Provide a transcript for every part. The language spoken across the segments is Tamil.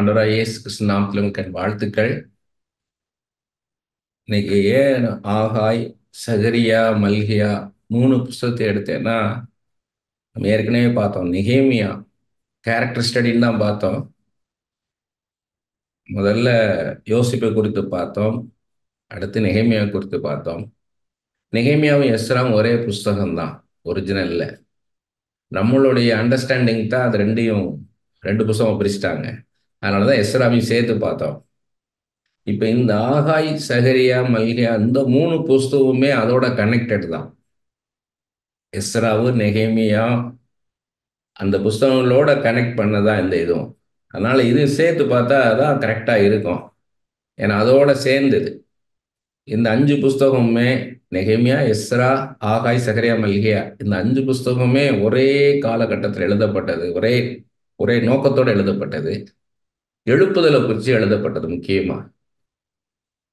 ஆண்டவராகிய இயேசு கிறிஸ்து நாமத்தில் உங்களுக்கு என் வாழ்த்துக்கள். இன்னைக்கு ஏன் ஆகாய், சகரியா, மல்கியா 3 புஸ்தகத்தை எடுத்தேன்னா, நம்ம ஏற்கனவே பார்த்தோம். நெகேமியா கேரக்டர் ஸ்டடின்னு தான் பார்த்தோம். முதல்ல யோசிப்பை குறித்து பார்த்தோம். அடுத்து நெகேமியா குறித்து பார்த்தோம். நெகேமியாவும் எஸ்ராவும் ஒரே புஸ்தகம் தான், ஒரிஜினல்ல. நம்மளுடைய அண்டர்ஸ்டாண்டிங் தான் அது ரெண்டு புஸ்தகம் பிரிச்சுட்டாங்க. அதனால தான் எஸ்ராவையும் சேர்த்து பார்த்தோம். இப்போ இந்த ஆகாய், சகரியா, மல்கியா இந்த 3 புஸ்தகமுமே அதோட கனெக்டட் தான். எஸ்ராவு, நெகேமியா அந்த புஸ்தகங்களோட கனெக்ட் பண்ணதான் இந்த இதுவும். அதனால இது சேர்த்து பார்த்தா அதான் கரெக்டாக இருக்கும். ஏன்னா அதோட சேர்ந்தது இந்த 5 புஸ்தகமுமே, நெகேமியா, எஸ்ரா, ஆகாய், சகரியா, மல்கியா இந்த 5 புஸ்தகமுமே ஒரே காலகட்டத்தில் எழுதப்பட்டது. ஒரே ஒரே நோக்கத்தோடு எழுதப்பட்டது. எழுப்புதலை குறித்து எழுதப்பட்டது முக்கியமா.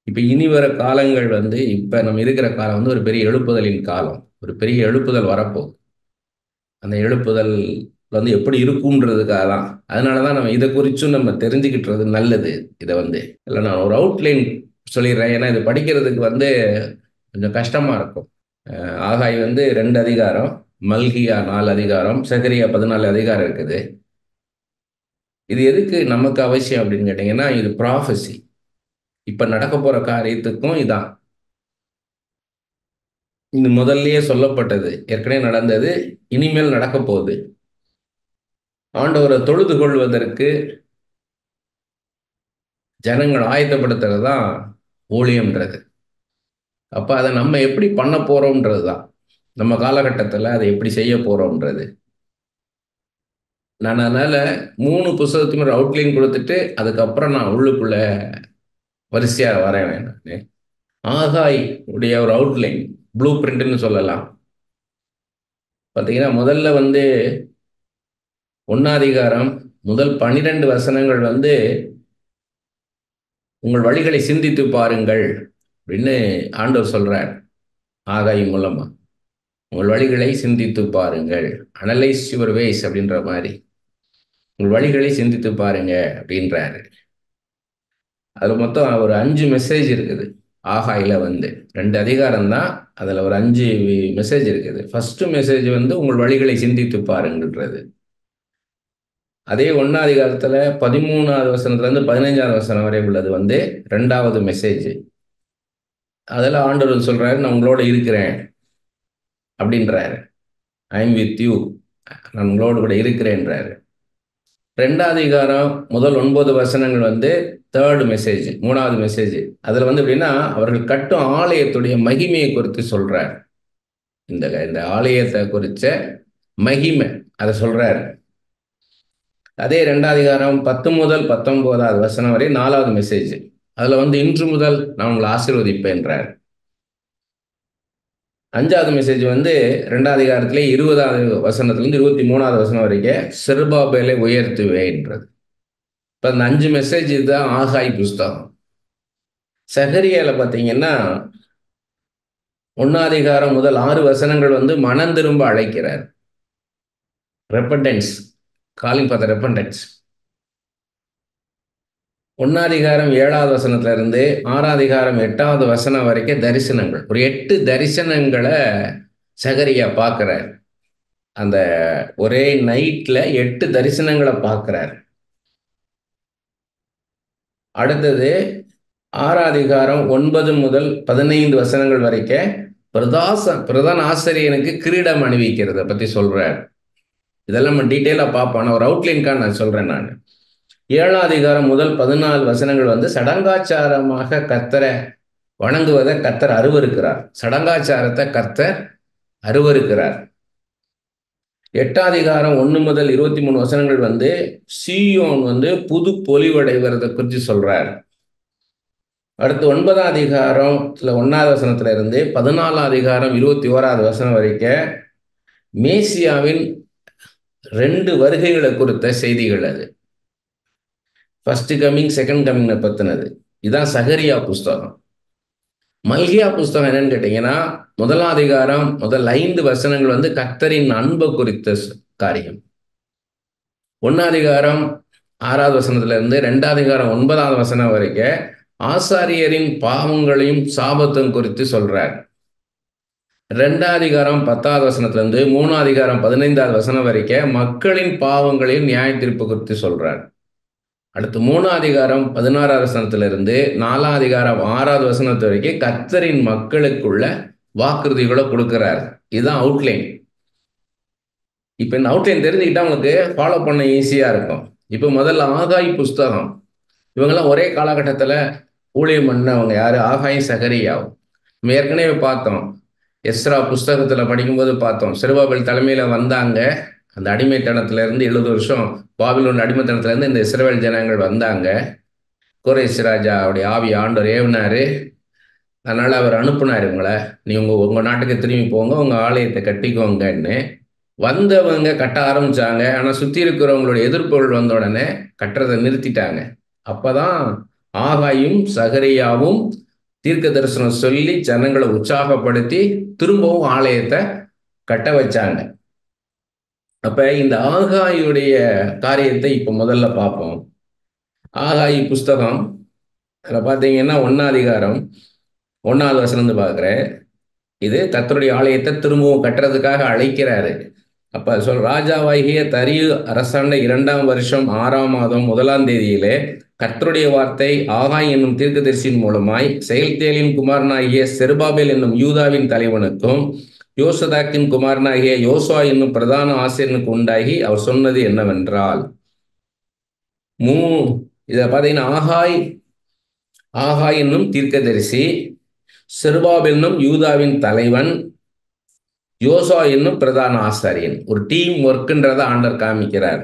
இப்போ இனி வர காலங்கள் இப்போ நம்ம இருக்கிற காலம் ஒரு பெரிய எழுப்புதலின் காலம். ஒரு பெரிய எழுப்புதல் வரப்போகுது. அந்த எழுப்புதல் எப்படி இருக்கும்ன்றதுக்காக தான். அதனால தான் நம்ம இதை குறித்தும் நம்ம தெரிஞ்சுக்கிட்டுறது நல்லது. இதை இல்லை, நான் ஒரு அவுட்லைன் சொல்லிடுறேன். ஏன்னா இது படிக்கிறதுக்கு கொஞ்சம் கஷ்டமாக இருக்கும். ஆகாய் 2 அதிகாரம், மல்கியா 4 அதிகாரம், சகரியா 14 அதிகாரம் இருக்குது. இது எதுக்கு நமக்கு அவசியம் அப்படின்னு கேட்டிங்கன்னா, இது ப்ராஃபஸி. இப்போ நடக்க போகிற காரியத்துக்கும் இதான். இது முதல்லயே சொல்லப்பட்டது, ஏற்கனவே நடந்தது, இனிமேல் நடக்க போகுது. ஆண்டவரை தொழுது கொள்வதற்கு ஜனங்கள் ஆயத்தப்படுத்துறது தான் ஊழியம்ன்றது. அப்போ அதை நம்ம எப்படி பண்ண போகிறோம்ன்றது தான், நம்ம காலகட்டத்தில் அதை எப்படி செய்ய போகிறோம்ன்றது. நான் அதனால் 3 புஸ்தகத்துக்கும் ஒரு அவுட்லைன் கொடுத்துட்டு அதுக்கப்புறம் நான் உள்ளுக்குள்ள வரிசையாக வரேன். நான் ஆகாய் உடைய ஒரு அவுட்லைன், ப்ளூ பிரிண்ட்னு சொல்லலாம். பார்த்தீங்கன்னா முதல்ல 1 முதல் 12 வசனங்கள் உங்கள் வழிகளை சிந்தித்து பாருங்கள் அப்படின்னு ஆண்டவர் சொல்றார். ஆகாய் மூலமா உங்கள் வழிகளை சிந்தித்து பாருங்கள், அனலைஸ் யுவர் வேஸ் அப்படின்ற மாதிரி உங்கள் வழிகளை சிந்தித்து பாருங்க அப்படின்றாரு. அது மொத்தம் ஒரு 5 மெசேஜ் இருக்குது. ஆகாயில 2 அதிகாரம் தான், அதில் ஒரு 5 மெசேஜ் இருக்குது. ஃபர்ஸ்ட் மெசேஜ் உங்கள் வழிகளை சிந்தித்து பாருங்கன்றது. அதே 1 அதிகாரத்தில் 13வது வசனத்துலேருந்து 15வது வசனம் வரை உள்ளது 2வது மெசேஜ். அதில் ஆண்டவர் சொல்றாரு, நான் உங்களோட இருக்கிறேன் அப்படின்றாரு. ஐ எம் வித் யூ, நான் உங்களோடு கூட இருக்கிறேன்றாரு. 2வது அதிகாரம் முதல் 9 வசனங்கள் தேர்ட் மெசேஜ், 3வது மெசேஜ். அதில் எப்படின்னா, அவர்கள் கட்டும் ஆலயத்துடைய மகிமையை குறித்து சொல்றார். இந்த ஆலயத்தை குறித்த மகிமை அதை சொல்றாரு. அதே 2வது அதிகாரம் 10 முதல் 19வது வசனம் வரை 4வது மெசேஜ். அதில் இன்று முதல் நான் உங்களை ஆசீர்வதிப்பேன்றார். 5வது மெசேஜ் 2வது அதிகாரத்திலே 20வது வசனத்திலிருந்து 23வது வசனம் வரைக்கும் செருபாபேலை உயர்த்துவேன்றது. இப்போ அந்த 5 மெசேஜ் தான் ஆகாய் புஸ்தகம். சகரியால பார்த்தீங்கன்னா 1 அதிகாரம் முதல் 6 வசனங்கள் மனம் திரும்ப அழைக்கிறார். Repentance, calling for the repentance. 1 அதிகாரம் 7வது வசனத்துல இருந்து 6 அதிகாரம் 8வது வசனம் வரைக்கும் தரிசனங்கள். ஒரு 8 தரிசனங்களை சகரியா பார்க்கிறார். அந்த ஒரே நைட்ல 8 தரிசனங்களை பார்க்கிறார். அடுத்தது 6 அதிகாரம் 9 முதல் 15 வசனங்கள் வரைக்கும் பிரதான ஆசிரியனுக்கு கிரீடம் அணிவிக்கிறத பத்தி சொல்றார். இதெல்லாம் நம்ம டீட்டெயிலாக பார்ப்போம். ஒரு அவுட்லைன்காக நான் சொல்றேன். நான் 7வது அதிகாரம் முதல் 14 வசனங்கள் சடங்காச்சாரமாக கர்த்தரை வணங்குவதை கர்த்தர் அருவருக்கிறார். சடங்காச்சாரத்தை கர்த்தர் அருவருக்கிறார். 8வது அதிகாரம் 1 முதல் 23 வசனங்கள் சீயோன் புது பொலிவடைவதை குறித்து சொல்றார். அடுத்து 9வது அதிகாரத்துல 1வது வசனத்துல இருந்து 14வது அதிகாரம் 21வது வசனம் வரைக்கும் மேசியாவின் 2 வருகைகளை குறித்த செய்திகள். அது ஃபர்ஸ்ட் கம்மிங், செகண்ட் கம்மிங் பத்தினது. இதுதான் சகரியா புஸ்தகம். மல்கியா புஸ்தகம் என்னன்னு கேட்டீங்கன்னா, 1வது அதிகாரம் முதல் 5 வசனங்கள் கர்த்தரின் அன்பை குறித்த காரியம். 1வது அதிகாரம் 6வது வசனத்துல இருந்து 2வது அதிகாரம் 9வது வசனம் வரைக்கும் ஆசாரியரின் பாவங்களையும் சாபத்தும் குறித்து சொல்றார். 2வது அதிகாரம் 10வது வசனத்துல இருந்து 3வது அதிகாரம் 15வது வசனம் வரைக்கும் மக்களின் பாவங்களையும் நியாய தீர்ப்பு குறித்து சொல்றார். அடுத்து 3வது அதிகாரம் 16வது வசனத்திலிருந்து 4வது அதிகாரம் 6வது வசனத்து வரைக்கும் கர்த்தரின் மக்களுக்குள்ள வாக்குறுதிகளை கொடுக்கிறார். இதுதான் அவுட்லைன். இப்போ இந்த அவுட்லைன் தெரிஞ்சுக்கிட்டா உங்களுக்கு ஃபாலோ பண்ண ஈஸியாக இருக்கும். இப்போ முதல்ல ஆகாய் புஸ்தகம். இவங்கெல்லாம் ஒரே காலகட்டத்தில் ஊழியம் பண்ணவங்க. யார்? ஆகாயும் சகரியாவும். நம்ம ஏற்கனவே பார்த்தோம், எஸ்ரா புஸ்தகத்தில் படிக்கும்போது பார்த்தோம், செருபாபேல் தலைமையில் வந்தாங்க. அந்த அடிமைத்தனத்திலேருந்து 70 வருஷம் பாபிலோன் அடிமைத்தனத்திலேருந்து இந்த இஸ்ரவேல் ஜனங்கள் வந்தாங்க. கோரேஸ் ராஜா அவருடைய ஆவி ஆண்டவர் ஏவினார். அதனால் அவர் அனுப்புனார் இவங்களை, நீ உங்கள் நாட்டுக்கு திரும்பி போங்க, உங்கள் ஆலயத்தை கட்டிக்கோங்கன்னு. வந்தவங்க கட்ட ஆரம்பித்தாங்க. ஆனால் சுற்றி இருக்கிறவங்களோட எதிர்ப்புகள் வந்த உடனே கட்டுறதை நிறுத்திட்டாங்க. அப்போ தான் ஆகாயும் சகரியாவும் தீர்க்க தரிசனம் சொல்லி ஜனங்களை உற்சாகப்படுத்தி திரும்பவும் ஆலயத்தை கட்ட வச்சாங்க. அப்போ இந்த ஆகாயுடைய காரியத்தை இப்போ முதல்ல பார்ப்போம். ஆகாயி புஸ்தகம் அதில் பார்த்தீங்கன்னா 1வது அதிகாரம் 1வது வசனம் பார்க்குறேன். இது கர்த்தருடைய ஆலயத்தை திரும்பவும் கட்டுறதுக்காக அழைக்கிறாரு. அப்போ ராஜாவாகிய தரியு அரசாண்ட 2ஆம் வருஷம் 6ஆம் மாதம் 1ஆம் தேதியிலே கர்த்தருடைய வார்த்தை ஆகாய் என்னும் தீர்க்கதரிசியின் மூலமாய் செயல்தியேலின் குமாரனாகிய செருபாபேல் என்னும் யூதாவின் தலைவனுக்கும் யோசதாக்கின் குமாரனாகிய யோசுவா என்னும் பிரதான ஆசிரியனுக்கு உண்டாகி அவர் சொன்னது என்னவென்றால், இதை பார்த்தீங்கன்னா ஆகாய் என்னும் தீர்க்கதரிசி, செருபாபேல் என்னும் யூதாவின் தலைவன், யோசுவா என்னும் பிரதான ஆசாரியன். ஒரு டீம் ஒர்க்குன்றதை ஆண்டவர் காமிக்கிறார்.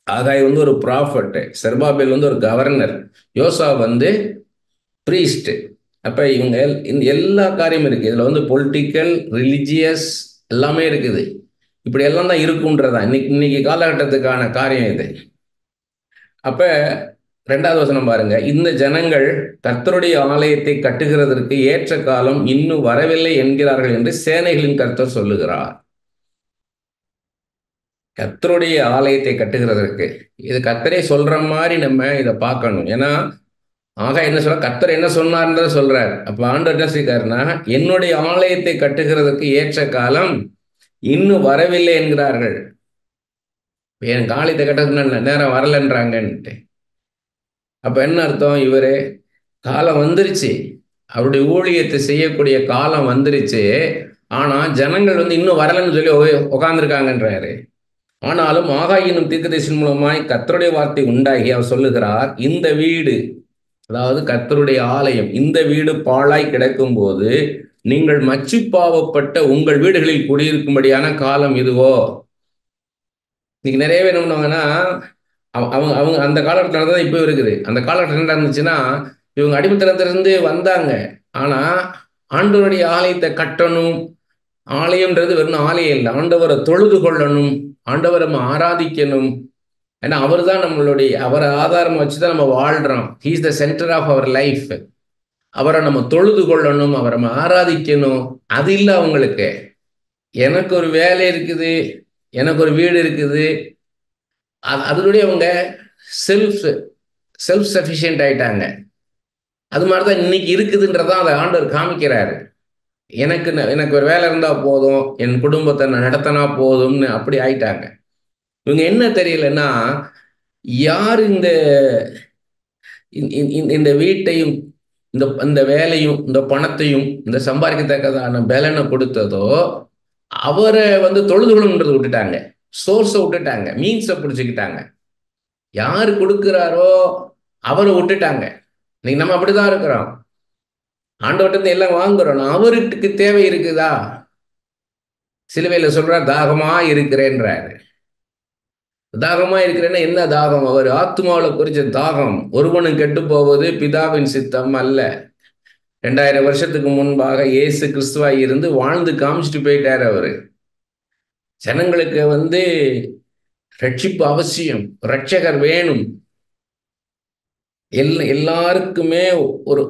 ஆகாய் ஒரு ப்ராஃபட், செருபாபேல் ஒரு கவர்னர், யோசுவா பிரீஸ்ட். அப்போ இவங்க எல்லா காரியமும் இருக்குது. இதில் பொலிட்டிக்கல், ரிலிஜியஸ் எல்லாமே இருக்குது. இப்படி எல்லாம் தான் இருக்குன்றதான் இன்னைக்கு காலகட்டத்துக்கான காரியம் இது. அப்போ 2வது வசனம் பாருங்க. இந்த ஜனங்கள் கர்த்தருடைய ஆலயத்தை கட்டுகிறதற்கு ஏற்ற காலம் இன்னும் வரவில்லை என்கிறார்கள் என்று சேனைகளின் கர்த்தர் சொல்லுகிறார். கர்த்தருடைய ஆலயத்தை கட்டுகிறதற்கு இது கர்த்தரே சொல்ற மாதிரி நம்ம இதை பார்க்கணும். ஏன்னா என்ன சொல்ற, கர்த்தர் என்ன சொன்னார்ன்றத சொல்றார். அப்ப ஆண்டவர் என்ன செய்கிறார்னா, என்னுடைய ஆலயத்தை கட்டுகிறதற்கு ஏற்ற காலம் இன்னும் வரவில்லை என்கிறார்கள். என் ஆலயத்தை கட்டுறதுக்கு நேரம் வரலன்றாங்கன்ட்டு. அப்ப என்ன அர்த்தம்? இவரு காலம் வந்துருச்சு, அவருடைய ஊழியத்தை செய்யக்கூடிய காலம் வந்துருச்சு. ஆனா ஜனங்கள் இன்னும் வரலன்னு சொல்லி உட்கார்ந்துருக்காங்கன்றாரு. ஆனாலும் ஆகாய் என்னும் தீர்க்கதரிசியின் மூலமாய் கர்த்தருடைய வார்த்தை உண்டாகி அவர் சொல்லுகிறார், இந்த வீடு, அதாவது கர்த்தருடைய ஆலயம், இந்த வீடு பாழாய் கிடக்கும் போது நீங்கள் மச்சுப்பாவப்பட்ட உங்கள் வீடுகளில் குடியிருக்கும்படியான காலம் இதுவோ. இன்னைக்கு நிறைய பேர் என்ன பண்ணுவாங்கன்னா, அவங்க அந்த காலகட்டத்தில் தான் இப்போ இருக்குது. அந்த காலகட்டம் என்ன இருந்துச்சுன்னா, இவங்க அடிமைத்தனத்திலிருந்து வந்தாங்க. ஆனா ஆண்டவருடைய ஆலயத்தை கட்டணும். ஆலயம்ன்றது வெறும் ஆலயம் இல்லை, ஆண்டவரை தொழுது கொள்ளணும், ஆண்டவரை நம்ம ஆராதிக்கணும். ஏன்னா அவர் தான் அவரை ஆதாரம் வச்சுதான் நம்ம வாழ்றோம். He is the centre of our life. அவரை நம்ம தொழுது கொள்ளணும், அவரை நம்ம ஆராதிக்கணும். அது இல்லை அவங்களுக்கு. எனக்கு ஒரு வேலை இருக்குது, எனக்கு ஒரு வீடு இருக்குது, அதனுடைய அவங்க செல்ஃப் சஃபிஷியன்ட் ஆயிட்டாங்க. அது மாதிரிதான் இன்னைக்கு இருக்குதுன்றதான் அதை ஆண்டவர் காமிக்கிறாரு. எனக்கு ஒரு வேலை இருந்தா போதும், என் குடும்பத்தை நடத்தினா போதும்னு அப்படி ஆயிட்டாங்க. இவங்க என்ன தெரியலன்னா, யார் இந்த வீட்டையும் இந்த வேலையும் இந்த பணத்தையும் இந்த சம்பாதிக்கத்தக்கதான பலனை கொடுத்ததோ அவரை தொழுதுகொள்ளுன்றதை விட்டுட்டாங்க, சோர்ஸை விட்டுட்டாங்க, மீன்ஸை பிடிச்சிக்கிட்டாங்க. யாரு கொடுக்கிறாரோ அவரை விட்டுட்டாங்க. இன்னைக்கு நம்ம அப்படிதான் இருக்கிறோம். ஆண்டவர்கிட்ட எல்லாம் வாங்குறோம், அவருக்கு தேவை இருக்குதா? சிலுவையில் சொல்றார், தாகமா இருக்கிறேன்றாரு. தாகமா இருக்கிறேன்னா என்ன தாகம்? அவர் ஆத்மாவில் குறிச்ச தாகம். ஒருவனும் கெட்டு போவது பிதாவின் சித்தம் அல்ல. 2000 வருஷத்துக்கு முன்பாக இயேசு கிறிஸ்துவாய் இருந்து வாழ்ந்து காமிச்சிட்டு போயிட்டார். அவரு ஜனங்களுக்கு ரட்சிப்பு அவசியம், ரட்சகர் வேணும். எல்லாருக்குமே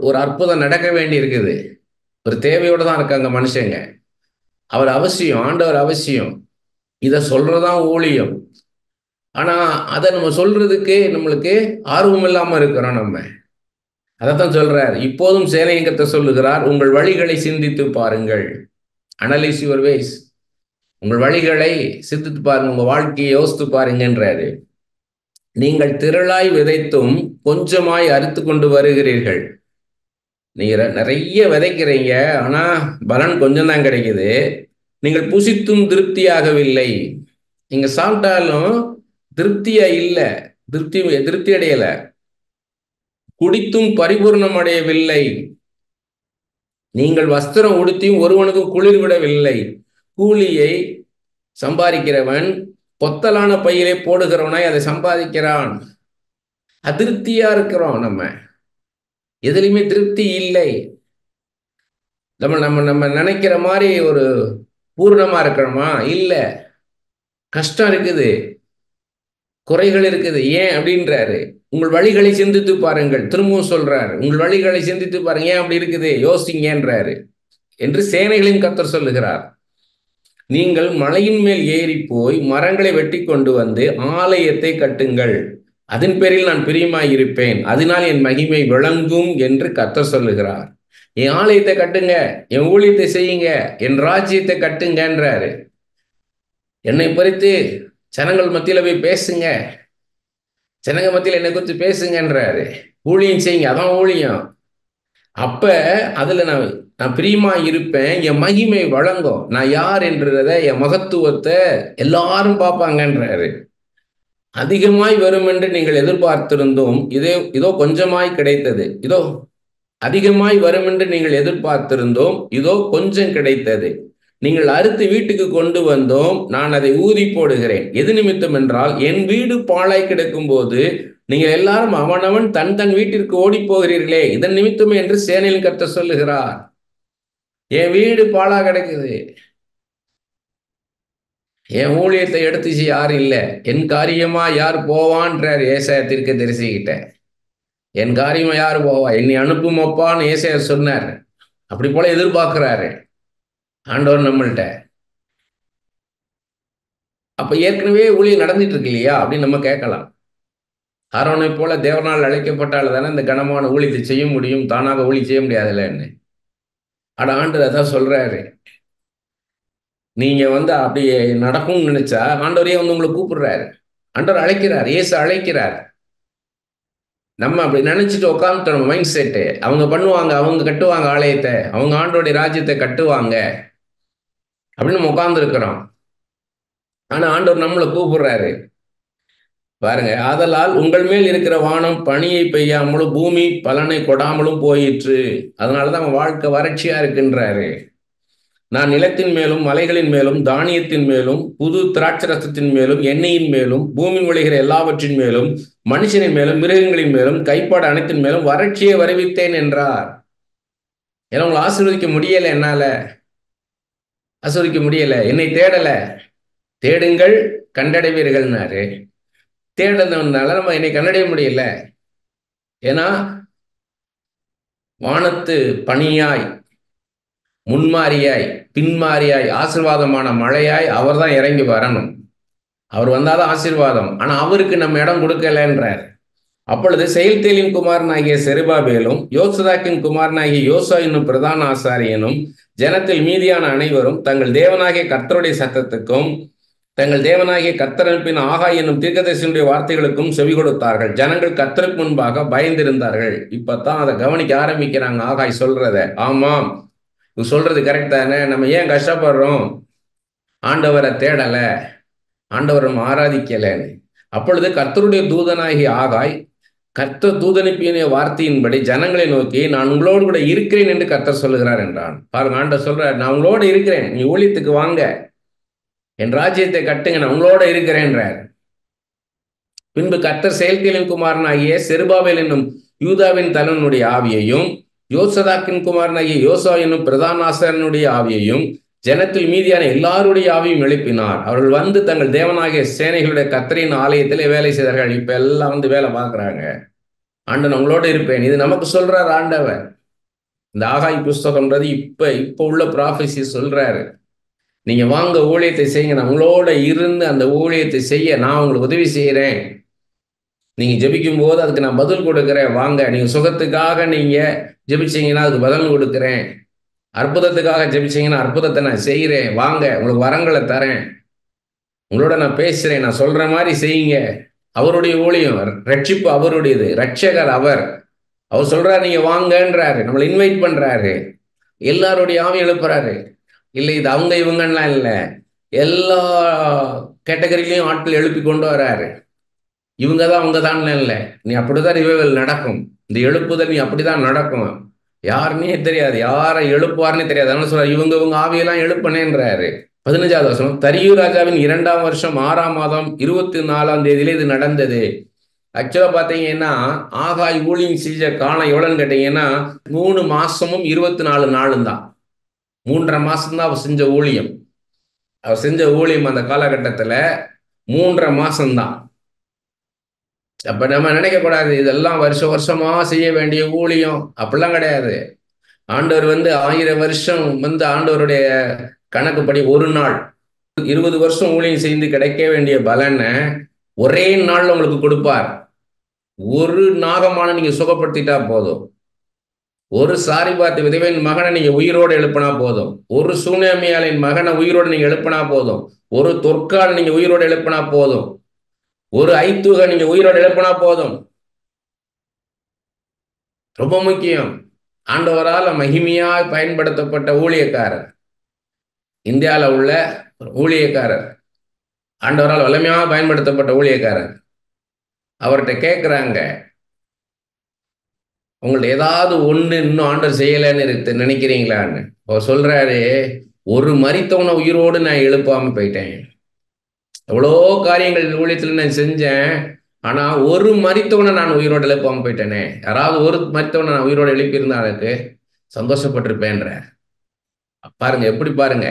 ஒரு அற்புதம் நடக்க வேண்டி இருக்குது. ஒரு தேவையோட தான் இருக்காங்க மனுஷங்க. அவர் அவசியம், ஆண்டவர் அவசியம். இதை சொல்றதான் ஊழியம். ஆனா அதை நம்ம சொல்றதுக்கு நம்மளுக்கு ஆர்வம் இல்லாம இருக்கிறோம் நம்ம. அதைத்தான் சொல்றார். இப்போதும் சேனையின் கர்த்தர் சொல்லுகிறார், உங்கள் வழிகளை சிந்தித்து பாருங்கள். Analyse your ways. உங்கள் வழிகளை சிந்தித்து பாருங்க, உங்க வாழ்க்கையை யோசித்து பாருங்கன்றாரு. நீங்கள் திரளாய் விதைத்தும் கொஞ்சமாய் அறுத்து கொண்டு வருகிறீர்கள். நீங்க நிறைய விதைக்கிறீங்க, ஆனா பலன் கொஞ்சம் தான் கிடைக்குது. நீங்கள் புசித்தும் திருப்தியாகவில்லை. நீங்க சாப்பிட்டாலும் திருப்தியா இல்லை, திருப்தி திருப்தி அடையல. குடித்தும் பரிபூர்ணம் அடையவில்லை. நீங்கள் வஸ்திரம் உடுத்தியும் ஒருவனுக்கும் குளிர் விடவில்லை. கூலியை சம்பாதிக்கிறவன் பொத்தலான பையிலே போடுகிறவனாய் அதை சம்பாதிக்கிறான். அதிருப்தியா இருக்கிறோம் நம்ம, எதுலையுமே திருப்தி இல்லை. நம்ம நம்ம நம்ம நினைக்கிற மாதிரி ஒரு பூர்ணமா இருக்கிறோமா? இல்ல, கஷ்டம் இருக்குது, குறைகள் இருக்குது. ஏன் அப்படின்றாரு. உங்கள் வழிகளை சிந்தித்து பாருங்கள். திரும்பவும் சொல்றாரு, உங்கள் வழிகளை சிந்தித்து பாருங்க, ஏன் அப்படி இருக்குது யோசிங்கன்றாரு என்று சேனைகளின் கர்த்தர் சொல்லுகிறார். நீங்கள் மலையின் மேல் ஏறி போய் மரங்களை வெட்டி கொண்டு வந்து ஆலயத்தை கட்டுங்கள், அதன் பேரில் நான் பிரியமாய் இருப்பேன், அதனால் என் மகிமை விளங்கும் என்று கர்த்தர் சொல்லுகிறார். என் ஆலயத்தை கட்டுங்க, என் ஊழியத்தை செய்யுங்க, என் ராஜ்யத்தை கட்டுங்கன்றாரு. என்னை குறித்து ஜனங்கள் மத்தியில போய் பேசுங்க, ஜனங்க மத்தியில் என்னை குறித்து பேசுங்கன்றாரு. ஊழியம் செய்யுங்க, அதான் ஊழியம். அப்ப அதுல நான் பிரியமா இருப்பேன், என் மகிமை வழங்கும். நான் யார் என்றத, என் மகத்துவத்தை எல்லாரும் பார்ப்பாங்கன்றாரு. அதிகமாய் வரும் என்று நீங்கள் எதிர்பார்த்திருந்தோம், இதோ கொஞ்சமாய் கிடைத்தது. இதோ அதிகமாய் வரும் என்று நீங்கள் எதிர்பார்த்திருந்தோம், இதோ கொஞ்சம் கிடைத்தது. நீங்கள் அறுத்து வீட்டுக்கு கொண்டு வந்தோம், நான் அதை ஊதி போடுகிறேன். எது நிமித்தம் என்றால், என் வீடு பாழாய் கிடக்கும் போது நீங்கள் எல்லாரும் அவனவன் தன் தன் வீட்டிற்கு ஓடி போகிறீர்களே, இதன் நிமித்தம் என்று சேனையில் கர்த்தர் சொல்லுகிறார். என் வீடு பாழா கிடக்குது, என் ஊழியத்தை எடுத்துச்சு யாரும் இல்லை, என் காரியமா யார் போவான்றார் ஏசாயா தீர்க்கதரிசிகிட்ட. என் காரியமா யார் போவா, என்னை அனுப்பும் அப்பான்னு ஏசாயா சொன்னார். அப்படி போல எதிர்பார்க்கிறாரு ஆண்டவர் நம்மள்கிட்ட. அப்ப ஏற்கனவே ஊழியம் நடந்துட்டு இருக்கு இல்லையா அப்படின்னு நம்ம கேட்கலாம். ஆரோனை போல தேவனால் அழைக்கப்பட்டால் தானே இந்த கனமான ஊழியத்தை செய்ய முடியும், தானாக ஊழி செய்ய முடியாதுல்லன்னு. ஆனா ஆண்டவர் அதான் சொல்றாரு. நீங்க அப்படி நடக்கும்னு நினைச்சா ஆண்டவரே உங்களை கூப்பிடுறாரு. ஆண்டவர் அழைக்கிறார், இயேசு அழைக்கிறார். நம்ம அப்படி நினைச்சிட்டு உட்காந்துட்டோம். நம்ம மைண்ட் செட்டு, அவங்க பண்ணுவாங்க, அவங்க கட்டுவாங்க ஆலயத்தை, அவங்க ஆண்டோடைய ராஜ்யத்தை கட்டுவாங்க அப்படின்னு நம்ம உட்கார்ந்து இருக்கிறோம். ஆனா ஆண்டவர் நம்மளை கூப்பிடுறாரு பாருங்க. ஆதலால் உங்கள் மேல் இருக்கிற வானம் பனியை பெய்யாமலும் பூமி பலனை கொடாமலும் போயிற்று, அதனாலதான் அவன் வாழ்க்கை வறட்சியா இருக்குன்றாரு. நான் நிலத்தின் மேலும் மலைகளின் மேலும் தானியத்தின் மேலும் புது திராட்சரசத்தின் மேலும் எண்ணெயின் மேலும் பூமி விளைகிற எல்லாவற்றின் மேலும் மனுஷனின் மேலும் மிருகங்களின் மேலும் கைப்பாடு அனைத்தின் மேலும் வறட்சியை வருவித்தேன் என்றார். ஏன்னா உங்களை ஆசீர்வதிக்க முடியல, என்னால ஆசீர்வதிக்க முடியல. என்னை தேடல, தேடுங்கள் கண்டடைவீர்கள்னாரு. தேடுறதுனால நம்ம என்னை கண்டடைய முடியல. ஏன்னா வானத்து பனியாய் முன்மாரியாய் பின்மாரியாய் ஆசீர்வாதமான மழையாய் அவர் தான் இறங்கி வரணும். அவர் வந்தாதான் ஆசீர்வாதம். ஆனா அவருக்கு நம்ம இடம் கொடுக்கலன்றார். அப்பொழுது செயல்தேலின் குமாரனாகிய செருபாபேலும் யோசதாக்கின் குமாரனாகிய யோசா என்னும் பிரதான ஆசாரியனும் ஜனத்தில் மீதியான அனைவரும் தங்கள் தேவனாகிய கர்த்தருடைய சத்தத்துக்கும் தங்கள் தேவனாகிய கர்த்தர் அனுப்பின ஆகாய் என்னும் தீர்க்கதரிசியினுடைய வார்த்தைகளுக்கும் செவி கொடுத்தார்கள். ஜனங்கள் கர்த்தருக்கு முன்பாக பயந்திருந்தார்கள். இப்பதான் அதை கவனிக்க ஆரம்பிக்கிறாங்க. ஆகாய் சொல்றத, ஆமாம் சொல்றது கரெக்ட் தானே, நம்ம ஏன் கஷ்டப்படுறோம், ஆண்டவரை தேடல, ஆண்டவர் நம்ம ஆராதிக்கலன்னு. அப்பொழுது கர்த்தருடைய தூதனாகிய ஆகாய் கர்த்தர் தூதனுப்பிய வார்த்தையின்படி ஜனங்களை நோக்கி, நான் உங்களோடு கூட இருக்கிறேன் என்று கர்த்தர் சொல்லுகிறார் என்றான். பாருங்க, ஆண்டவர் சொல்றார், நான் உங்களோட இருக்கிறேன், நீ ஊழியத்துக்கு வாங்க, என் ராஜ்யத்தை கட்டுங்க, நான் உங்களோட இருக்கிறேன்றார். பின்பு கர்த்தர் செயல்தேலின் குமாரனாகிய செருபாபேல் என்னும் யூதாவின் தலைவனுடைய ஆவியையும் யோசதாக்கின் குமாரனாகிய யோசா என்னும் பிரதான ஆசாரியனுடைய ஆவியையும் ஜனத்தில் மீதியான எல்லாருடைய ஆவியும் எழுப்பினார். அவர்கள் தங்கள் தேவனாகிய சேனைகளுடைய கர்த்தரின் ஆலயத்திலே வேலை செய்தார்கள். இப்ப எல்லாம் வேலை பார்க்குறாங்க. ஆண்டவன் அவங்களோட இருப்பேன், இது நமக்கு சொல்றார் ஆண்டவர். இந்த ஆகாய் புஸ்தகம்ன்றது இப்ப உள்ள ப்ராஃபஸி சொல்றாரு. நீங்க வாங்க ஊழியத்தை செய்யுங்க, நான் உங்களோட இருந்து அந்த ஊழியத்தை செய்ய நான் உங்களுக்கு உதவி செய்யறேன். நீங்க ஜெபிக்கும் போது அதுக்கு நான் பதில் கொடுக்கிறேன். வாங்க, நீங்க சுகத்துக்காக நீங்க ஜெபிச்சீங்கன்னா அதுக்கு பதில் கொடுக்கிறேன். அற்புதத்துக்காக ஜெபிச்சீங்கன்னா அற்புதத்தை நான் செய்கிறேன். வாங்க, உங்களுக்கு வரங்களை தரேன். உங்களோட நான் பேசுறேன். நான் சொல்ற மாதிரி செய்யுங்க. அவருடைய ஊழியம், ரட்சிப்பு அவருடையது, ரட்சகர் அவர். அவர் சொல்றாரு நீங்க வாங்கன்றாரு, நம்மளை இன்வைட் பண்றாரு, எல்லாருடைய ஆவி எழுப்புறாரு. இல்லை இது அவங்க இவங்கலாம் இல்லை, எல்லா கேட்டகரியிலையும் ஆட்கள் எழுப்பி கொண்டு வராரு. இவங்க தான் அவங்க தான் இல்லை, நீ அப்படிதான் ரிவைவல் நடக்கும். இந்த எழுப்புதல் நீ அப்படிதான் நடக்கும். யாருன்னே தெரியாது, யாரை எழுப்புவார்னே தெரியாது. அதனால சொல்றாரு இவங்க ஆவியெல்லாம் எழுப்பனேன்றாரு. 15வது வசனம், தரியு ராஜாவின் 2ஆம் வருஷம் 6ஆம் மாதம் 24ஆம் தேதியில இது நடந்தது. ஆக்சுவலா பாத்தீங்கன்னா ஆகாய் ஊழியம் செஞ்ச காலம் எவ்வளவுன்னு கேட்டீங்கன்னா 3 மாசமும் 24 நாளும் தான். 3.5 மாசம் தான் அவர் செஞ்ச ஊழியம். அவர் செஞ்ச ஊழியம் அந்த காலகட்டத்துல 3.5 மாசம்தான். அப்ப நம்ம நினைக்கக்கூடாது இதெல்லாம் வருஷமா செய்ய வேண்டிய ஊழியம், அப்படிலாம் கிடையாது. ஆண்டவர் 1000 வருஷம் ஆண்டவருடைய கணக்குப்படி ஒரு நாள், 20 வருஷம் ஊழியம் செய்து கிடைக்க வேண்டிய பலனை ஒரே நாள்ல உங்களுக்கு கொடுப்பார். ஒரு நாகமான நீங்க சுகப்படுத்திட்டா போதும், ஒரு சாரிபாத் விதவையின் மகனை நீங்க உயிரோடு எழுப்பினா போதும், ஒரு சூனேமியாளின் மகனை உயிரோடு நீங்க எழுப்பினா போதும், ஒரு தொற்கால் நீங்க உயிரோடு எழுப்பினா போதும், ஒரு ஐத்துக நீங்க உயிரோடு எழுப்பினா போதும். ரொம்ப முக்கியம். ஆண்டவரால் மகிமையாய் பயன்படுத்தப்பட்ட ஊழியக்காரர், இந்தியாவில் உள்ள ஊழியக்காரர், ஆண்டவரால் வலிமையாக பயன்படுத்தப்பட்ட ஊழியக்காரர். அவர்கிட்ட கேட்குறாங்க, உங்கள்ட்ட ஏதாவது ஒன்று இன்னும் ஆண்டவர் செய்யலைன்னு நினைக்கிறீங்களான்னு. அவர் சொல்றாரு, ஒரு மரித்தவனை உயிரோடு நான் எழுப்பாம போயிட்டேன். எவ்வளோ காரியங்கள் ஊழியத்தில் நான் செஞ்சேன், ஆனா ஒரு மரித்தவனை நான் உயிரோடு எழுப்பாம போயிட்டேனே. யாராவது ஒரு மரித்தவனை நான் உயிரோடு எழுப்பியிருந்தா எனக்கு சந்தோஷப்பட்டிருப்பேன்ற. பாருங்க எப்படி பாருங்க,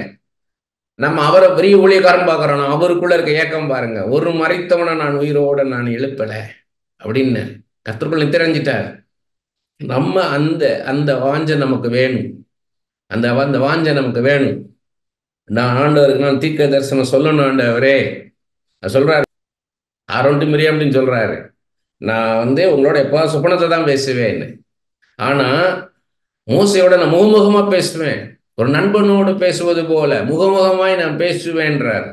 நம்ம அவரை பெரிய ஊழியக்காரன் பார்க்குறோம், அவருக்குள்ள இருக்க ஏக்கம் பாருங்க. ஒரு மரித்தவனை நான் உயிரோட நான் எழுப்பல அப்படின்னு கர்த்தருக்குள் நித்திரைஞ்சிட்டார். நம்ம அந்த அந்த வாஞ்சை நமக்கு வேணும், அந்த வாஞ்சை நமக்கு வேணும். நான் ஆண்டவருக்கு நான் தீர்க்க தரிசனம் சொல்லணும் ஆண்டவரே. சொல்றாரு ஆரோண்டு மிரியாம் அப்படின்னு சொல்றாரு, நான் உங்களோட எப்போ சுப்பனத்தை தான் பேசுவேன், ஆனா மோசையோட நான் முகமுகமா பேசுவேன், ஒரு நண்பனோடு பேசுவது போல முகமுகமாய் நான் பேசுவேன்றார்.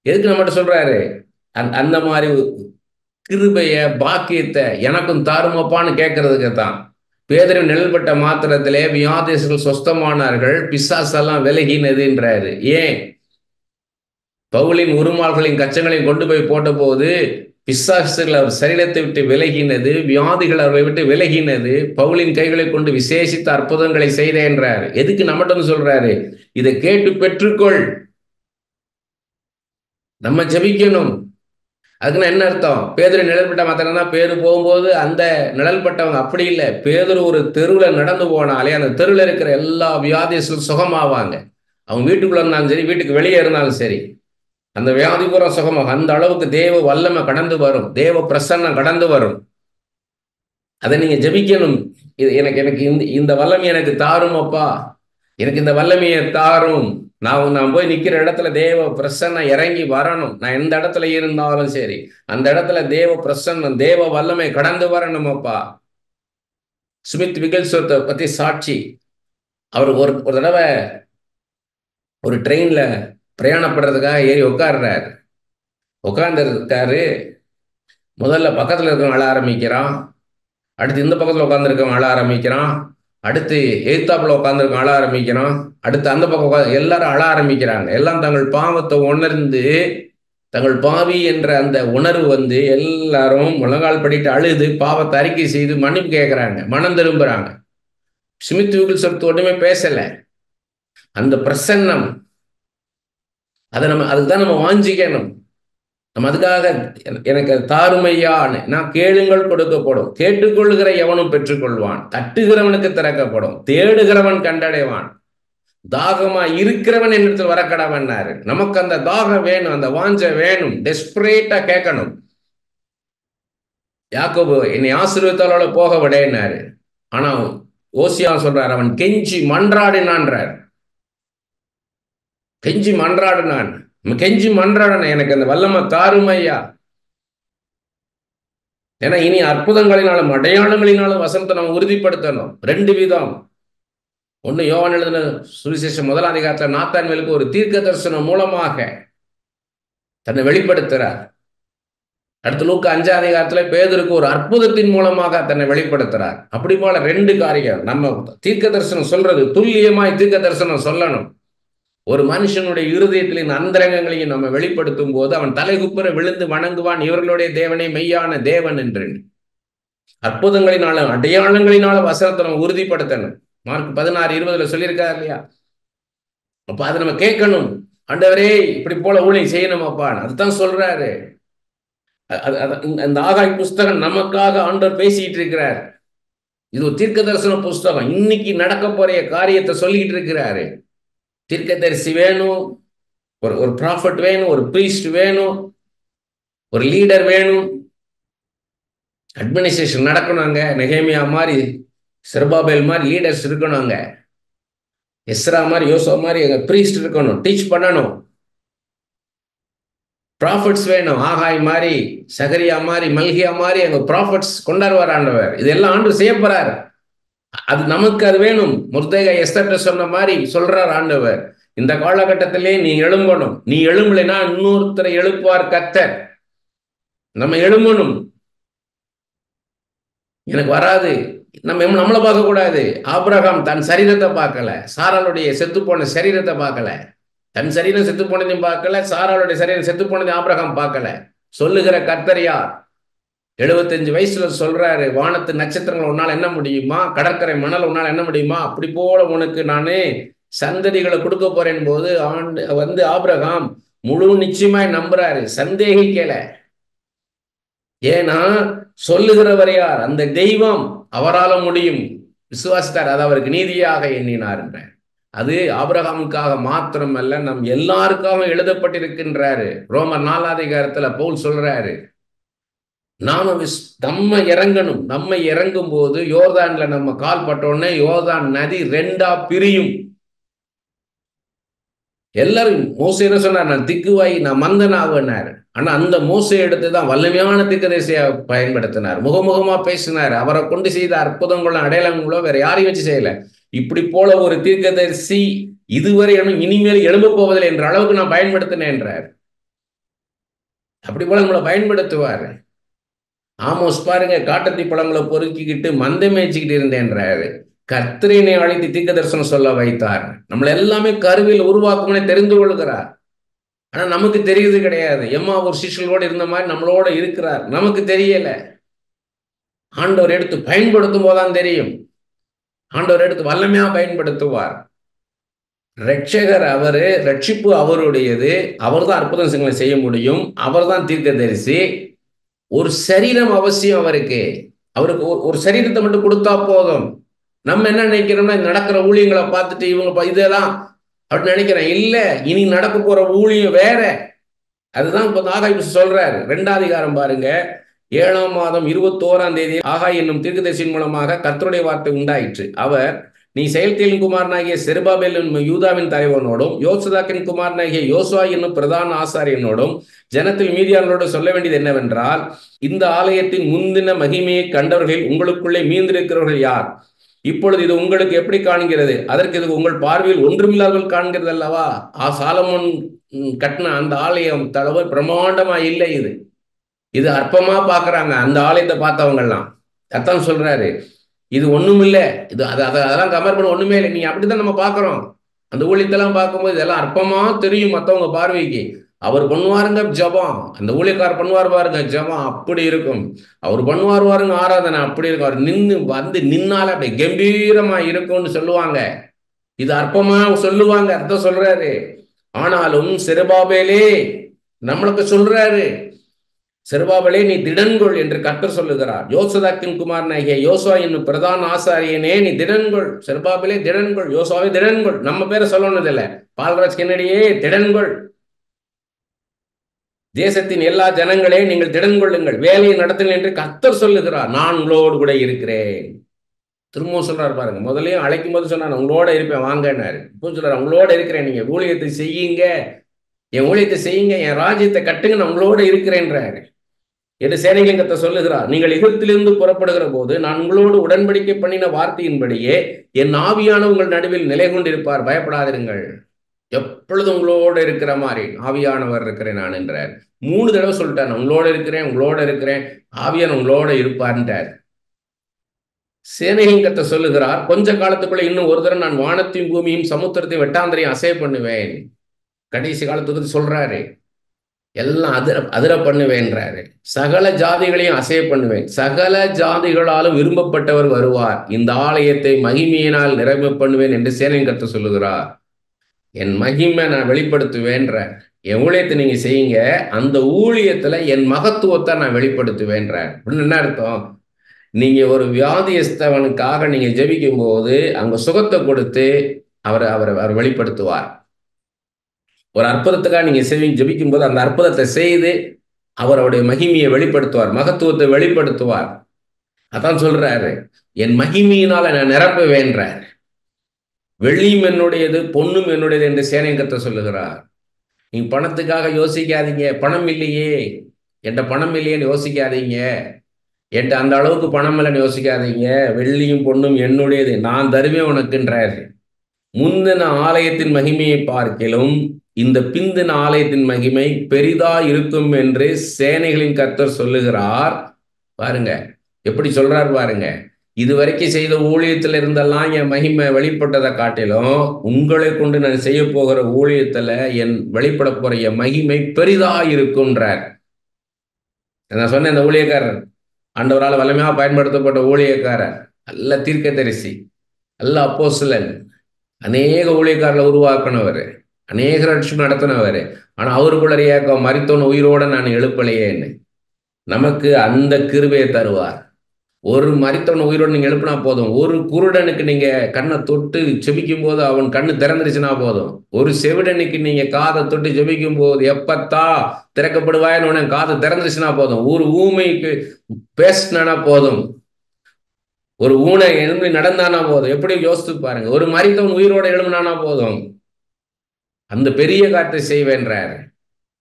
எதுக்கு நம்மகிட்ட சொல்றாரு? அந்த மாதிரி கிருபைய பாக்கியத்தை எனக்கும் தாருமப்பான்னு கேட்கறதுக்கு தான். பேதுரு நிழல்பட்ட மாத்திரத்திலே வியாதிகள் சொஸ்தமானார்கள், பிசாசெல்லாம் விலகினதுன்றாரு. ஏன்? பவுலின் உருமால்களின் கச்சங்களையும் கொண்டு போய் போட்ட போது பிசாசுகள் அவர் சரீரத்தை விட்டு விலகினது, வியாதிகள் அவர்களை விட்டு விலகினது. பவுலின் கைகளை கொண்டு விசேஷித்த அற்புதங்களை செய்தேன்றாரு. எதுக்கு நம்மகிட்ட சொல்றாரு? இதை கேட்டு பெற்றுக்கொள். நம்ம ஜெபிக்கணும். அதுக்குன்னா என்ன அர்த்தம்? பேதுரு நிழல்பட்ட மாத்திரம் தான். பேரு போகும்போது அந்த நிழல்பட்டவங்க அப்படி இல்லை. பேதுரு ஒரு தெருவில் நடந்து போனாலே அந்த தெருவில் இருக்கிற எல்லா வியாதிகளும் சுகமாவாங்க. அவங்க வீட்டுக்குள்ள இருந்தாலும் சரி, வீட்டுக்கு வெளியே இருந்தாலும் சரி, அந்த வியாதி பூரா சுகமாக. அந்த அளவுக்கு தேவ வல்லமை கடந்து வரும், தேவ பிரசன்னம் கடந்து வரும். அதை நீங்க ஜெபிக்கணும். இது எனக்கு எனக்கு இந்த வல்லமை எனக்கு தாரும் அப்பா, எனக்கு இந்த வல்லமையை தாரும். நான் போய் நிக்கிற இடத்துல தேவ பிரசன்னம் இறங்கி வரணும். நான் எந்த இடத்துல இருந்தாலும் சரி, அந்த இடத்துல தேவ பிரசன்னம், தேவ வல்லமை கடந்து வரணும் அப்பா. ஸ்மித் விகல்ஸ்வர்த்தை பத்தி சாட்சி. அவர் ஒரு தடவை ஒரு ட்ரெயின்ல பிரயாணப்படுறதுக்காக ஏறி உட்கார்றாரு. உட்கார்ந்து இருக்காரு. முதல்ல பக்கத்துல இருக்கவங்க அழ ஆரம்பிக்கிறான், அடுத்து இந்த பக்கத்துல உட்காந்துருக்கவன் அழ ஆரம்பிக்கிறான், அடுத்து எதிர்த்தாப்புல உட்காந்துருக்கவன் அழ ஆரம்பிக்கிறான், அடுத்து அந்த பக்கம் உட்காந்து எல்லாரும் அழ ஆரம்பிக்கிறாங்க. எல்லாம் தங்கள் பாவத்தை உணர்ந்து, தங்கள் பாவி என்ற அந்த உணர்வு எல்லாரும் முழங்கால் படிட்டு அழுது பாவத்தை அறிக்கை செய்து மன்னிப்பு கேட்கிறாங்க, மனம் திரும்புறாங்க. ஸ்மித் விகல்ஸ்வர்த் ஒண்ணுமே பேசல. அந்த பிரசன்னம், அதுதான் நம்ம வாஞ்சிக்கணும். நம்ம அதுக்காக எனக்கு தாருமையான்னு, நான் கேளுங்கள் கொடுக்கப்படும், கேட்டுக்கொள்ளுகிற எவனும் பெற்றுக்கொள்வான், தட்டுகிறவனுக்கு திறக்கப்படும், தேடுகிறவன் கண்டடைவான், தாகமா இருக்கிறவன் என்னிடத்தில் வரக்கடவன்னாரு. நமக்கு அந்த தாகம் வேணும், அந்த வாஞ்சை வேணும், டெஸ்பரேட்டா கேட்கணும். யாக்கோபு என்னை ஆசீர்வதித்தாலோட போக விடேன்னாரு. ஆனா ஓசியா சொல்றாரு, அவன் கெஞ்சி மன்றாடினான்றார். கெஞ்சி மன்றாடினான். கெஞ்சி மன்றாடின, எனக்கு அந்த வல்லமை தாரும் ஐயா. ஏன்னா இனி அற்புதங்களினாலும் அடையாளங்களினாலும் வசனத்தை நம்ம உறுதிப்படுத்தணும். 2 விதம். ஒன்னு, யோவான் எழுதின சுவிசேஷம் 1ஆம் அதிகாரத்துல நாத்தான்வேலுக்கு ஒரு தீர்க்க தரிசனம் மூலமாக தன்னை வெளிப்படுத்துறார். அடுத்து லூக்கா 5ஆம் அதிகாரத்துல பேதுருக்கு ஒரு அற்புதத்தின் மூலமாக தன்னை வெளிப்படுத்துறார். அப்படி போல 2 காரியம். நம்ம தீர்க்க தரிசனம் சொல்றது துல்லியமாய் தீர்க்க தரிசனம் சொல்லணும். ஒரு மனுஷனுடைய இருதயத்தின் அந்தரங்கங்களையும் நம்ம வெளிப்படுத்தும் போது அவன் தலைகுப்புற விழுந்து வணங்குவான், இவர்களுடைய தேவனே மெய்யான தேவன் என்று. அற்புதங்களினாலும் அடையாளங்களினாலும் வசனத்தை நம்ம உறுதிப்படுத்தணும். மார்க் 16:20 சொல்லியிருக்காரு இல்லையா? அப்ப அதை நம்ம கேட்கணும். ஆண்டவரே இப்படி போல ஊழியம் செய்யணும் அப்பா, அதுதான் சொல்றாரு. அந்த ஆகாய் புஸ்தகம் நமக்காக ஆண்டவர் பேசிட்டு இருக்கிறார். இது ஒரு தீர்க்க தரிசன புஸ்தகம். இன்னைக்கு நடக்க போற காரியத்தை சொல்லிட்டு இருக்கிறாரு. தீர்க்கதரிசி வேணும், ஒரு ப்ராஃபட் வேணும், ஒரு பிரீஸ்ட் வேணும், ஒரு லீடர் வேணும். அட்மினிஸ்ட்ரேஷன் நடக்கணும். அங்க நெகேமியா மாதிரி, செருபாபேல் மாதிரி லீடர்ஸ் இருக்கணும். அங்க எஸ்ரா மாதிரி, யோசா மாதிரி அங்க பிரீஸ்ட் இருக்கணும், டீச் பண்ணணும். ப்ராஃபிட்ஸ் வேணும். ஆகாய் மாதிரி, சகரியா மாதிரி, மல்கியா மாதிரி அங்க ப்ராஃபிட்ஸ் கொண்டாடுவார் ஆண்டவர். இதெல்லாம் ஆண்டு செய்ய போறார். அது நமக்கு அது வேணும். முர்தேகாய் எஸ்தர்ட்ட சொன்ன மாதிரி சொல்றார் ஆண்டவர், இந்த காலகட்டத்திலே நீ எழும்பணும். நீ எழும்பலைன்னா இன்னொருத்தரை எழுப்புவார் கர்த்தர். நம்ம எழும்பணும். எனக்கு வராது, நம்மளை பார்க்க கூடாது. ஆபிரகாம் தன் சரீரத்தை பார்க்கல, சாராளுடைய செத்து போன சரீரத்தை பார்க்கல. தன் சரீரம் செத்து போனதையும் பார்க்கல, சாராளுடைய சரீரம் செத்து போனதையும் ஆபிரகாம் பார்க்கல. சொல்லுகிற கர்த்தர் யார்? 75 வயசுல சொல்றாரு, வானத்து நட்சத்திரங்கள் உன்னால என்ன முடியுமா, கடற்கரை மணல் உன்னால என்ன முடியுமா, அப்படி போல உனக்கு நானே சந்ததிகளை கொடுக்க போறேன் போது ஆபிரகாம் முழு நிச்சயமாய் நம்புறாரு, சந்தேகிக்கல. ஏன்னா சொல்லுகிறவர் யார்? அந்த தெய்வம், அவரால முடியும். விசுவாசித்தார், அது அவருக்கு நீதியாக எண்ணினார் என்ற. அது ஆபிரகாமுக்காக மாத்திரமல்ல, நம் எல்லாருக்காகவும் எழுதப்பட்டிருக்கின்றாரு. ரோமர் 4ஆம் அதிகாரத்துல பவுல் சொல்றாரு, நம்ம இறங்கணும். நம்ம இறங்கும் போது யோர்தான்ல நம்ம கால் பட்டோன்னே யோர்தான் நதி 2ஆ பிரியும். எல்லாரும் மோசே என்ன சொன்னார்? நான் திக்குவாய், நான் மந்தனாகுனார். ஆனா அந்த மோசை எடுத்துதான் வல்லமையான தீர்க்கதரிசியா பயன்படுத்தினார். முகமுகமா பேசினார். அவரை கொண்டு செய்த அற்புதங்களும் அடையாளங்களோ வேற யாரையும் வச்சு செய்யல. இப்படி போல ஒரு தீர்க்கதரிசி இதுவரை இனிமேல் எழும்ப போவதில்லை என்ற அளவுக்கு நான் பயன்படுத்தினேன் என்றார். அப்படி போல நம்மளை பயன்படுத்துவார். ஆமோஸ் பாருங்க, காட்டத்தி பழங்களை பொறுக்கிக்கிட்டு மந்த மேய்ச்சிக்கிட்டு இருந்தேன்றாரு. கர்த்தரினை அழைத்து தீர்க்க தரிசனம் சொல்ல வைத்தார். நம்மளை எல்லாமே கருவில் உருவாக்கும்னே தெரிந்து கொள்கிறார். ஆனா நமக்கு தெரியுது கிடையாது. எம்மா ஒரு சிஷ்யர்களோடு இருந்த மாதிரி நம்மளோட இருக்கிறார், நமக்கு தெரியல. ஆண்டவர் எடுத்து பயன்படுத்தும் போதான் தெரியும். ஆண்டவர் எடுத்து வல்லமையா பயன்படுத்துவார். ரட்சகர் அவரு, ரட்சிப்பு அவருடையது. அவர் தான் அற்புதங்களை செய்ய முடியும். அவர் தான் தீர்க்கதரிசி. ஒரு சரீரம் அவசியம் அவருக்கு. அவருக்கு ஒரு சரீரத்தை மட்டும் கொடுத்தா போதும். நம்ம என்ன நினைக்கிறோம்னா, நடக்கிற ஊழியங்களை பார்த்துட்டு இவங்க இதெல்லாம் அப்படின்னு நினைக்கிறேன். இல்ல, இனி நடக்க போற ஊழியம் வேற. அதுதான் இப்ப ஆகாய் சொல்றாரு. 2ஆம் அதிகாரம் பாருங்க, 7ஆம் மாதம் 21ஆம் தேதி ஆகாய் என்னும் தீர்க்கதரிசியின் மூலமாக கர்த்தருடைய வார்த்தை உண்டாயிற்று. அவர், நீ செயல்தியலின் குமாரனாகிய செருபாபேல் என்னும் யூதாவின் தலைவனோடும் யோசதாக்கின் குமாரனாகிய யோசுவா என்னும் பிரதான ஆசாரியனோடும் ஜனத்தில் மீதியானோடு சொல்ல வேண்டியது என்னவென்றால், இந்த ஆலயத்தின் முந்தின மகிமையை கண்டவர்களில் உங்களுக்குள்ளே மீந்திருக்கிறவர்கள் யார்? இப்பொழுது இது உங்களுக்கு எப்படி காண்கிறது? அதற்கு இது உங்கள் பார்வையில் ஒன்றுமில்லாதவர்கள் காண்கிறது அல்லவா? சாலமோன் கட்டின அந்த ஆலயம் தளவு பிரம்மாண்டமா இல்லை. இது அற்பமா பாக்குறாங்க அந்த ஆலயத்தை பார்த்தவங்க எல்லாம். அதான் சொல்றாரு, இது ஒண்ணும் இல்லை, இது அதெல்லாம் கம்பேர் பண்ண ஒண்ணுமே இல்லை. நீங்க அப்படித்தான் நம்ம பாக்குறோம். அந்த ஊழியத்தெல்லாம் பார்க்கும்போது இதெல்லாம் அற்பமா தெரியும் மற்றவங்க பார்வைக்கு. அவர் பண்ணுவாருங்க ஜபம், அந்த ஊழியக்காரர் பண்ணுவார் பாருங்க ஜபம், அப்படி இருக்கும். அவர் பண்ணுவார் பாருங்க ஆராதனை, அப்படி இருக்கும். அவர் நின்னால அப்படி கம்பீரமா இருக்கும்னு சொல்லுவாங்க. இது அற்பமா சொல்லுவாங்க, அர்த்தம் சொல்றாரு. ஆனாலும் செருபாபேலே நம்மளுக்கு சொல்றாரு, செருபாபேலே நீ திடன்கொள் என்று கர்த்தர் சொல்லுகிறார். யோசதாக்கின் குமாரனாகிய யோசுவா என்னும் பிரதான ஆசாரியனே நீ திடன்கொள். செருபாபேலே திடன்கொள், யோசுவாவே திடன்கொள். நம்ம பேரை சொல்லணும் இல்ல, பால்ராஜ் கென்னடியே திடன்கொள். தேசத்தின் எல்லா ஜனங்களே நீங்கள் திடன் கொள்ளுங்கள், வேலையை நடத்துங்கள் என்று கர்த்தர் சொல்லுகிறார். நான் உங்களோடு கூட இருக்கிறேன். திரும்பவும் சொல்றாரு பாருங்க. முதலையும் அழைக்கும் போது சொன்னார் உங்களோட இருப்பேன் வாங்கன்னாரு. இப்போ சொல்றாரு உங்களோட இருக்கிறேன், நீங்க ஊழியத்தை செய்யுங்க, என் ஊழியத்தை செய்யுங்க, என் ராஜ்யத்தை கட்டுங்க, நான் உங்களோட இருக்கிறேன்றாரு என்று சேனைகளின் கர்த்தர் சொல்லுகிறார். நீங்கள் எகிப்திலிருந்து புறப்படுகிற போது நான் உங்களோடு உடன்படிக்கை பண்ணின வார்த்தையின்படியே என் ஆவியான உங்கள் நடுவில் நிலை கொண்டிருப்பார், பயப்படாதிருங்கள். எப்பொழுதும் உங்களோட இருக்கிற மாதிரி ஆவியானவர் இருக்கிறேன் நான் என்றார். 3 தடவை சொல்லிட்டார், உங்களோட இருக்கிறேன், உங்களோட இருக்கிறேன், ஆவியான உங்களோட இருப்பார்ன்றார். சேனைகளின் கர்த்தர் சொல்லுகிறார், கொஞ்ச காலத்துக்குள்ள இன்னும் ஒரு தடவை நான் வானத்தையும் பூமியும் சமுத்திரத்தையும் வெட்டாந்தரையும் அசைய பண்ணுவேன். கடைசி காலத்துக்கு சொல்றாரு, எல்லாம் அதிர பண்ணுவேன்றாரு. சகல ஜாதிகளையும் அசைய பண்ணுவேன், சகல ஜாதிகளாலும் விரும்பப்பட்டவர் வருவார், இந்த ஆலயத்தை மகிமையினால் நிரம்ப பண்ணுவேன் என்று சேனையின் கர்த்தர் சொல்லுகிறார். என் மகிமை நான் வெளிப்படுத்துவேன்ற, என் ஊழியத்தை நீங்க செய்யுங்க, அந்த ஊழியத்துல என் மகத்துவத்தை நான் வெளிப்படுத்துவேன்ற. அப்படின்னு என்ன அர்த்தம்? நீங்க ஒரு வியாதியஸ்தவனுக்காக நீங்க ஜெபிக்கும் போது அங்க சுகத்தை கொடுத்து அவர் வெளிப்படுத்துவார். ஒரு அற்புதத்துக்காக நீங்க ஜெபிக்கும் போது அந்த அற்புதத்தை செய்து அவருடைய மகிமையை வெளிப்படுத்துவார், மகத்துவத்தை வெளிப்படுத்துவார். அதான் சொல்றாரு, என் மகிமையினால நான் நிரப்புவேன்றார். வெள்ளியும் என்னுடையது, பொண்ணும் என்னுடையது என்று சேனையின் கர்த்தர் சொல்லுகிறார். நீங்க பணத்துக்காக யோசிக்காதீங்க, பணம் இல்லையே என்கிட்ட, பணம் இல்லையேன்னு யோசிக்காதீங்க, என்கிட்ட அந்த அளவுக்கு பணம் இல்லைன்னு யோசிக்காதீங்க. வெள்ளியும் பொண்ணும் என்னுடையது, நான் தருவேன் உனக்குன்றார். முந்தின ஆலயத்தின் மகிமையை பார்க்கிலும் இந்த பிந்தின ஆலயத்தின் மகிமை பெரிதா இருக்கும் என்று சேனைகளின் கர்த்தர் சொல்லுகிறார். பாருங்க எப்படி சொல்றார் பாருங்க. இதுவரைக்கும் செய்த ஊழியத்துல இருந்தெல்லாம் என் மகிமை வெளிப்பட்டதை காட்டிலும் உங்களை கொண்டு நான் செய்ய போகிற ஊழியத்துல என் வெளிப்பட போற என் மகிமை பெரிதா இருக்கும்ன்றார். நான் சொன்னேன், இந்த ஊழியக்காரர் ஆண்டவரால் வலிமையாக பயன்படுத்தப்பட்ட ஊழியக்காரர், நல்ல தீர்க்கதரிசி, நல்ல அப்போஸ்தலன், அநேக ஊழியக்காரர்களை உருவாக்கினவர், அநேக ரட்சிப்பு நடத்தினவர். ஆனா அவருக்குள்ள ஏக்கம், மரித்தோன் உயிரோட நான் எழுப்பலையேன்னு. நமக்கு அந்த கிருபையை தருவார். ஒரு மரித்தவன் உயிரோடு நீங்க எழுப்பினா போதும். ஒரு குருடனுக்கு நீங்க கண்ணை தொட்டு செபிக்கும் போது அவன் கண்ணு திறந்துருச்சுன்னா போதும். ஒரு செவிடனுக்கு நீங்க காதை தொட்டு ஜெபிக்கும் போது எப்பத்தா திறக்கப்படுவாயின்னு காது திறந்துருச்சுன்னா போதும். ஒரு ஊமைக்கு பேசினா போதும், ஒரு ஊனை எழும்பி நடந்தானா போதும். எப்படி யோசித்து பாருங்க, ஒரு மரித்தவன் உயிரோட எழும்பினானா போதும். அந்த பெரிய காரியத்தை செய்வேன்றார்,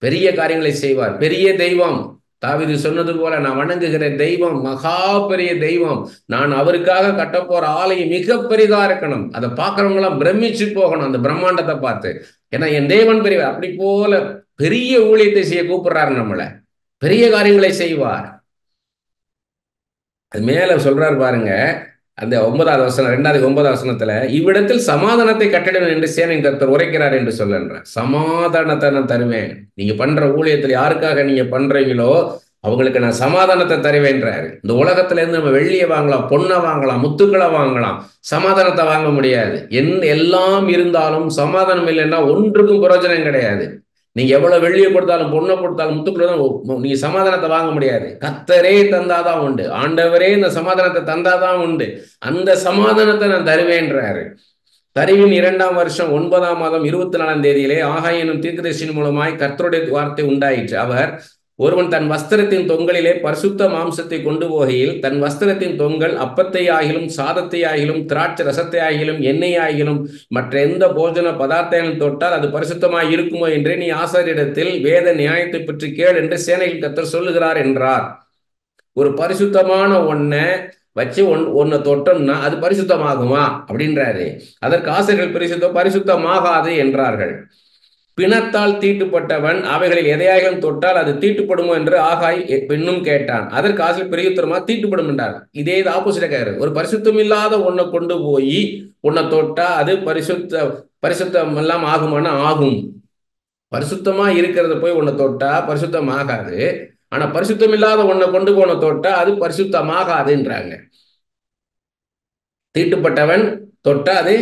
பெரிய காரியங்களை செய்வார். பெரிய தெய்வம், தாவீது சொன்னது போல, நான் வணங்குகிற தெய்வம் மகா பெரிய தெய்வம், நான் அவருக்காக கட்டப்போற ஆலயம் மிக பெரிதா இருக்கணும், அதை பார்க்கறவங்க எல்லாம் பிரமிச்சு போகணும் அந்த பிரம்மாண்டத்தை பார்த்து. ஏன்னா என் தேவன் பெரியவர். அப்படி போல பெரிய ஊழியத்தை செய்ய கூப்பிடுறாரு நம்மள, பெரிய காரியங்களை செய்வார். அது மேல சொல்றாரு பாருங்க, அந்த 9வது வசனம், 2வது வசனத்துல, இவ்விடத்தில் சமாதானத்தை கட்டிடுவேன் என்று சேனையின் கர்த்தர் உரைக்கிறார் என்று சொல்லுன்ற. சமாதானத்தை நான் தருவேன். நீங்க பண்ற ஊழியத்தில் யாருக்காக நீங்க பண்றீங்களோ அவங்களுக்கு நான் சமாதானத்தை தருவேன்றாரு. இந்த உலகத்துல இருந்து நம்ம வெள்ளியை வாங்கலாம், பொண்ணை வாங்கலாம், முத்துக்களை வாங்கலாம், சமாதானத்தை வாங்க முடியாது. எல்லாம் இருந்தாலும் சமாதானம் இல்லைன்னா ஒன்றுக்கும் பிரயோஜனம் கிடையாது. நீங்க எவ்வளவு வெள்ளியை கொடுத்தாலும், பொண்ணை கொடுத்தாலும், முத்துக்கள், நீங்க சமாதானத்தை வாங்க முடியாது. கர்த்தரே தந்தாதான் உண்டு, ஆண்டவரே இந்த சமாதானத்தை தந்தாதான் உண்டு. அந்த சமாதானத்தை நான் தருவேன்றாரு. தரிவின் 2ஆம் வருஷம் 9ஆம் மாதம் 24ஆம் தேதியிலே ஆகாய் எனும் தீர்க்கதரிசியின் மூலமாய் கர்த்தருடைய வார்த்தை உண்டாயிற்று. அவர், ஒருவன் தன் வஸ்திரத்தின் தொங்கலிலே பரிசுத்த மாம்சத்தை கொண்டு போகையில் தன் வஸ்திரத்தின் தொங்கல் அப்பத்தை ஆகிலும் சாதத்தை ஆகிலும் திராட்சை ரசத்தை ஆகிலும் எண்ணெய் ஆகிலும் மற்ற எந்த போஜன பதார்த்தங்களும் தொட்டால் அது பரிசுத்தமாய் இருக்குமோ என்று நீ ஆசாரியரிடத்தில் வேத நியாயத்தை பற்றி கேள் என்று சேனையில் கர்த்தர் சொல்லுகிறார் என்றார். ஒரு பரிசுத்தமான ஒன்னை வச்சு ஒன்னை தொட்டோம்னா அது பரிசுத்தமாகுமா அப்படின்றாரு. அதற்கு ஆசிரியர்கள் பரிசுத்தமாகாது என்றார்கள். பிணத்தால் தீட்டுப்பட்டவன் அவைகளில் எதையாகவும் தொட்டால் அது தீட்டுப்படுமோ என்று ஆகாய் பெண்ணும் கேட்டான். அதற்கு ஆசிரியர் பிரயுத்தரமா தீட்டுப்படும் என்றார். இதே ஆப்போசிட்டா கேட்கிறார். ஒரு பரிசுத்தம் இல்லாத ஒன்னை கொண்டு போய் உன்னை தொட்டா அது பரிசுத்தம் எல்லாம் ஆகுமானா ஆகும். பரிசுத்தமா இருக்கிறத போய் உன்னை தொட்டா பரிசுத்தம் ஆகாது. ஆனா பரிசுத்தம் இல்லாத ஒன்னை கொண்டு போன தொட்டா அது பரிசுத்தமாகாதுன்றாங்க. தீட்டுப்பட்டவன் தொட்டா அது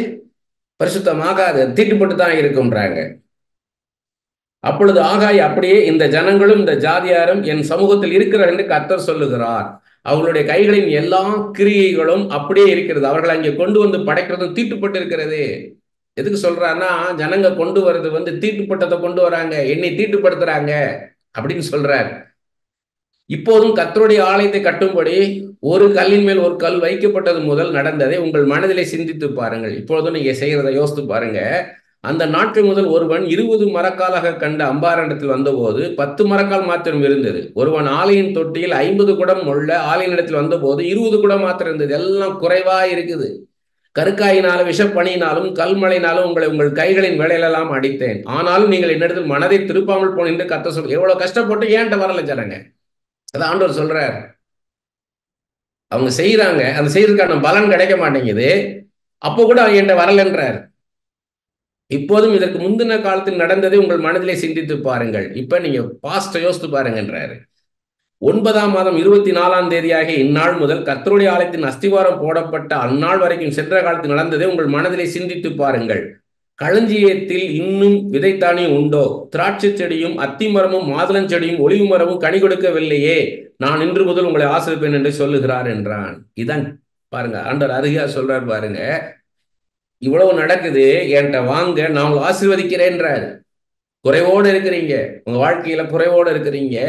பரிசுத்தமாகாது, தீட்டுப்பட்டு தான் இருக்கும்ன்றாங்க. அப்பொழுது ஆகாய், அப்படியே இந்த ஜனங்களும் இந்த ஜாதியாரும் என் சமூகத்தில் இருக்கிறார் என்று கர்த்தர் சொல்லுகிறார். அவர்களுடைய கைகளின் எல்லா கிரியைகளும் அப்படியே இருக்கிறது. அவர்கள் அங்கே கொண்டு வந்து படைக்கிறதும் தீட்டுப்பட்டு இருக்கிறது. எதுக்கு சொல்றாருன்னா, ஜனங்க கொண்டு வர்றது தீட்டுப்பட்டதை கொண்டு வராங்க, என்னை தீட்டுப்படுத்துறாங்க அப்படின்னு சொல்றாரு. இப்போதும் கர்த்தருடைய ஆலயத்தை கட்டும்படி ஒரு கல்லின் மேல் ஒரு கல் வைக்கப்பட்டது முதல் நடந்ததை உங்கள் மனதிலே சிந்தித்து பாருங்கள். இப்பொழுதும் நீங்க செய்யறதை யோசித்து பாருங்க. அந்த நாட்கள் முதல் ஒருவன் 20 மரக்காலாக கண்ட அம்பாரண்டத்தில் வந்தபோது 10 மரக்கால் மாத்திரம் இருந்தது. ஒருவன் ஆலையின் தொட்டியில் 50 குடம் உள்ள ஆலையினிடத்தில் வந்தபோது 20 குடம் மாத்திரம் இருந்தது. எல்லாம் குறைவா இருக்குது. கருக்காயினாலும் விஷப்பணியினாலும் கல்மழையினாலும் உங்களை உங்கள் கைகளின் வேலையிலெல்லாம் அடித்தேன். ஆனாலும் நீங்கள் என்னிடத்தில் மனதை திருப்பாமல் போன என்று கர்த்தர் சொல்ல. எவ்வளவு கஷ்டப்பட்டு ஏன்ட்ட வரல ஜனங்க. அதான் ஆண்டவர் சொல்றார். அவங்க செய்யறாங்க, அந்த செய்யறதுக்கான பலன் கிடைக்க மாட்டேங்குது. அப்போ கூட என்கிட்ட வரலன்றார். இப்போதும் இதற்கு முந்தின காலத்தில் நடந்ததை உங்கள் மனதிலே சிந்தித்து பாருங்கள். இப்ப நீங்க பாஸ்ட யோசித்து பாருங்கன்றாரு. 9ஆம் மாதம் 24ஆம் தேதியாகிய இந்நாள் முதல் கர்த்தருடைய ஆலயத்தின் அஸ்திவாரம் போடப்பட்ட அந்நாள் வரைக்கும் சென்ற காலத்தில் நடந்ததை உங்கள் மனதிலே சிந்தித்து பாருங்கள். களஞ்சியத்தில் இன்னும் விதைத்தானியம் உண்டோ? திராட்சை செடியும் அத்திமரமும் மாதுளஞ்செடியும் ஒலிவு மரமும் கனி கொடுக்கவில்லையே. நான் இன்று முதல் உங்களை ஆசிரிப்பேன் என்று சொல்லுகிறார் என்றான். இதான் பாருங்க, ஆண்டவர் அருகே சொல்றார் பாருங்க. இவ்வளவு நடக்குது, என்கிட்ட வாங்க, நான் உங்களை ஆசீர்வதிக்கிறேன்றாரு. குறைவோடு இருக்கிறீங்க, உங்க வாழ்க்கையில குறைவோடு இருக்கிறீங்க,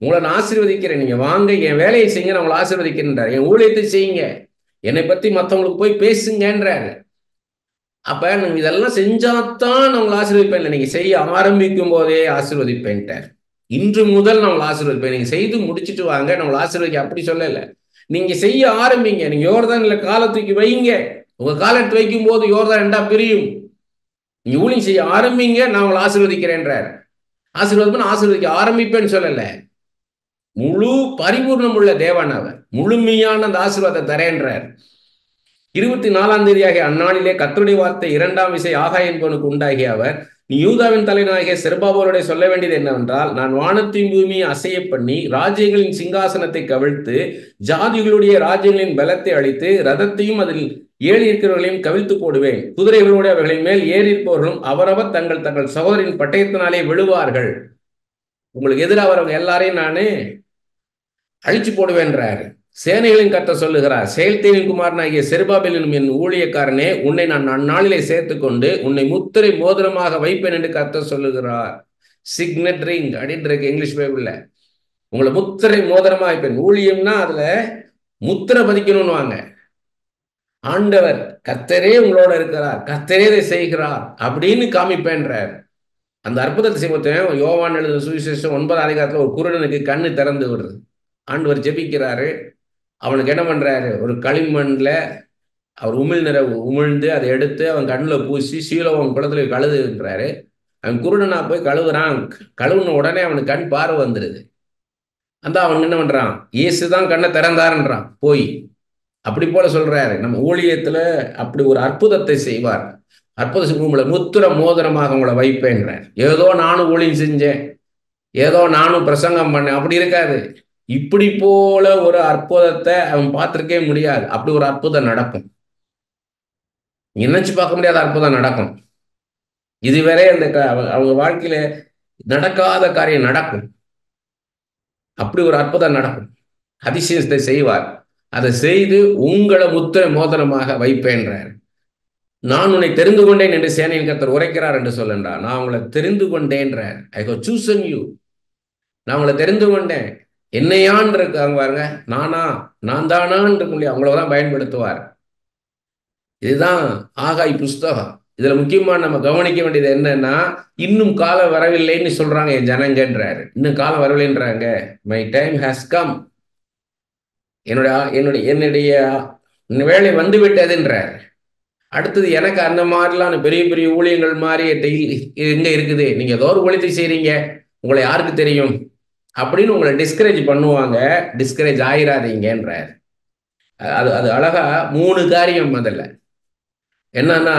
உங்களை நான் ஆசீர்வதிக்கிறேன். நீங்க வாங்க, என் வேலையை செய்யுங்க, நான் உங்களை ஆசீர்வதிக்கிறேன்றார். என் ஊழியத்தை செய்யுங்க, என்னை பத்தி மற்றவங்களுக்கு போய் பேசுங்கன்றாரு. அப்ப நீங்க இதெல்லாம் செஞ்சாதான் நான் உங்களை ஆசீர்வதிப்பேன். நீங்க செய்ய ஆரம்பிக்கும் போதே ஆசீர்வதிப்பேன்ட்டார். இன்று முதல் நான் உங்களை ஆசீர்வதிப்பேன். நீங்க செய்து முடிச்சுட்டு வாங்க, நான் உங்களை ஆசீர்வதிக்க அப்படி சொல்லல. நீங்க செய்ய ஆரம்பிங்க. நீங்க யோர்தான்ல காலை தூக்கி வைங்க. உங்க காலை எடுத்து வைக்கும் போது யோர்தான் ரெண்டா பிரியும். நீங்க ஊழியம் செய்ய ஆரம்பிங்க, நான் உங்களை ஆசீர்வதிக்கிறேன்றார். ஆசீர்வாதம் ஆசீர்வதிக்க ஆரம்பிப்பேன்னு சொல்லல. முழு பரிபூர்ணம் உள்ள தேவன் அவர். முழுமையான அந்த ஆசீர்வாதத்தை தரேன்றார். 24ஆம் தேதியாகிய அந்நாளிலே கர்த்தருடைய வார்த்தை 2ஆம் விசை ஆகாய் என்பவனுக்கு உண்டாகிய அவர், நீ யூதாவின் தலைவனாகிய செருபாபேலுடைய சொல்ல வேண்டியது என்னவென்றால், நான் வானத்தின் பூமியை அசைய பண்ணி ராஜ்யங்களின் சிங்காசனத்தை கவிழ்த்து ஜாதிகளுடைய ராஜ்யங்களின் பலத்தை அழித்து ரதத்தையும் அதில் ஏறி இருக்கிறவர்களையும் கவிழ்த்து போடுவேன். குதிரைகளுடைய அவர்களின் மேல் ஏறி இருப்பவர்களும் அவரவர் தங்கள் தங்கள் சகோதரின் பட்டயத்தினாலே விழுவார்கள். உங்களுக்கு எதிராக வரவங்க எல்லாரையும் நானு அழிச்சு போடுவேன்றாரு. சேனைகளின் கர்த்தர் சொல்லுகிறார், செயல்தேவின் குமாரனாகிய செருபாபேலும் என் ஊழியக்காரனே, உன்னை நான் அந்நாளிலே சேர்த்துக் கொண்டு உன்னை முத்திரை மோதிரமாக வைப்பேன் என்று கர்த்தர் சொல்லுகிறார். சிக்னெட் ரிங் அப்படின்னு இருக்கு இங்கிலீஷ் பைபிள்ல. உங்களை முத்திரை மோதிரமா வைப்பேன். ஊழியம்னா அதுல முத்திரை பதிக்கணும்னு வாங்க. ஆண்டவர் கர்த்தரே உங்களோட இருக்கிறார், கர்த்தரே இதை செய்கிறார் அப்படின்னு காமிப்பேன்றார். அந்த அற்புதத்தை செய்ய யோவான் எழுதின சுவிசேஷம் 9ஆம் அதிகாரத்துல ஒரு குருடனுக்கு கண்ணு திறந்து விடுறது. ஆண்டவர் ஜெபிக்கிறாரு. அவனுக்கு என்ன பண்றாரு, ஒரு களிமண்ல அவர் உமிழ்ந்து அதை எடுத்து அவன் கண்ணில் பூசி சீலோவன் குளத்துல கழுதுன்றாரு. அவன் குருடனா போய் கழுவுறான். கழுவுன உடனே அவனுக்கு கண் பார்வை வந்துடுது. அந்த அவன் என்ன பண்றான், இயேசுதான் கண்ணை திறந்தாருன்றான் போய். அப்படி போல சொல்றாரு, நம்ம ஊழியத்துல அப்படி ஒரு அற்புதத்தை செய்வார். அற்புதம் உங்களை முத்திர மோதிரமாக உங்களை வைப்பேன்றார். ஏதோ நானும் ஊழியம் செஞ்சேன், ஏதோ நானும் பிரசங்கம் பண்ணேன், அப்படி இருக்காது. இப்படி போல ஒரு அற்புதத்தை அவன் பார்த்திருக்கவே முடியாது. அப்படி ஒரு அற்புதம் நடக்கும். நினைச்சு பார்க்க முடியாத அற்புதம் நடக்கும். இதுவரை அந்த அவங்க வாழ்க்கையில நடக்காத காரியம் நடக்கும். அப்படி ஒரு அற்புதம் நடக்கும். அதிசயத்தை செய்வார். அதை செய்து உங்களை முத்திரை மோதிரமாக வைப்பேன்றார். நான் உன்னை தெரிந்து கொண்டேன் என்று சேனையின் கர்த்தர் உரைக்கிறார் என்று சொல்லுன்றார். நான் உங்களை தெரிந்து கொண்டேன்றார். I have chosen you. நான் உங்களை தெரிந்து கொண்டேன். என்னையான் இருக்காங்க பாருங்க, நானா நான் தானான் முடியும், அவங்களதான் பயன்படுத்துவார். இதுதான் ஆகாய் புஸ்தகம். இதுல முக்கியமா நம்ம கவனிக்க வேண்டியது என்னன்னா, இன்னும் காலம் வரவில்லைன்னு சொல்றாங்க என் ஜனங்கன்றாரு. இன்னும் காலம் வரவில்லைன்றாங்க. My time has come. என்னுடைய வேலை வந்து விட்டதுன்றார். அடுத்தது எனக்கு அந்த மாதிரிலாம் பெரிய பெரிய ஊழியங்கள் மாதிரி எங்க இருக்குது, நீங்க ஏதோ ஒரு ஊழியத்தை செய்றீங்க, உங்களை யாருக்கு தெரியும் அப்படின்னு உங்களை டிஸ்கரேஜ் பண்ணுவாங்க. டிஸ்கரேஜ் ஆயிராதீங்கன்றார். அது அது அழகா 3 காரியம். என்னன்னா,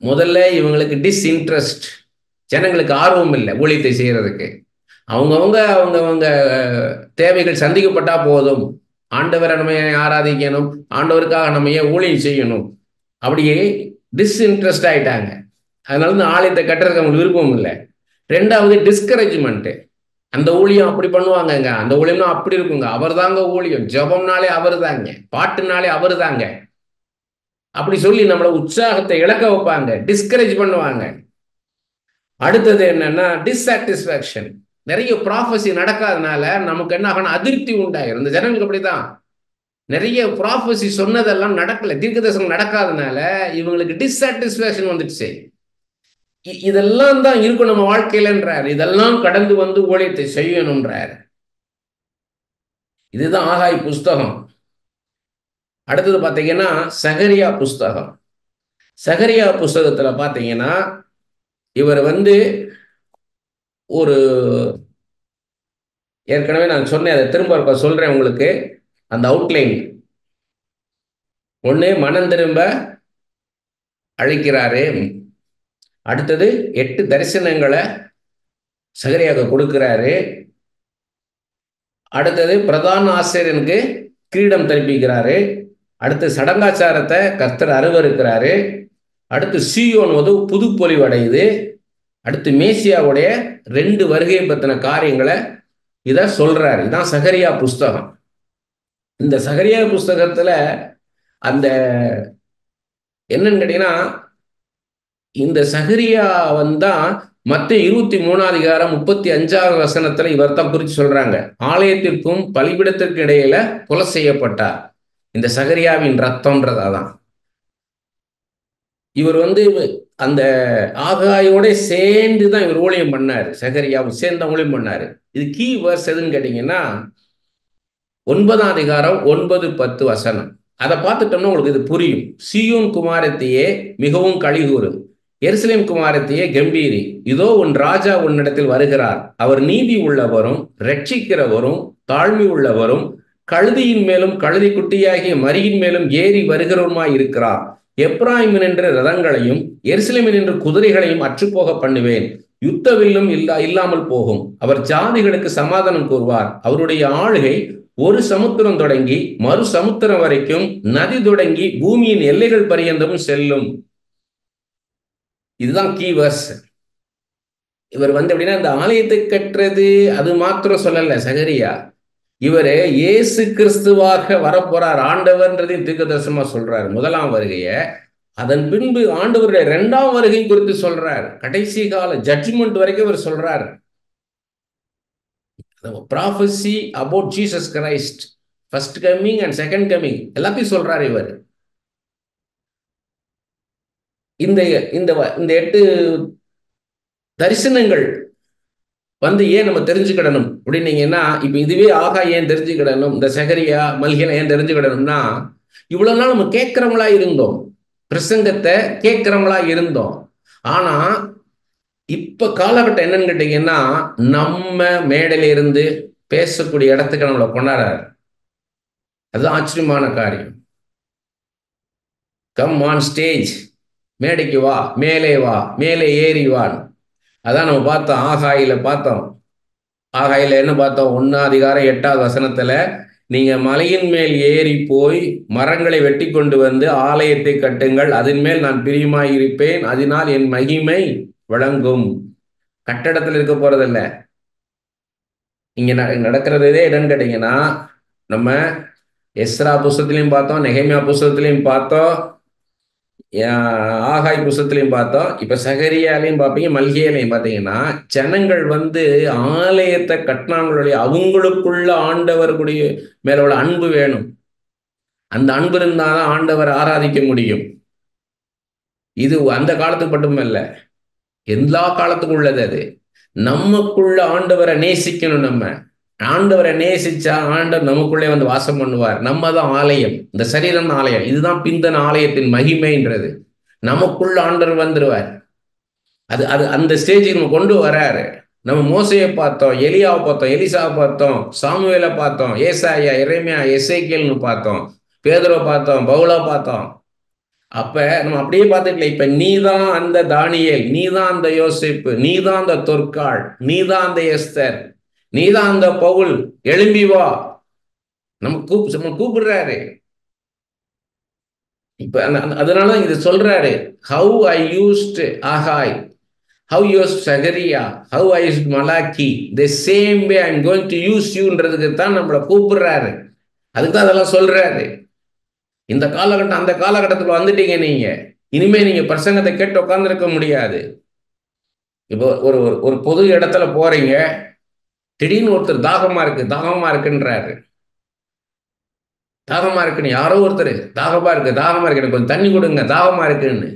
முதல்ல இவங்களுக்கு டிஸ்இன்ட்ரெஸ்ட், ஜனங்களுக்கு ஆர்வம் இல்லை ஊழியத்தை செய்யறதுக்கு. அவங்கவங்க தேவைகள் சந்திக்கப்பட்டா போதும், ஆண்டவரை நம்ம ஆராதிக்கணும், ஆண்டவருக்காக நம்ம ஏன் ஊழியம் செய்யணும், அப்படியே டிஸ்இன்ட்ரெஸ்ட் ஆயிட்டாங்க. அதனால இந்த ஆலயத்தை கட்டுறதுக்கு அவங்களுக்கு விருப்பம் இல்லை. 2வது டிஸ்கரேஜ்மெண்ட். அந்த ஊழியம் அப்படி பண்ணுவாங்கங்க, அந்த ஊழியம்னா அப்படி இருக்குங்க, அவர் தாங்க ஊழியம், ஜபம்னாலே அவர் தாங்க, பாட்டுனாலே அவர் தாங்க, அப்படி சொல்லி நம்மளை உற்சாகத்தை இழக்க வைப்பாங்க, டிஸ்கரேஜ் பண்ணுவாங்க. அடுத்தது என்னன்னா டிஸ்சாட்டிஸ்பாக்சன். நிறைய ப்ராஃபஸி நடக்காதனால நமக்கு என்ன ஆகணும், அதிருப்தி உண்டாயிரும். இந்த ஜனங்களுக்கு அப்படிதான். நிறைய ப்ராஃபஸி சொன்னதெல்லாம் நடக்கல, தீர்க்கதரிசனம் நடக்காதனால இவங்களுக்கு டிஸ்சாட்டிஸ்ஃபேக்ஷன் வந்துடுச்சு. இதெல்லாம் தான் இருக்கும் நம்ம வாழ்க்கையிலன்றார். இதெல்லாம் கடந்து வந்து ஊழியத்தை செய்யணும்ன்றார். இதுதான் ஆகாய் புஸ்தகம். அடுத்தது பார்த்தீங்கன்னா சகரியா புஸ்தகம். சகரியா புஸ்தகத்துல பார்த்தீங்கன்னா இவர் வந்து ஒரு, ஏற்கனவே நான் சொன்னேன், அதை திரும்ப சொல்றேன் உங்களுக்கு. அந்த அவுட்லைன் ஒண்ணு, மனம் திரும்ப அழைக்கிறாரு. அடுத்தது 8 தரிசனங்களை சகரியாக கொடுக்கிறாரு. அடுத்தது பிரதான ஆசிரியனுக்கு கிரீடம் தரிப்பிக்கிறாரு. அடுத்து சடங்காச்சாரத்தை கர்த்தர் அருவருக்கிறாரு. அடுத்து சீயோன் புது பொலிவு அடையுது. அடுத்து மேசியாவுடைய 2 வருகை பத்தின காரியங்களை இத சொல்றாரு. இதான் சகரியா புஸ்தகம். இந்த சகரியா புஸ்தகத்துல அந்த என்னன்னு கேட்டீங்கன்னா, இந்த சகரியா தான் மத்தேயு 23ஆம் அதிகாரம் 35ஆவது வசனத்துல இவர் தான் குறித்து சொல்றாங்க. ஆலயத்திற்கும் பலிபீடத்திற்கும் இடையில கொலை செய்யப்பட்டார். இந்த சகரியாவின் ரத்தம்ன்றதான். இவர் அந்த ஆகாயோட சேர்ந்து தான் இவர் ஊழியம் பண்ணாரு. சகரியாவும் சேர்ந்து ஊழியம் பண்ணாரு. இது கீ வேர்ஸ் எதுன்னு கேட்டீங்கன்னா, 9ஆம் அதிகாரம் 9, 10 வசனம். அதை பார்த்துட்டோம்னா உங்களுக்கு இது புரியும். சீயோன் குமாரத்தியே மிகவும் களிகூறு, எருசலேம் குமாரத்தியே கம்பீரி, இதோ உன் ராஜா உன்னிடத்தில் வருகிறார். அவர் நீதி உள்ளவரும் ரட்சிக்கிறவரும் தாழ்மை உள்ளவரும் கழுதியின் மேலும் கழுதி குட்டியாகிய மரியின் மேலும் ஏறி வருகிறவருமாய் இருக்கிறார். எப்ராயிமின் என்ற ரதங்களையும் எருசலேமின் என்ற குதிரைகளையும் அற்றுப்போக பண்ணுவேன். யுத்த வில்லும் இல்லாமல் போகும். அவர் ஜாதிகளுக்கு சமாதானம் கூறுவார். அவருடைய ஆளுகை ஒரு சமுத்திரம் தொடங்கி மறு சமுத்திரம் வரைக்கும், நதி தொடங்கி பூமியின் எல்லைகள் பரியந்தமும் செல்லும். இதுதான் கீவர்ஸ். இவர் அப்படின்னா இந்த ஆலயத்தை கட்டுறது அது மாத்திரம் சொல்லல சகரியா. இவரு இயேசு கிறிஸ்துவாக வரப்போறார், ஆண்டவர்ன்றதையும் தீர்க்கதரிசனமா சொல்றாரு. 1ஆம் வருகைய, அதன் பின்பு ஆண்டவருடைய 2ஆம் வருகை குறித்து சொல்றார். கடைசி கால ஜட்ஜ்மெண்ட் வரைக்கும் இவர் சொல்றார். Prophecy about Jesus Christ, first coming and second coming எல்லாத்தையும் சொல்றாரு இவர். இந்த 8 தரிசனங்கள் ஏன் நம்ம தெரிஞ்சுக்கிடணும் அப்படின்னீங்கன்னா, இப்ப இதுவே ஆகா ஏன் தெரிஞ்சுக்கிடணும், இந்த சகரியா மல்கியா ஏன் தெரிஞ்சுக்கிடணும்னா, இவ்வளவு நாள் நம்ம கேட்கிறவங்களா இருந்தோம், பிரசங்கத்தை கேட்கிறவங்களா இருந்தோம். ஆனா இப்ப காலகட்டம் என்னன்னு கேட்டீங்கன்னா, நம்ம மேடையில இருந்து பேசக்கூடிய இடத்துக்கு நம்மளை கொண்டாடுறாரு. அதுதான் ஆச்சரியமான காரியம். கம் ஆன் ஸ்டேஜ், மேடைக்கு வா, மேலே வா, மேலே ஏறி வான். அதான் நம்ம பார்த்தோம், ஆகாயில பார்த்தோம். ஆகாயில என்ன பார்த்தோம்? 1ஆம் அதிகாரம் 8வது வசனத்துல, நீங்க மலையின் மேல் ஏறி போய் மரங்களை வெட்டி கொண்டு வந்து ஆலயத்தை கட்டுங்கள், அதன் மேல் நான் பிரியமாய் இருப்பேன், அதனால் என் மகிமை விளங்கும். கட்டடத்தில் இருக்க போறதில்ல. இங்க நடக்கிறதே என்னன்னு கேட்டீங்கன்னா, நம்ம எஸ்ரா புஸ்தகத்திலையும் பார்த்தோம், நெகேமியா புஸ்தகத்திலையும் பார்த்தோம், ஆகாய் புஸ்தகத்திலையும் பார்த்தோம். இப்ப சகரியாலையும் பார்ப்பீங்க, மல்கியாலையும் பார்த்தீங்கன்னா, ஜனங்கள் ஆலயத்தை கட்டினாங்களுடைய அவங்களுக்குள்ள ஆண்டவர்களுடைய மேல உள்ள அன்பு வேணும். அந்த அன்பு இருந்தாதான் ஆண்டவர் ஆராதிக்க முடியும். இது அந்த காலத்துக்கு மட்டுமல்ல, எல்லா காலத்துக்கும் உள்ளது. அது நமக்குள்ள ஆண்டவரை நேசிக்கணும். நம்ம ஆண்டவரை நேசிச்சா ஆண்டவர் நமக்குள்ளே வாசம் பண்ணுவார். நம்ம தான் ஆலயம், இந்த சரீரம் ஆலயம். இதுதான் பிந்தன ஆலயத்தின் மகிமைன்றது. நமக்குள்ள ஆண்டவர் வந்துருவார். அது அது அந்த ஸ்டேஜுக்கு நம்ம கொண்டு வராரு. நம்ம மோசையை பார்த்தோம், எலியாவை பார்த்தோம், எலிசாவை பார்த்தோம், சாமுவேலை பார்த்தோம், ஏசாயா, எரேமியா, எசேக்கியேல்னு பார்த்தோம், பேதுருவை பார்த்தோம், பவுலை பார்த்தோம். அப்ப நம்ம அப்படியே பார்த்துக்கல. இப்ப நீதான் அந்த தானியேல், நீதான் அந்த யோசேப்பு, நீதான் அந்த தொற்காள், நீதான் அந்த எஸ்தர், நீதான் அந்த பவுல், எழும்பி வா. நம்ம கூப்பிடுறாரு. இப்ப அதனால இது சொல்றாரு, ஹவு ஐ யூஸ்ட் ஆகாய், how you used Sagaria, how I used Malaki, the same way I'm going to use youன்றதுக்கு தான் நம்மளை கூப்பிடுறாரு. அதுக்கு தான் அதெல்லாம் சொல்றாரு. இந்த காலகட்டம் அந்த காலகட்டத்தில் வந்துட்டீங்க நீங்க. இனிமே நீங்க பிரசங்கத்தை கேட்டு உட்கார்ந்துருக்க முடியாது. இப்போ ஒரு பொது இடத்துல போறீங்க, திடீர்னு ஒருத்தர் தாகமா இருக்கு தாகமா இருக்குன்றாரு. தாகமா இருக்குன்னு யாரோ ஒருத்தர், தாகமா இருக்கு தாகமா இருக்கு, எனக்கு கொஞ்சம் தண்ணி கொடுங்க, தாகமா இருக்குன்னு.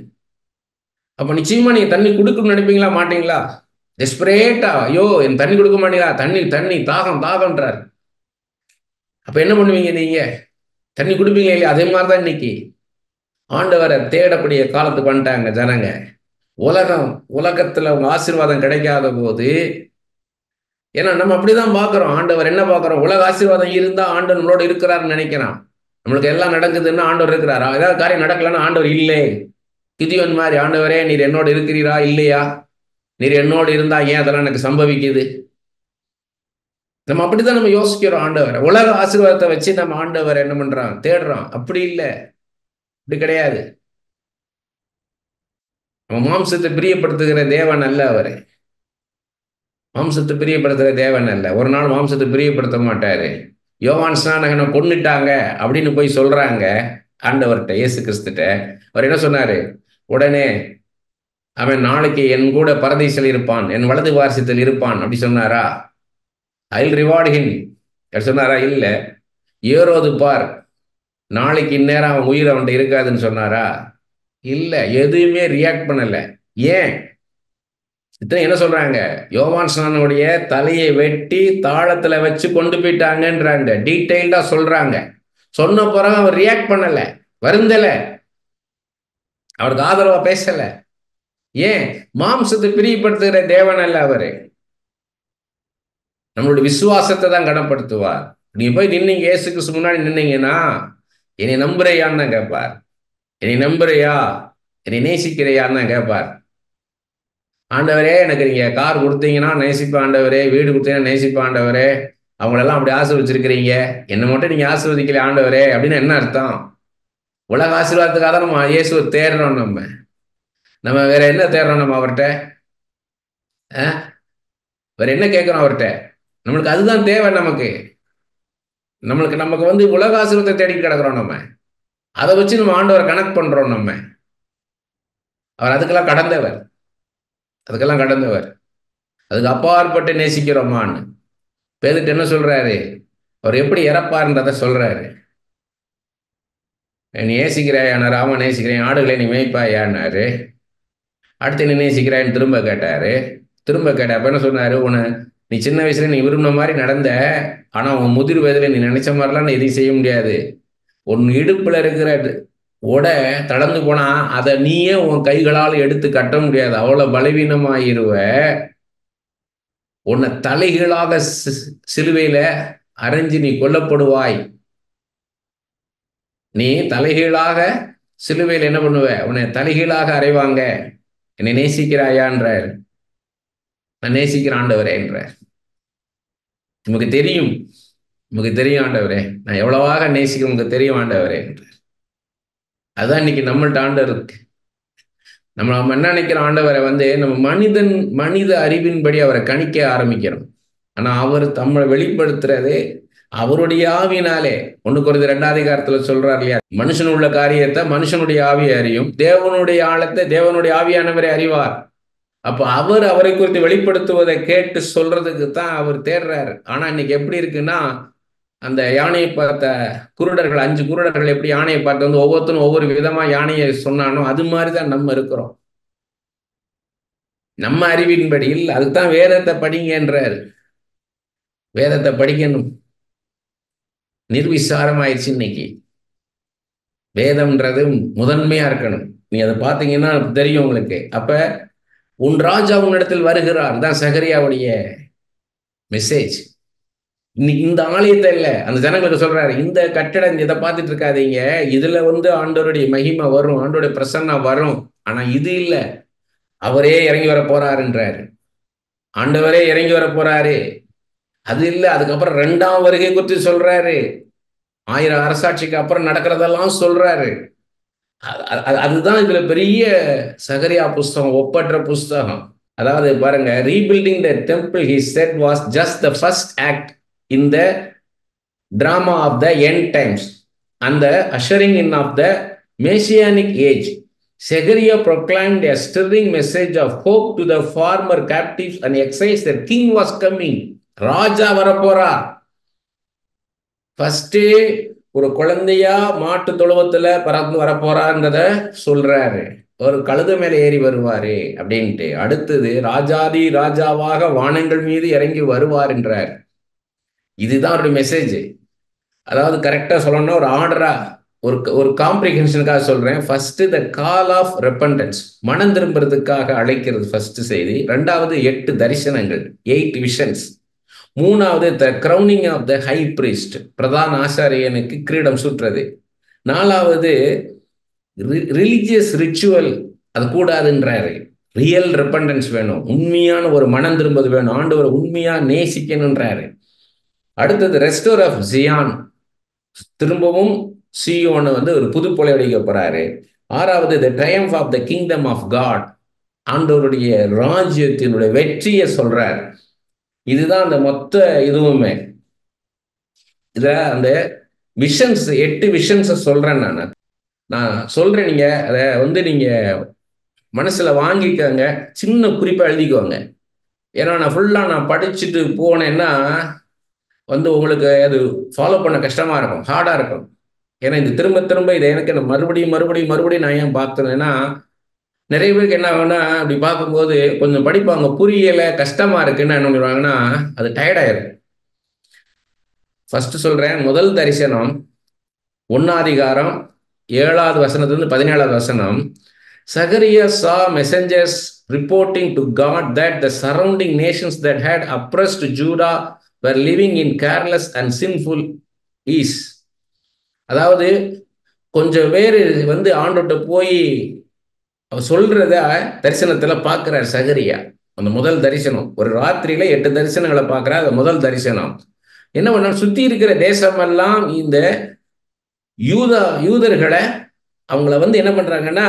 அப்ப நிச்சயமா நீங்க தண்ணி கொடுக்கணும்னு நினைப்பீங்களா மாட்டீங்களா? டெஸ்பரேட்டா, ஐயோ என் தண்ணி கொடுக்க மாட்டீங்களா, தண்ணி தண்ணி தாகம் தாகம்ன்றார். அப்ப என்ன பண்ணுவீங்க நீங்க? தண்ணி குடிப்பீங்க இல்லையா? அதே மாதிரிதான் இன்னைக்கு ஆண்டவரை தேடக்கூடிய காலத்துக்கு வந்துட்டாங்க ஜனங்க. உலகத்துல அவங்க ஆசீர்வாதம் கிடைக்காத போது, ஏன்னா நம்ம அப்படிதான் பாக்குறோம். ஆண்டவர் என்ன பாக்குறோம்? உலக ஆசீர்வாதம் இருந்தா ஆண்டவர் நம்மளோட இருக்கிறாருன்னு நினைக்கிறான். நம்மளுக்கு எல்லாம் நடக்குதுன்னா ஆண்டவர் இருக்கிறாரா? ஏதாவது காரியம் நடக்கலன்னா ஆண்டவர் இல்லை. கிதியோன் மாதிரி, ஆண்டவரே நீர் என்னோட இருக்கிறீரா இல்லையா? நீர் என்னோடு இருந்தா ஏன் அதெல்லாம் எனக்கு சம்பவிக்குது? நம்ம அப்படிதான் நம்ம யோசிக்கிறோம். ஆண்டவர் உலக ஆசீர்வாதத்தை வச்சு நம்ம ஆண்டவர் என்ன பண்றான்? தேடுறான். அப்படி இல்லை, அப்படி கிடையாது. நம்ம மாம்சத்தை பிரியப்படுத்துகிற தேவன் அல்ல அவரு. மாம்சத்தை பிரியப்படுத்துகிற தேவன் அல்ல. ஒரு நாள் மாம்சத்தை பிரியப்படுத்த மாட்டாரு. யோவான் ஸ்நானகனை கொன்னுட்டாங்க அப்படின்னு போய் சொல்றாங்க ஆண்டவர்கிட்ட, இயேசு கிறிஸ்துட்ட. அவர் என்ன சொன்னாரு? உடனே அவன் நாளைக்கு என் கூட பரதீசில் இருப்பான், என் வலது வாரிசத்தில் இருப்பான் அப்படி சொன்னாரா? ஐ வில் ரிவார்ட் ஹிம் அப்படி சொன்னாரா? இல்ல. ஏரோது பார், நாளைக்கு இந்நேரம் அவன் உயிர் அவன்கிட்ட இருக்காதுன்னு சொன்னாரா? இல்ல. எதுவுமே ரியாக்ட் பண்ணல. ஏன்? இத்தனை என்ன சொல்றாங்க? யோவான் ஸ்நானனுடைய தலையை வெட்டி தாளத்துல வச்சு கொண்டு போயிட்டாங்கன்றாங்க. டீட்டெயில்டா சொல்றாங்க. சொன்ன பிறகு அவர் ரியாக்ட் பண்ணல, வருந்தல, அவருக்கு ஆதரவா பேசல. ஏன்? மாம்சத்தை பிரியப்படுத்துகிற தேவன் அல்ல அவரு. நம்மளுடைய விசுவாசத்தை தான் கனப்படுத்துவார். நீங்க போய் நின்னீங்க, இயேசு கிறிஸ்து முன்னாடி நின்னீங்கன்னா, என்னை நம்புறையான்னு தான் கேட்பார். என்னை நம்புறையா, என்னை நேசிக்கிறையான்னு தான் கேட்பார். ஆண்டவரே எனக்கு நீங்க கார் கொடுத்தீங்கன்னா நேசிப்ப ஆண்டவரே, வீடு கொடுத்தீங்கன்னா நேசிப்ப ஆண்டவரே, அவங்களெல்லாம் அப்படி ஆசீர்வதிச்சிருக்கிறீங்க, என்னை மட்டும் நீங்க ஆசீர்வதிக்கல ஆண்டவரே அப்படின்னு என்ன அர்த்தம்? உலக ஆசீர்வாதத்துக்காக தான் நம்ம இயேசுவை தேடுறோம். நம்ம வேற என்ன தேடுறோம்? நம்ம அவர்கிட்ட வேற என்ன கேட்கிறோம் அவர்கிட்ட? நம்மளுக்கு அதுதான் தேவை. நமக்கு வந்து உலக ஆசீர்வாதத்தை தேடி கிடக்குறோம். நம்ம அதை வச்சு நம்ம ஆண்டவரை கனெக்ட் பண்றோம். அவர் அதுக்கெல்லாம் கடந்தவர், அதுக்கெல்லாம் கடந்தவர். அதுக்கு அப்பாற்பட்டு நேசிக்கிறோமான்னு பேதுட்டு என்ன சொல்றாரு? அவர் எப்படி இறப்பாருன்றத சொல்றாரு. நீ நேசிக்கிறாயானாரு. ஆமா நேசிக்கிறேன். ஆடுகளை நீ மேய்ப்பாயான்னாரு. அடுத்து நீ நேசிக்கிறான்னு திரும்ப கேட்டாரு. திரும்ப கேட்டப்ப என்ன சொன்னாரு? நீ சின்ன வயசுல நீ விரும்பின மாதிரி நடந்த, ஆனா உன் முதிர் வயதுல நீ நினைச்ச மாதிரிலாம் நீ எதையும் செய்ய முடியாது. உன் இடுப்புல இருக்கிற உடை தளர்ந்து போனா அதை நீயே உன் கைகளால் எடுத்து கட்ட முடியாது, அவ்வளவு பலவீனமாயிருவ. உன்னை தலைகீழாக சிலுவையில அரைஞ்சு நீ கொல்லப்படுவாய். நீ தலைகீழாக சிலுவையில் என்ன பண்ணுவ? உன்னை தலைகீழாக அறைவாங்க. என்னை நேசிக்கிறாயான்றார். நான் நேசிக்கிற ஆண்டவரே என்றார். நமக்கு தெரியும், நமக்கு தெரியும் ஆண்டவரே, நான் எவ்வளவாக நேசிக்க உங்களுக்கு தெரியும் ஆண்டவரே என்றார். அதுதான் இன்னைக்கு நம்மள்ட்ட ஆண்டவர் இருக்கு. நம்ம என்ன நினைக்கிற? ஆண்டவரை வந்து நம்ம மனித அறிவின்படி அவரை கணிக்க ஆரம்பிக்கிறோம். ஆனா அவர் நம்மளை வெளிப்படுத்துறதே அவருடைய ஆவினாலே. 1 Corinthians 2ஆம் அதிகாரத்துல சொல்றார் இல்லையா? மனுஷன் உள்ள காரியத்தை மனுஷனுடைய ஆவி அறியும், தேவனுடைய ஆழத்தை தேவனுடைய ஆவியானவரை அறிவார். அப்ப அவர் அவரை குறித்து வெளிப்படுத்துவதை கேட்டு சொல்றதுக்கு தான் அவர் தேடுறாரு. ஆனா இன்னைக்கு எப்படி இருக்குன்னா, அந்த யானையை பார்த்த குருடர்கள், 5 குருடர்கள் எப்படி யானையை பார்த்து வந்து ஒவ்வொருத்தரும் ஒவ்வொரு விதமா யானையை சொன்னானோ, அது மாதிரிதான் நம்ம இருக்கிறோம். நம்ம அறிவின்படி இல்லை. அதுக்குதான் வேதத்தை படிங்கன்றாரு. வேதத்தை படிக்கணும். நிர்விசாரமாயிடுச்சு இன்னைக்கு. வேதம்ன்றது முதன்மையா இருக்கணும். நீ அதை பார்த்தீங்கன்னா தெரியும் உங்களுக்கு. அப்ப உன் ராஜா உன்னிடத்தில் வருகிறார் தான் சகரியாவுடைய மெசேஜ். இன்னைக்கு இந்த ஆலயத்தை இல்ல, அந்த ஜனங்களுக்கு சொல்றாரு, இந்த கட்டடம் இதை பார்த்துட்டு இருக்காதீங்க, இதுல வந்து ஆண்டவருடைய மகிமை வரும், ஆண்டோடைய பிரசன்னம் வரும். ஆனா இது இல்ல, அவரே இறங்கி வர போறாருன்றாரு. ஆண்டவரே இறங்கி வர போறாரு. அது இல்ல, அதுக்கப்புறம் 2ஆம் வருகை குறித்து சொல்றாரு. 1000 அரசாட்சிக்கு அப்புறம் நடக்கிறதெல்லாம் சொல்றாரு. அதுதான் இதுல பெரிய சகரியா புஸ்தகம், ஒப்பற்ற புஸ்தகம். அதாவது பாருங்க, rebuilding the temple he said was just the first act in the drama of the end times and the ushering in of the messianic age. Zechariah proclaimed a stirring message of hope to the former captives and exiles that king was coming. ராஜா வரப்போறார். ஃபர்ஸ்ட் ஒரு குழந்தையா மாட்டு தொழுவத்துல பறந்து வரப்போறான்றத சொல்றாரு. ஒரு கழுதை மேல ஏறி வருவாரு அப்படின்ட்டு. அடுத்தது ராஜாதி ராஜாவாக வானங்கள் மீது இறங்கி வருவார் என்றார். இதுதான் அவருடைய மெசேஜ். அதாவது கரெக்டா சொல்லணும்னா ஒரு ஆர்டரா ஒரு ஒரு காம்ப்ரிஹென்ஷனுக்காக சொல்றேன். First the call of repentance, மனம் திரும்புறதுக்காக அழைக்கிறது ஃபர்ஸ்ட் செய்தி. ரெண்டாவது 8 தரிசனங்கள், 8 விஷன்ஸ். மூணாவது த crowning of the high priest, பிரதான ஆசாரியனுக்கு கிரீடம் சுற்றுறது. நாலாவது ரிலிஜியஸ் ரிச்சுவல், அது கூடாதுன்றாரு. ரியல் ரெப்பண்டன்ஸ் வேணும், உண்மையான ஒரு மனம் திரும்பது வேணும், ஆண்டவரை உண்மையா நேசிக்கணுன்றாரு. அடுத்தது ரெஸ்டோர் ஆஃப் ஜியான், திரும்பவும் சியோனை ஒரு புது பொலையடிக்க போறாரு. ஆறாவது the triumph of the kingdom of God, ஆண்டவருடைய ராஜ்யத்தினுடைய வெற்றியை சொல்றார். இதுதான் அந்த மொத்த இதுவுமே. இத அந்த விஷன்ஸ் 8 விஷன்ஸ் சொல்றேன். நான் சொல்றேன், நீங்க அதை நீங்க மனசுல வாங்கிக்கங்க, சின்ன குறிப்பா எழுதிக்குவாங்க. ஏன்னா நான் படிச்சுட்டு போனேன்னா உங்களுக்கு அது ஃபாலோ பண்ண கஷ்டமா இருக்கும், ஹார்டா இருக்கும். ஏன்னா இது திரும்ப திரும்ப இதை எனக்கு மறுபடியும் மறுபடியும் மறுபடியும் நான் ஏன் பார்த்தேன்னா, நிறைய பேருக்கு என்ன ஆகும்னா, அப்படி பார்க்கும்போது கொஞ்சம் படிப்பாங்க, புரியல, கஷ்டமா இருக்குன்னு என்ன பண்ணுவாங்கன்னா அது டயர்டாயிரும். ஃபர்ஸ்ட் சொல்றேன், முதல் தரிசனம் 1 7வது வசனத்திலிருந்து 17வது வசனம். Zachariah saw messengers reporting to God that the surrounding nations that had oppressed Judah were living in careless and sinful ease. அதாவது கொஞ்சம் பேர் ஆண்டோட்ட போய் அவர் சொல்றத தரிசனத்துல பார்க்கிறார் சகரியா. அந்த முதல் தரிசனம், ஒரு ராத்திரியில 8 தரிசனங்களை பார்க்கிறார். அந்த முதல் தரிசனம் என்ன பண்ண, சுத்தி இருக்கிற தேசமெல்லாம் இந்த யூதர்களை அவங்கள என்ன பண்றாங்கன்னா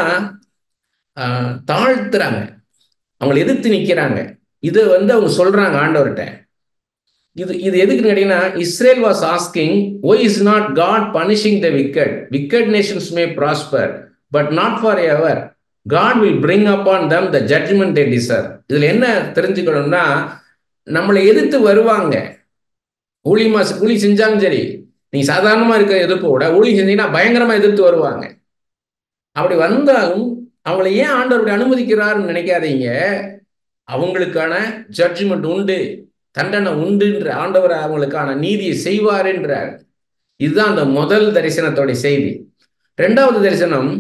தாழ்த்துறாங்க, அவங்களை எதிர்த்து நிக்கிறாங்க. இதை அவங்க சொல்றாங்க ஆண்டவர்கிட்ட. இது எதுக்குன்னு கேட்டீங்கன்னா, Israel was asking, why is not God punishing the wicked? Wicked nations may prosper, but not forever. God will bring upon them the judgment they deserve. இதுல என்ன தெரிஞ்சுக்கணும்னா, நம்மளை எதிர்த்து வருவாங்க. ஊழி செஞ்சாலும் சரி, நீங்க சாதாரணமா இருக்க எதிர்ப்பு விட ஊழி செஞ்சீங்கன்னா பயங்கரமா எதிர்த்து வருவாங்க. அப்படி வந்தாலும் அவங்களை ஏன் ஆண்டவருடைய அனுமதிக்கிறாருன்னு நினைக்காதீங்க. அவங்களுக்கான ஜட்ஜ்மெண்ட் உண்டு, தண்டனை உண்டுன்ற ஆண்டவர் அவங்களுக்கான நீதியை செய்வார் என்றார். இதுதான் அந்த முதல் தரிசனத்தோட செய்தி. 2வது தரிசனம்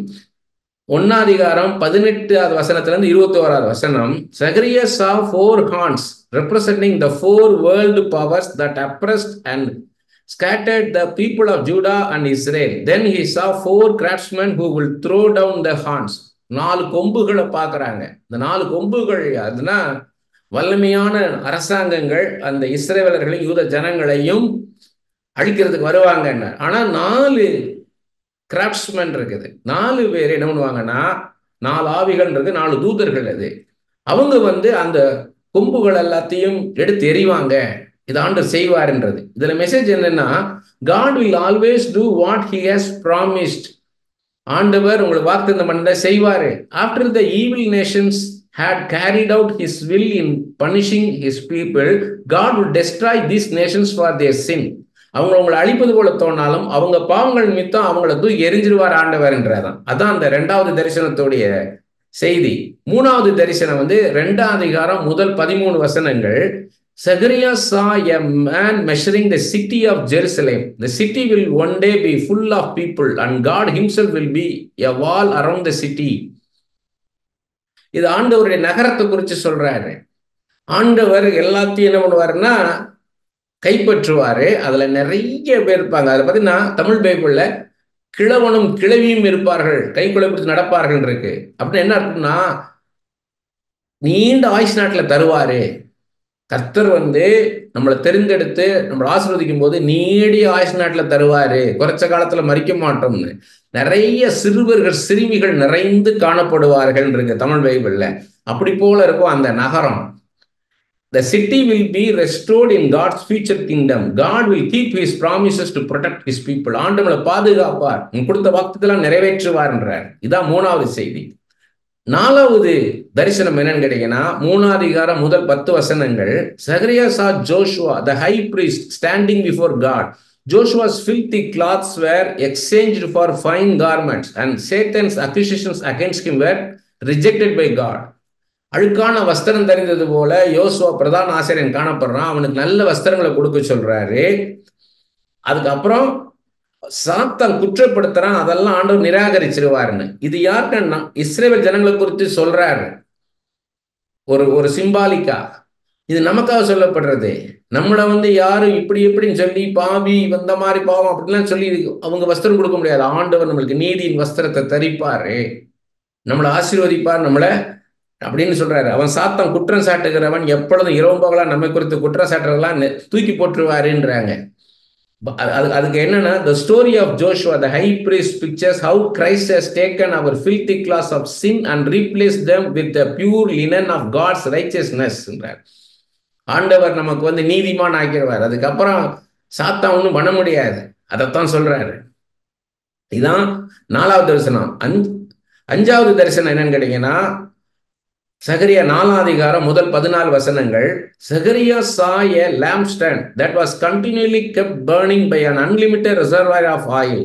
1 வசனத்திலிருந்து 21வது வசனம். Zachariah saw 4 horns representing the 4 world powers that oppressed and scattered the people of Judah and Israel. Then he saw 4 craftsmen who will throw down the horns. 4 கொம்புகளை பார்க்கறாங்க. இந்த 4 கொம்புகள் அதுனா வல்லமையான அரசாங்கங்கள் அந்த இஸ்ரவேலர்களையும் யூத ஜனங்களையும் அழிக்கிறதுக்கு வருவாங்க. ஆனா 4 கிராப்ட்ஸ்மேன் இருக்குது. 4 பேர் என்ன பண்ணுவாங்கன்னா, 4 ஆவிகள் இருக்கு, 4 தூதர்கள். அது அவங்க அந்த கொம்புகள் எல்லாத்தையும் எடுத்து எறிவாங்க. இது ஆண்டவர் செய்வார்ன்றது. இதுல மெசேஜ் என்னன்னா, God will always do what he has promised. ஆண்டவர் உங்களுக்கு வாக்குத்தத்தம் பண்ணதை செய்வாரு. After the evil nations had carried out his will in punishing his people, God would destroy these nations for their sin. உங்களை அழிப்பது போல தோணாலும் அவங்க பாவங்கள் நிமித்தம் அவங்களை தூக்கி எரிஞ்சிருவார் ஆண்டவர் என்றதான். அதான் அந்த 2வது தரிசனத்துடைய செய்தி. 3வது தரிசனம் 2 முதல் 13 வசனங்கள். Zachariah saw a man measuring the city of Jerusalem. The city will one day be full of people and God himself will be a wall around the city. இது ஆண்டவருடைய நகரத்தை குறித்து சொல்றாரு. ஆண்டவர் எல்லாத்தையும் என்ன பண்ணுவாருன்னா கைப்பற்றுவாரு. அதுல நிறைய பேர் இருப்பாங்க. அதுல பாத்தீங்கன்னா தமிழ் பைபிள்ல கிழவனும் கிழவியும் இருப்பார்கள், கை குலைப்பிடித்து நடப்பார்கள் இருக்கு. அப்படின்னு என்ன அர்த்தம்னா, நீண்ட ஆயுஷ் நாட்டில் தருவாரு. கர்த்தர் நம்மளை தெரிந்தெடுத்து நம்மளை ஆசீர்வதிக்கும் போது நீடிய ஆயுஷ் நாட்டில் தருவாரு, குறைச்ச காலத்துல மறிக்க மாட்டோம்னு. நிறைய சிறுவர்கள் சிறுமிகள் நிறைந்து காணப்படுவார்கள் இருக்கு தமிழ் பைபிள்ல. அப்படி போல இருக்கும் அந்த நகரம். The city will be restored in God's future kingdom. God will keep his promises to protect his people. ஆண்டவரை பாதுகாப்பார், கொடுத்த வாக்குத்தத்தம் நிறைவேற்றுவார் என்றார். இதான் 3வது செய்தி. நாலாவது தரிசனம் என்னன்னு கேட்டீங்கன்னா, 3ஆம் அதிகாரம் முதல் 10 வசனங்கள். Zechariah saw Joshua, the high priest, standing before God. Joshua's filthy clothes were exchanged for fine garments, and Satan's accusations against him were rejected by God. அழுக்கான வஸ்திரம் தெரிந்தது போல யோசுவா பிரதான ஆசிரியன் காணப்படுறான். அவனுக்கு நல்ல வஸ்திரங்களை கொடுக்க சொல்றாரு. அதுக்கப்புறம் சாத்தான் குற்றப்படுத்துறான், அதெல்லாம் ஆண்டவர் நிராகரிச்சிருவாருன்னு. இது யாருக்குன்னா இஸ்ரேல் ஜனங்களை குறித்து சொல்றாரு, ஒரு சிம்பாலிக்கா. இது நமக்காக சொல்லப்படுறது. நம்மளை யாரும் இப்படி எப்படின்னு சொல்லி பாவி வந்த மாதிரி பாவம் அப்படின்லாம் சொல்லி அவங்க வஸ்திரம் கொடுக்க முடியாது. ஆண்டவர் நம்மளுக்கு நீதியின் வஸ்திரத்தை தரிப்பாரு, நம்மளை ஆசீர்வதிப்பார் நம்மளை அப்படின்னு சொல்றாரு. அவன் சாத்தான் குற்றம் சாட்டுகிறவன், எப்பொழுதும் இரவு பகலா நம்மை குறித்து குற்றம் சாட்டுறதெல்லாம் தூக்கி போட்டுருவாருன்றாங்க. அதுக்கு என்னன்னா, the story of Joshua the high priest pictures how Christ has taken our filthy clothes of sin and replaced them with the pure linen of God's righteousness. ஆண்டவர் நமக்கு நீதிமான் ஆக்கிடுவார். அதுக்கப்புறம் சாத்தான் ஒன்றும் பண்ண முடியாது. அதைத்தான் சொல்றாரு. இதான் 4வது தரிசனம். 5வது தரிசனம் என்னன்னு கேட்டீங்கன்னா, Zechariah 4ஆம் அதிகாரம் முதல் 14 வசனங்கள். Zechariah saw a lampstand that was continually kept burning by an unlimited reservoir of oil.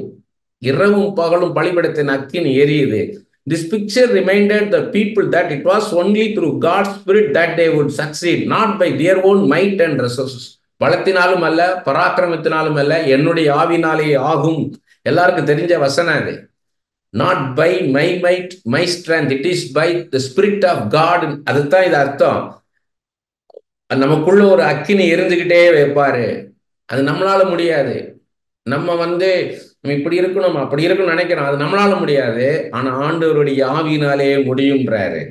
இரவும் பகலும் பலிபீடத்தின் அக்கினி எரியுது. This picture reminded the people that it was only through God's Spirit that they would succeed, not by their own might and resources. பலத்தினாலும் அல்ல, பராக்கிரமத்தினாலும் அல்ல, என்னுடைய ஆவினாலே ஆகும். எல்லாருக்கும் தெரிஞ்ச வசனம் அது. Not by my might, my strength, it is by the Spirit of God. அதுதான் இது அர்த்தம். நமக்குள்ள ஒரு அக்கினி எரிஞ்சுக்கிட்டே வைப்பாரு. அது நம்மளால முடியாது. நம்ம இப்படி இருக்கணும் அப்படி இருக்கணும்னு நினைக்கிறோம், அது நம்மளால முடியாது. ஆனா ஆண்டவருடைய ஆவியினாலே முடியும்ன்றாரு.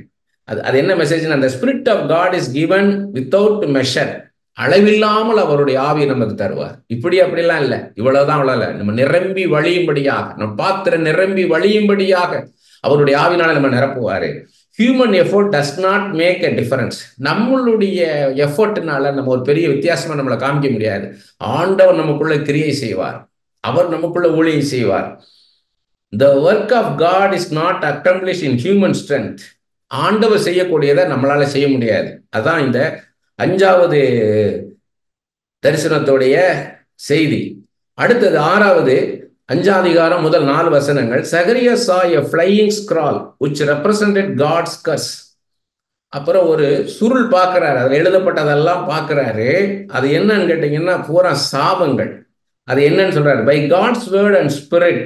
அது என்ன மெசேஜ்? அந்த spirit of God is given without measure. அளவில்லாமல் அவருடைய ஆவியை நமக்கு தருவார். இப்படி அப்படிலாம் இல்லை, இவ்வளவுதான் அவ்வளவு இல்லை. நம்ம நிரம்பி வழியும்படியாக, நம்ம பாத்திரம் நிரம்பி வழியும்படியாக அவருடைய ஆவினால நம்ம நிரப்புவாரு. Human effort does not make a difference. நம்மளுடைய எஃபோர்ட்னால நம்ம ஒரு பெரிய வித்தியாசமா நம்மளை காமிக்க முடியாது. ஆண்டவர் நமக்குள்ள கிரியை செய்வார், அவர் நமக்குள்ள ஊழியம் செய்வார். The work of God is not accomplished in human strength. ஆண்டவர் செய்யக்கூடியதை நம்மளால செய்ய முடியாது. அதான் இந்த 5வது தரிசனத்துடைய செய்தி. அடுத்தது 6வது 5ஆம் அதிகாரம் முதல் 4 வசனங்கள். Zechariah saw a flying scroll which represented God's curse. அப்புறம் ஒரு சுருள் பார்க்கிறாரு, அதில் எழுதப்பட்டதெல்லாம் பார்க்கிறாரு. அது என்னன்னு கேட்டீங்கன்னா பூரா சாபங்கள். அது என்னன்னு சொல்றாரு? By God's word and spirit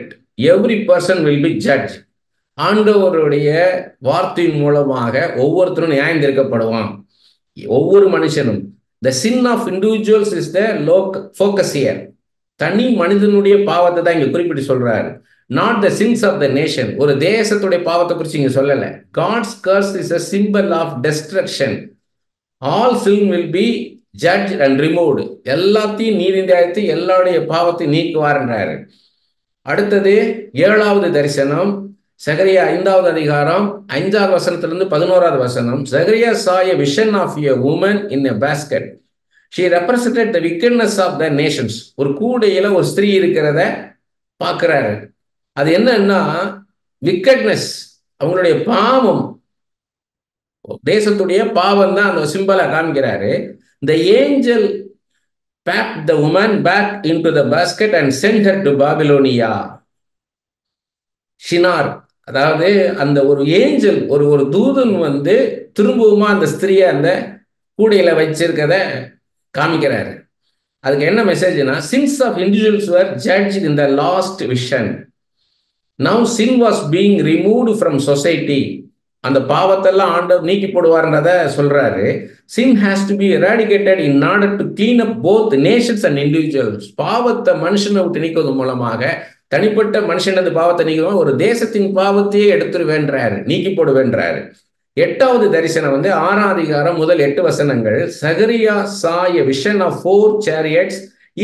every person will be judged. ஆண்டவருடைய வார்த்தையின் மூலமாக ஒவ்வொருத்தரும் நியாயம் தீர்க்கப்படுவான். ஒவ்வொரு மனுஷனும். The sin of individuals is the focus here. தனி மனிதனுடைய பாவத்தை தான் இங்க குறிப்பிட்டு சொல்றாரு. Not the sins of the nation. ஒரு தேசத்துடைய பாவத்தை குறித்து இங்க சொல்லல. God's curse is a symbol of destruction. All sin will be judged and removed. எல்லாத்தையும் நீதிந்து எல்லாருடைய பாவத்தை நீக்குவார்ன்றாரு. அடுத்தது 7வது தரிசனம். Zechariah 5வது அதிகாரம் 5வது வசனத்திலிருந்து 11வது வசனம். Zechariah saw a vision of a woman in a basket. She represented the wickedness of the nations. ஒரு கூடையில ஒரு ஸ்திரீ இருக்கிறத பார்க்கிறாரு. அது என்னன்னா விக்கட்னஸ், அவங்களுடைய பாவம், தேசத்துடைய பாவம் தான் அந்த சிம்பலை காமிக்கிறாரு. The angel packed the woman back into the basket and sent her to Babylonia. ஷினார், அதாவது அந்த ஒரு ஏஞ்சல், ஒரு தூதன் திரும்பவுமா அந்த ஸ்திரியை அந்த கூடையில வச்சிருக்கத காமிக்கிறாரு. அதுக்கு என்ன மெசேஜ்னா, sins of individuals were judged in the last vision. Now sin was being removed from society. அந்த பாவத்தெல்லாம் ஆண்டவர் நீக்கி போடுவார்ன்றத சொல்றாரு. Sin has to be eradicated in order to clean up both nations and individuals. பாவத்தை மனுஷனை விட்டு நீக்குவது மூலமாக தனிப்பட்ட மனுஷனது பாவத்தை நீக்குவோம், ஒரு தேசத்தின் பாவத்தையே எடுத்துருவேன்றாரு, நீக்கி போடுவேன்றாரு. 8வது தரிசனம் 6ஆம் அதிகாரம் முதல் 8 வசனங்கள். Zechariah saw a vision of 4 chariots,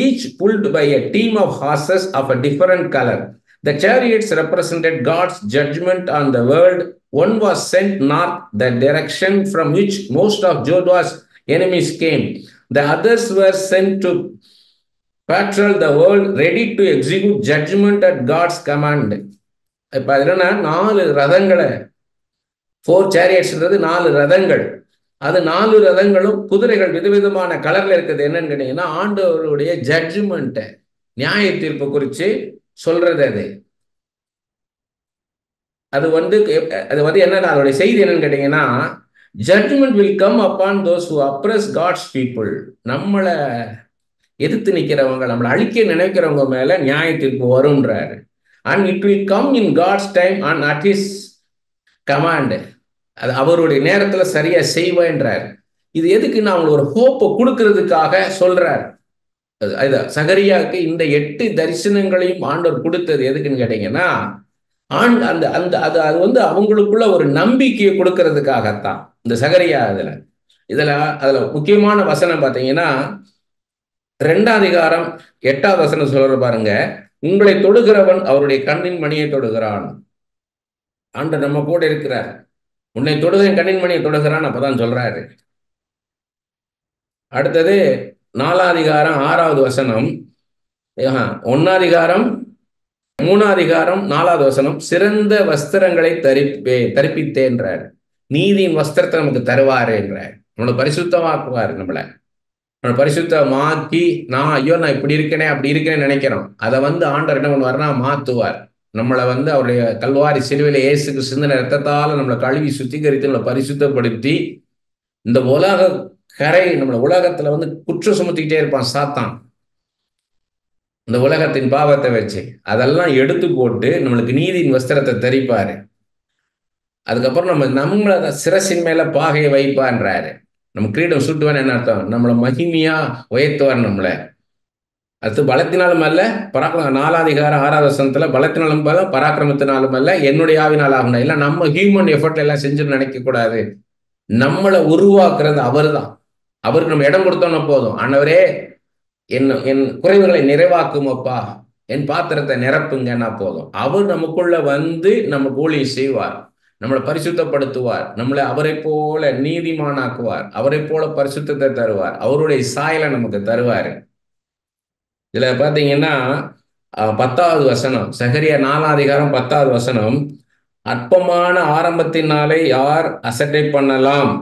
each pulled by a team of horses of a different color. The chariots represented God's judgment on the world. One was sent north, the direction from which most of Judah's enemies came. The others were sent to patrol the world, ready to execute judgment at God's command. இப்ப என்னன்னா 4 ரதங்களை 4 chariotsன்றது 4 ரதங்கள். அது 4 ரதங்களும் குதிரைகள் விதவிதமான கலர்ல இருக்குது. என்னன்னு கேட்டீங்கன்னா ஆண்டவருடைய ஜட்ஜ்மெண்ட், நியாய தீர்ப்பு குறித்து சொல்றது. அது வந்து என்னன்னா அதோட செய்தி என்னன்னு கேட்டீங்கன்னா, judgment will come upon those who oppress God's people. நம்மளை எதிர்த்து நிற்கிறவங்க, நம்மளை அழிக்க நினைக்கிறவங்க மேல நியாய தீர்ப்பு வரும்ன்றாரு. And it will come in God's time and at his command. அது அவருடைய நேரத்துல சரியா செய்வேன்றார். இது எதுக்குன்னு அவங்களுக்கு ஒரு ஹோப்பை கொடுக்கறதுக்காக சொல்றார். சகரியாவுக்கு இந்த 8 தரிசனங்களையும் ஆண்டவர் கொடுத்தது எதுக்குன்னு கேட்டீங்கன்னா, அந்த அந்த அது அது வந்து அவங்களுக்குள்ள ஒரு நம்பிக்கையை கொடுக்கறதுக்காகத்தான். இந்த சகரியா அதுல முக்கியமான வசனம் பார்த்தீங்கன்னா 2ஆம் அதிகாரம் 8வது வசனம் சொல்ற பாருங்க, உங்களை தொடுகிறவன் அவருடைய கண்ணின் மணியை தொடுகிறான். ஆண்டவர் நம்ம கூட இருக்கிறார். உன்னை தொடுகிற கண்ணின் மணியை தொடுகிறான், அப்பதான் சொல்றாரு. அடுத்தது 4ஆம் அதிகாரம் 6வது வசனம், 1ஆம் அதிகாரம் 3ஆம் அதிகாரம் 4வது வசனம், சிறந்த வஸ்திரங்களை தரிப்பித்தேன்றார். நீதியின் வஸ்திரத்தை நமக்கு தருவாரு என்றார். நம்மளை பரிசுத்தமாக்குவார். நம்மளை பரிசுத்தமாக்கி நான் இப்படி இருக்கனே அப்படி இருக்கேன்னு நினைக்கிறோம். அதை ஆண்டவர் என்ன பண்ணுவார்னா மாத்துவார். நம்மளை அவருடைய கல்வாரி சிலுவையில இயேசுக்கு சிந்தின ரத்தத்தால நம்மளை கழுவி சுத்திகரித்து நம்மளை பரிசுத்தப்படுத்தி, இந்த உலக கரை நம்மளை உலகத்துல குற்றம் சுமத்திக்கிட்டே இருப்பான் சாத்தான். இந்த உலகத்தின் பாவத்தை வச்சு அதெல்லாம் எடுத்து போட்டு நம்மளுக்கு நீதியின் வஸ்திரத்தை தரிப்பாரு. அதுக்கப்புறம் நம்மளை சிரசின் மேல பாகையை வைப்பான்றாரு. நம்ம கிரீடம் சுட்டுவான்னு என்ன அர்த்தம்? நம்மளை மகிமையா உயர்த்துவார். நம்மளை அது பலத்தினாலும் அல்ல, பராக்கிரமம் 4ஆம் அதிகாரம் 6வது வசனத்துல பலத்தினாலும் அல்ல பராக்கிரமத்தினாலும் அல்ல என்னுடைய ஆவினால் ஆகணும். இல்லை நம்ம ஹியூமன் எஃபர்ட் எல்லாம் செஞ்சுன்னு நினைக்க கூடாது. நம்மளை உருவாக்குறது அவர் தான். அவருக்கு நம்ம இடம் கொடுத்தோம்னா போதும். ஆண்டவரே என் குறைவுகளை நிறைவாக்குமப்பா, என் பாத்திரத்தை நிரப்புங்கன்னா போதும். அவர் நமக்குள்ள நம்ம ஊழியம் செய்வார், நம்மளை பரிசுத்தப்படுத்துவார், நம்மளை அவரை போல நீதிமானாக்குவார், அவரை போல பரிசுத்தத்தை தருவார், அவருடைய சாயலை நமக்கு தருவார். இதுல பாத்தீங்கன்னா 10வது வசனம், சகரியா 4ஆம் அதிகாரம் 10வது வசனம், அற்பமான ஆரம்பத்தினாலே யார் அசட்டை பண்ணலாம்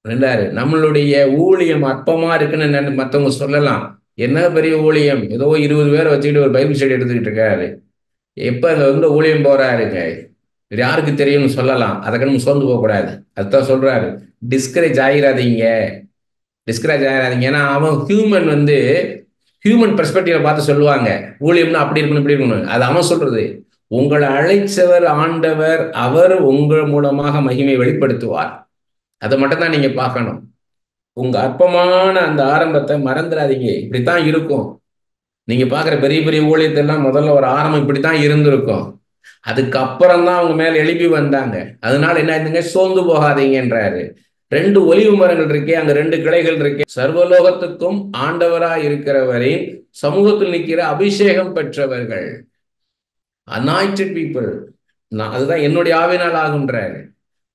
என்றாரு. நம்மளுடைய ஊழியம் அற்பமா இருக்குன்னு மற்றவங்க சொல்லலாம். என்ன பெரிய ஊழியம், ஏதோ 20 பேரை வச்சுக்கிட்டு ஒரு பைபிள் ஸ்டடி எடுத்துக்கிட்டு இருக்காரு, எப்ப அங்க ஊழியம் போறாருங்க யாருக்கு தெரியும்னு சொல்லலாம். அதுக்கு நம்ம சோர்ந்து போகக்கூடாது. அதுதான் சொல்றாரு, டிஸ்கரேஜ் ஆகிடாதீங்க. ஏன்னா அவன் ஹியூமன் பெர்ஸ்பெக்டிவ பார்த்து சொல்லுவாங்க, ஊழியம்னா அப்படி இருக்கணும் இப்படி இருக்கணும். அது அவன் சொல்றது. உங்களை அழைச்சவர் ஆண்டவர், அவர் உங்கள் மூலமாக மகிமை வெளிப்படுத்துவார். அதை மட்டும் தான் நீங்க பார்க்கணும். உங்க அற்பமான அந்த ஆரம்பத்தை மறந்துடாதீங்க. இப்படித்தான் இருக்கும். நீங்க பாக்குற பெரிய பெரிய ஊழியத்தெல்லாம் முதல்ல ஒரு ஆரம்பம் இப்படித்தான் இருந்திருக்கும். அதுக்கப்புறம் தான் அவங்க மேல எழுப்பி வந்தாங்க. அதனால என்ன ஆயிருந்துங்க, சோர்ந்து போகாதீங்கன்றாரு. 2 ஒலிவு மரங்கள் இருக்கே, அங்க 2 கிளைகள் இருக்கே. சர்வலோகத்துக்கும் ஆண்டவராய் இருக்கிறவரின் சமூகத்தில் நிற்கிற அபிஷேகம் பெற்றவர்கள், அனாயிண்டட் பீப்புள். அதுதான் என்னுடைய ஆவினால் ஆகுன்றாரு.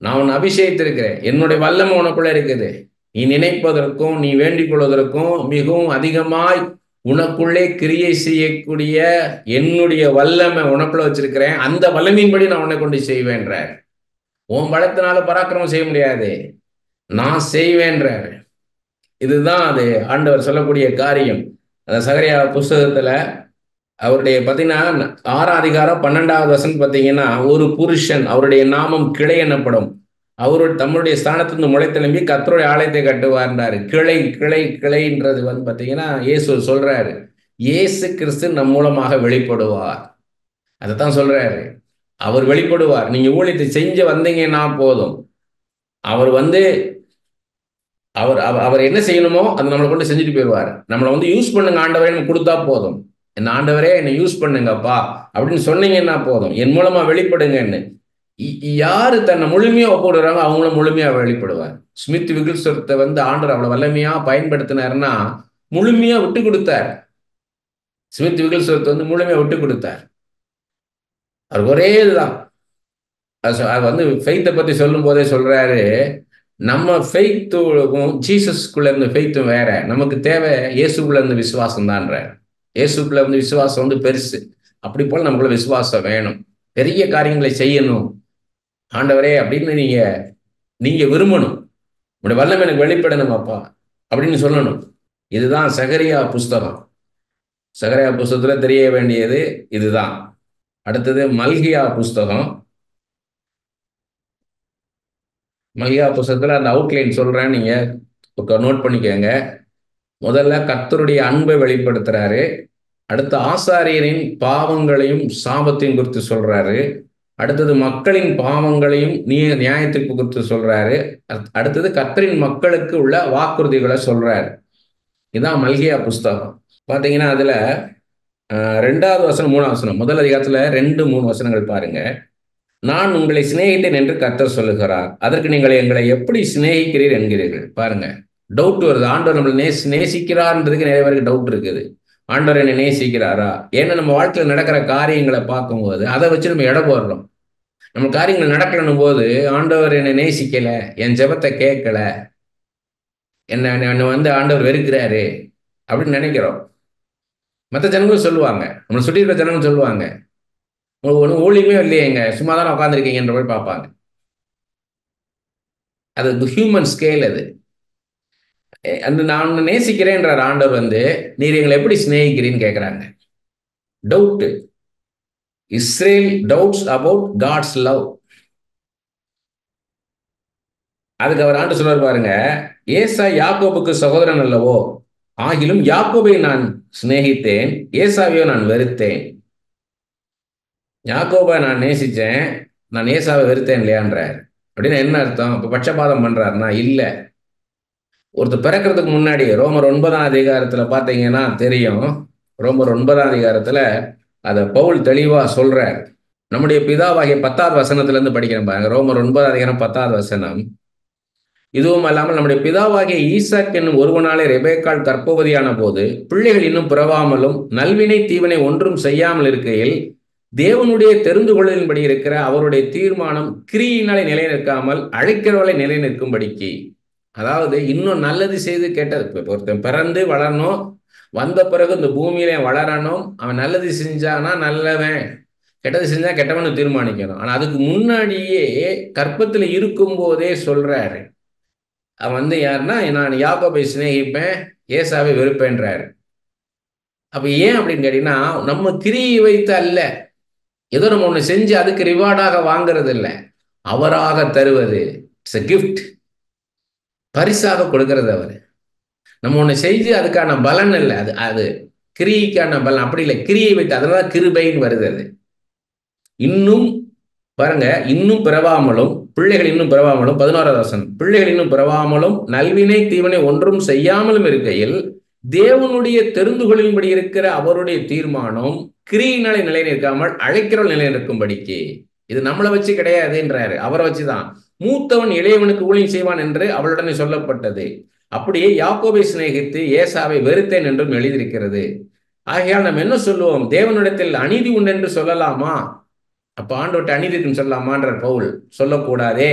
நான் உன்னை அபிஷேகித்திருக்கிறேன், என்னுடைய வல்லமை உனக்குள்ள இருக்குது. நீ நினைப்பதற்கும் நீ வேண்டிக் கொள்வதற்கும் மிகவும் அதிகமாய் உனக்குள்ளே கிரியை செய்யக்கூடிய என்னுடைய வல்லமை உனக்குள்ள வச்சிருக்கிறேன். அந்த வல்லமையின்படி நான் உன்னை கொண்டு செய்வேன்றார். உன் பலத்தினால பராக்கிரமம் செய்ய முடியாது, நான் செய்வேன்றார். இதுதான் அது ஆண்டவர் சொல்லக்கூடிய காரியம். அந்த சகரியா புஸ்தகத்துல அவருடைய பார்த்தீங்கன்னா 6ஆம் அதிகாரம் 12வது வசனம் பார்த்தீங்கன்னா, ஒரு புருஷன் அவருடைய நாமம் கிளை எனப்படும், அவருடைய தம்முடைய ஸ்தானத்திலிருந்து முளைத்தெழும்பி கர்த்தருடைய ஆலயத்தை கட்டுவார்ன்றாரு. கிளை கிளை கிளைன்றது பார்த்தீங்கன்னா இயேசு சொல்றாரு, இயேசு கிறிஸ்து நம் மூலமாக வெளிப்படுவார். அதைத்தான் சொல்றாரு, அவர் வெளிப்படுவார். நீங்க ஊழியத்தை செஞ்சு வந்தீங்கன்னா போதும், அவர் அவர் அவர் என்ன செய்யணுமோ அதை நம்மளை கொண்டு செஞ்சுட்டு போயிடுவார். நம்மளை யூஸ் பண்ணுங்க ஆண்டவரே நம்ம கொடுத்தா போதும். என்ன ஆண்டவரே என்னை யூஸ் பண்ணுங்கப்பா அப்படின்னு சொன்னீங்கன்னா போதும், என் மூலமா வெளிப்படுங்கன்னு. யாரு தன்னை முழுமையா ஒப்புடுறாங்க அவங்களும் முழுமையா வெளிப்படுவார். ஸ்மித் விகில்ஸ்வரத்தை ஆண்டவர் அவ்வளவு வல்லமையா பயன்படுத்தினாருன்னா முழுமையா விட்டு கொடுத்தார். ஸ்மித் விகில்ஸ்வரத்தை முழுமையா விட்டு கொடுத்தார். அவர் ஒரே இதுதான். ஃபெய்த்தை பத்தி சொல்லும் போதே சொல்றாரு, நம்ம ஃபெய்த்துக்கும் ஜீசஸ்குள்ள இருந்த ஃபெய்த்தும் வேற. நமக்கு தேவை இயேசுக்குள்ள இருந்த விசுவாசம் தான்ற. இயேசுக்குள்ள விசுவாசம் பெருசு. அப்படி போல நமக்குள்ள விசுவாசம் வேணும். பெரிய காரியங்களை செய்யணும். ஆண்டவரே அப்படின்னு நீங்க நீங்க விரும்பணும். உங்களுடைய வல்லமை எனக்கு வெளிப்படணும் அப்பா அப்படின்னு சொல்லணும். இதுதான் சகரியா புஸ்தகம். சகரியா புஸ்தகத்துல தெரிய வேண்டியது இதுதான். அடுத்தது மல்கியா புஸ்தகம். மல்கியா புஸ்தகத்துல அந்த அவுட்லைன் சொல்றேன், நீங்க நோட் பண்ணிக்கோங்க. முதல்ல கர்த்தருடைய அன்பை வெளிப்படுத்துறாரு. அடுத்து ஆசாரியரின் பாவங்களையும் சாபத்தையும் குறித்து சொல்றாரு. அடுத்தது மக்களின் பாவங்களையும் நியாயத்திற்கு குறித்து சொல்றாரு. அடுத்தது கர்த்தரின் மக்களுக்கு உள்ள வாக்குறுதிகளை சொல்றாரு. இதுதான் மல்கியா புஸ்தகம். பாத்தீங்கன்னா அதுல 2வது வசனம் 3வது வசனம், முதல் அதிகாரத்துல 2, 3 வசனங்கள் பாருங்க. நான் உங்களை சிநேகித்தேன் என்று கர்த்தர் சொல்லுகிறார், அதற்கு நீங்கள் எங்களை எப்படி சிநேகிக்கிறீர் என்கிறீர்கள். பாருங்க, டவுட் வருது. ஆண்டவர் நம்மளை நேசிக்கிறார்ன்றதுக்கு நிறைய பேருக்கு டவுட் இருக்குது. ஆண்டவர் என்னை நேசிக்கிறாரா? ஏன்னா நம்ம வாழ்க்கையில் நடக்கிற காரியங்களை பார்க்கும்போது அதை வச்சு நம்ம எடை போடுறோம். நம்ம காரியங்கள் நடக்கணும் போது ஆண்டவர் என்னை நேசிக்கல, என் ஜெபத்தை கேட்கல, என்னை ஆண்டவர் வெறுக்கிறாரு அப்படின்னு நினைக்கிறோம். மற்ற ஜனங்களும் சொல்லுவாங்க, நம்மளை சுற்றி இருக்கிற ஜனங்களும் சொல்லுவாங்க, உங்களுக்கு ஒன்றும் ஊழியமே இல்லையேங்க, சும்மா தானே உட்காந்துருக்கீங்கன்ற மாதிரி பார்ப்பாங்க. அது ஹியூமன் ஸ்கேல். அது அந்த நான் நேசிக்கிறேன்றார் ஆண்டவர் நீர் எங்களை எப்படி சிநேகிக்கிறீன்னு கேட்குறாங்க. Doubt. Israel doubts about God's love. அதுக்கு அவர் ஆண்டு சொல்றாரு பாருங்க, ஏசா யாக்கோபுக்கு சகோதரன் அல்லவோ, ஆகிலும் யாக்கோபை நான் சிநேகித்தேன், ஏசாவையோ நான் வெறுத்தேன். யாக்கோபை நான் நேசிச்சேன், நான் ஏசாவை வெறுத்தேன் இல்லையான்றார். அப்படின்னு என்ன அர்த்தம்? இப்ப பட்சபாதம் பண்றாருன்னா இல்ல. ஒருத்தர் பிறக்கிறதுக்கு முன்னாடி ரோமர் 9ஆம் அதிகாரத்துல பாத்தீங்கன்னா தெரியும். ரோமர் 9ஆம் அதிகாரத்துல அதை பவுல் தெளிவா சொல்றார். நம்முடைய பிதாவாகிய 10வது வசனத்துல இருந்து படிக்கிறேன் பாருங்க. ரோமர் 9ஆம் அதிகாரம் 10வது வசனம். இதுவும் அல்லாமல் நம்முடைய பிதாவாகிய ஈசாக் என்னும் ஒருவனாலே ரெபேக்காள் கர்ப்பவதியான போது பிள்ளைகள் இன்னும் பிறவாமலும் நல்வினை தீவினை ஒன்றும் செய்யாமல் இருக்கையில் தேவனுடைய தெரிந்து கொள்ளின்படி இருக்கிற அவருடைய தீர்மானம் கிரியினாலே நிலை நிற்காமல் அழைக்கிறவளை நிலை நிற்கும்படிக்கு. அதாவது இன்னும் நல்லது செய்து கேட்டது. ஒருத்தன் பிறந்து வளரணும், வந்த பிறகு இந்த பூமியில வளரணும், அவன் நல்லது செஞ்சானா நல்லவன், கெட்டது செஞ்சா கெட்டவனு தீர்மானிக்கணும். ஆனா அதுக்கு முன்னாடியே கற்பத்துல இருக்கும் போதே சொல்றாரு. அவன் யாருன்னா, நான் யாக்கோபை சிநேகிப்பேன், ஏசாவை வெறுப்பேன்றாரு. அப்ப ஏன் அப்படின்னு கேட்டீங்கன்னா, நம்ம கிரியை வைத்து அல்ல, ஏதோ நம்ம ஒண்ணு செஞ்சு அதுக்கு ரிவார்டாக வாங்குறது இல்லை, அவராக தருவது. It's a gift. பரிசாக கொடுக்கறது அவர். நம்ம ஒண்ணு செஞ்சு அதுக்கான பலன் இல்லை, அது அது கிரியைக்கான பலன் அப்படி இல்லை, கிரியை வைத்து. அதனால கிருபைன்னு வருது. அது இன்னும் பாருங்க, இன்னும் பிறவாமலும் பிள்ளைகள் இன்னும் பிறவாமலும் 11வது வசனம், பிள்ளைகள் இன்னும் பிறவாமலும் நல்வினை தீவனை ஒன்றும் செய்யாமலும் இருக்கையில் தேவனுடைய தெரிந்து கொள்ளும்படி இருக்கிற அவருடைய தீர்மானம் கிரியினாலே நிலை நிற்காமல் அழைக்கிறவள் நிலை நிற்கும்படிக்கு. இது நம்மளை வச்சு கிடையாதுன்றாரு, அவரை வச்சுதான். மூத்தவன் இளையவனுக்கு ஊழியம் செய்வான் என்று அவளுடனே சொல்லப்பட்டது. அப்படியே யாக்கோபை சிநேகித்து ஏசாவை வெறுத்தேன் என்றும் எழுதியிருக்கிறது. ஆகையால் நம்ம என்ன சொல்லுவோம்? தேவனிடத்தில் அநீதி உண்டு என்று சொல்லலாமா? அப்ப ஆண்டவர்கிட்ட அநீதி இருக்குன்னு சொல்லலாமான்ற பவுல் சொல்லக்கூடாதே.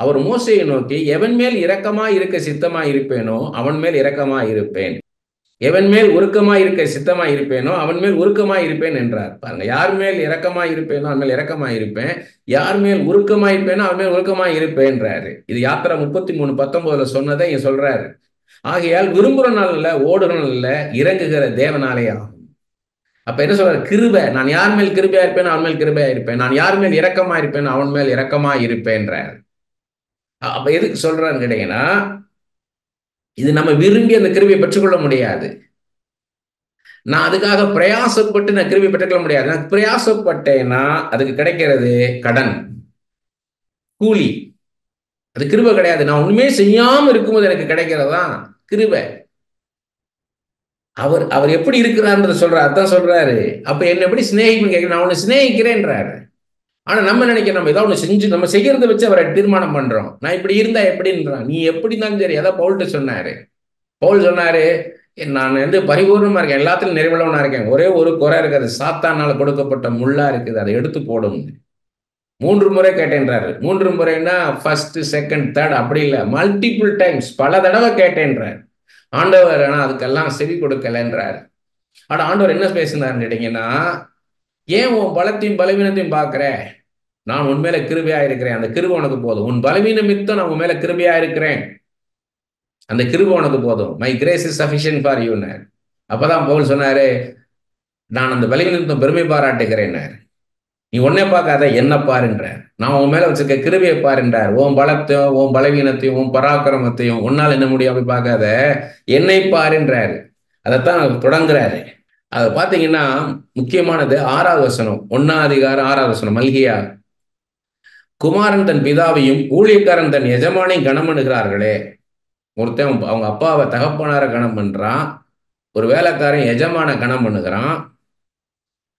அவர் மோசையை நோக்கி, எவன் மேல் இரக்கமாய் இருக்க சித்தமாய் இருப்பேனோ அவன் மேல் இரக்கமாய் இருப்பேன், எவன் மேல் உருக்கமாய் இருக்க சித்தமாய் இருப்பேனோ அவன் மேல் உருக்கமாய் இருப்பேன் என்றார். பாருங்க, யார் மேல் இரக்கமாய் இருப்பேனோ அவன் மேல் இரக்கமாய் இருப்பேன், யார் மேல் உருக்கமாய் இருப்பேனோ அவன் மேல் உருக்கமாய் இருப்பேன்றாரு. இது யாத்திரை 33:19 சொன்னதை இங்க சொல்றாரு. ஆகையால் விரும்புகிற நாள் இல்ல, ஓடுகிற நாள் இல்ல, இறங்குகிற தேவனாலே ஆகும். அப்ப என்ன சொல்றாரு? கிருபை. நான் யார் மேல் கிருபையா இருப்பேன் அவன் மேல் கிருபையா இருப்பேன், நான் யார் மேல் இரக்கமா இருப்பேன் அவன் மேல் இரக்கமா இருப்பேன்ற. அப்ப எதுக்கு சொல்றான்னு கேட்டீங்கன்னா, இது நம்ம விரும்பி அந்த கிருபையை பெற்றுக்கொள்ள முடியாது. நான் அதுக்காக பிரயாசப்பட்டு நான் கிருபை பெற்றுக்கொள்ள முடியாது. நான் பிரயாசப்பட்டேன்னா அதுக்கு கிடைக்கிறது கடன், கூலி. அது கிருபை கிடையாது. நான் ஒண்ணுமே செய்யாம இருக்கும்போது எனக்கு கிடைக்கிறதா கிருபை. அவர் அவர் எப்படி இருக்கிறார்ன்றத சொல்றாரு. அதான் சொல்றாரு. அப்ப என்ன எப்படி சிநேகிக்கணும்னு கேட்க, நான் உன்னை சிநேகிக்கிறேன்றாரு. ஆனா நம்ம நினைக்கிறோம், நம்ம ஏதாவது ஒண்ணு செஞ்சு நம்ம செய்யறதை வச்சு அவரை தீர்மானம் பண்றோம். நான் இப்படி இருந்தா எப்படின்றான். நீ எப்படி இருந்தாலும் சரி. அதான் பவுல்கிட்ட சொன்னாரு. பவுல் சொன்னாரு, நான் பரிபூர்ணமா இருக்கேன், எல்லாத்திலும் நிறைவுள்ளவனா இருக்கேன், ஒரே ஒரு குறை இருக்குது, சாத்தானால கொடுக்கப்பட்ட முள்ளா இருக்குது, அதை எடுத்து போடும். 3 முறை கேட்டேன்றாரு. 3 முறைன்னா ஃபர்ஸ்ட், செகண்ட், தேர்ட் அப்படி இல்லை, மல்டிபிள் டைம்ஸ், பல தடவை கேட்டேன்றார். ஆண்டவர் ஆனா அதுக்கெல்லாம் செவி கொடுக்கலன்றார். ஆனா ஆண்டவர் என்ன பேசினார்னு கேட்டீங்கன்னா, ஏன் உன் பலத்தையும் பலவீனத்தையும் பார்க்கிற? நான் உன் மேல கிருபையா இருக்கிறேன், அந்த கிருபை உனக்கு போதும். உன் பலவீன நிமித்தம் நான் உன் மேல கிருபையா இருக்கிறேன், அந்த கிருபை உனக்கு போதும். My grace is sufficient for you. அப்பதான் பவுல் சொன்னாரு, நான் அந்த பலவீனத்தும் பெருமை பாராட்டுகிறேன். நீ ஒன்னே பார்க்காத, என்ன பாருன்ற. நான் உன் மேல வச்சிருக்க கிருபையை பாருன்றார். உன் பலத்தையும் உன் பலவீனத்தையும் உன் பராக்கிரமத்தையும் உன்னால் என்ன முடியும் அப்படி பார்க்காத, என்னை பாருன்றாரு. அதைத்தான் தொடங்குறாரு. அதை பார்த்தீங்கன்னா முக்கியமானது 6வது வசனம், 1ஆம் அதிகாரம் 6வது வசனம். மல்கியா, குமாரன் தன் பிதாவையும் ஊழியக்காரன் தன் எஜமானையும் கனம் பண்ணுகிறார்களே. ஒருத்தன் அவங்க அப்பாவை தகப்பனார கனம் பண்றான், ஒரு வேலைக்காரன் எஜமான கனம் பண்ணுகிறான்.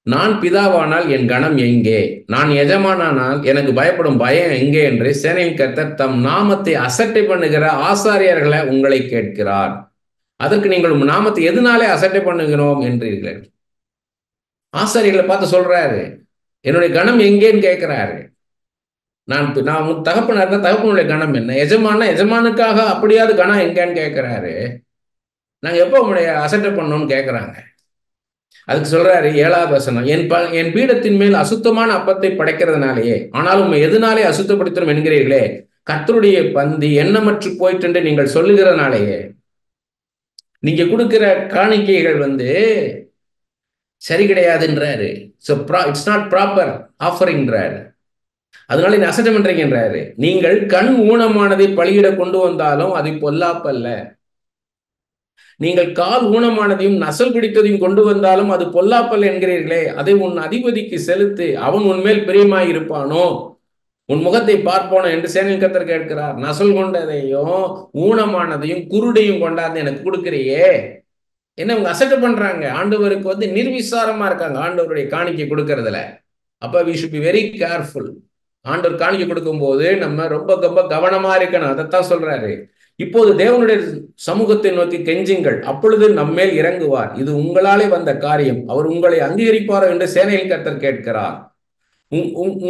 நான் பிதாவானால் என் கணம் எங்கே, நான் எஜமானானால் எனக்கு பயப்படும் பயம் எங்கே என்று சேனையின் கர்த்தர் தம் நாமத்தை அசட்டை பண்ணுகிற ஆசாரியர்களை உங்களை கேட்கிறார். அதற்கு நீங்கள் நாமத்தை எதனாலே அசட்டை பண்ணுகிறோம் என்றீர்கள். ஆசாரியர்களை பார்த்து சொல்றாரு, என்னுடைய கணம் எங்கேன்னு கேட்கிறாரு. நான் தகப்பனா இருந்தா தகப்பனுடைய கணம் என்ன, எஜமான எஜமானுக்காக அப்படியாவது கணம் எங்கன்னு கேட்கிறாரு. நாங்க எப்போ உங்களுடைய அசட்டை பண்ணோம்னு கேட்கிறாங்க. அதுக்கு சொல்றாரு 7வது வசனம், என் பீடத்தின் மேல் அசுத்தமான அப்பத்தை படைக்கிறதுனாலேயே, ஆனாலும் எதனாலே அசுத்தப்படுத்தணும் என்கிறீர்களே, கர்த்தருடைய பந்தி எண்ணமற்று போயிட்டு நீங்கள் சொல்லுகிறதுனாலேயே. நீங்க கொடுக்கிற காணிக்கைகள் சரி கிடையாதுன்றாரு. இட்ஸ் நாட் ப்ராப்பர் ஆஃபரிங்ன்றாரு. அதனால என்ன அசட்டை பண்றீங்கன்றாரு. நீங்கள் கண் ஊனமானதை பலியிட கொண்டு வந்தாலும் அது பொல்லாப்பல்ல, நீங்கள் கால் ஊனமானதையும் நசல் பிடித்ததையும் கொண்டு வந்தாலும் அது பொல்லாப்பல் என்கிறீர்களே, அதை உன் அதிபதிக்கு செலுத்து, அவன் உன்மேல் பிரியமாய் இருப்பானோ, உன் முகத்தை பார்ப்பானோ என்று சேனையின் கர்த்தர் கேட்கிறார். நசல் கொண்டதையும் ஊனமானதையும் குருடையும் கொண்டாந்து எனக்கு கொடுக்கிறையே. என்ன இவங்க அசட்டை பண்றாங்க, ஆண்டவருக்கு நிர்விசாரமா இருக்காங்க ஆண்டவருடைய காணிக்கை கொடுக்கறதுல. அப்ப we should be very careful. ஆண்டவர் காணிக்கை கொடுக்கும் போது நம்ம ரொம்ப ரொம்ப கவனமா இருக்கணும். அதைத்தான் சொல்றாரு. இப்போது தேவனுடைய சமூகத்தை நோக்கி கெஞ்சுங்கள், அப்பொழுது நம்மேல் இறங்குவார். இது உங்களாலே வந்த காரியம், அவர் உங்களை அங்கீகரிப்பாரோ என்று சேனையின் கர்த்தர் கேட்கிறார்.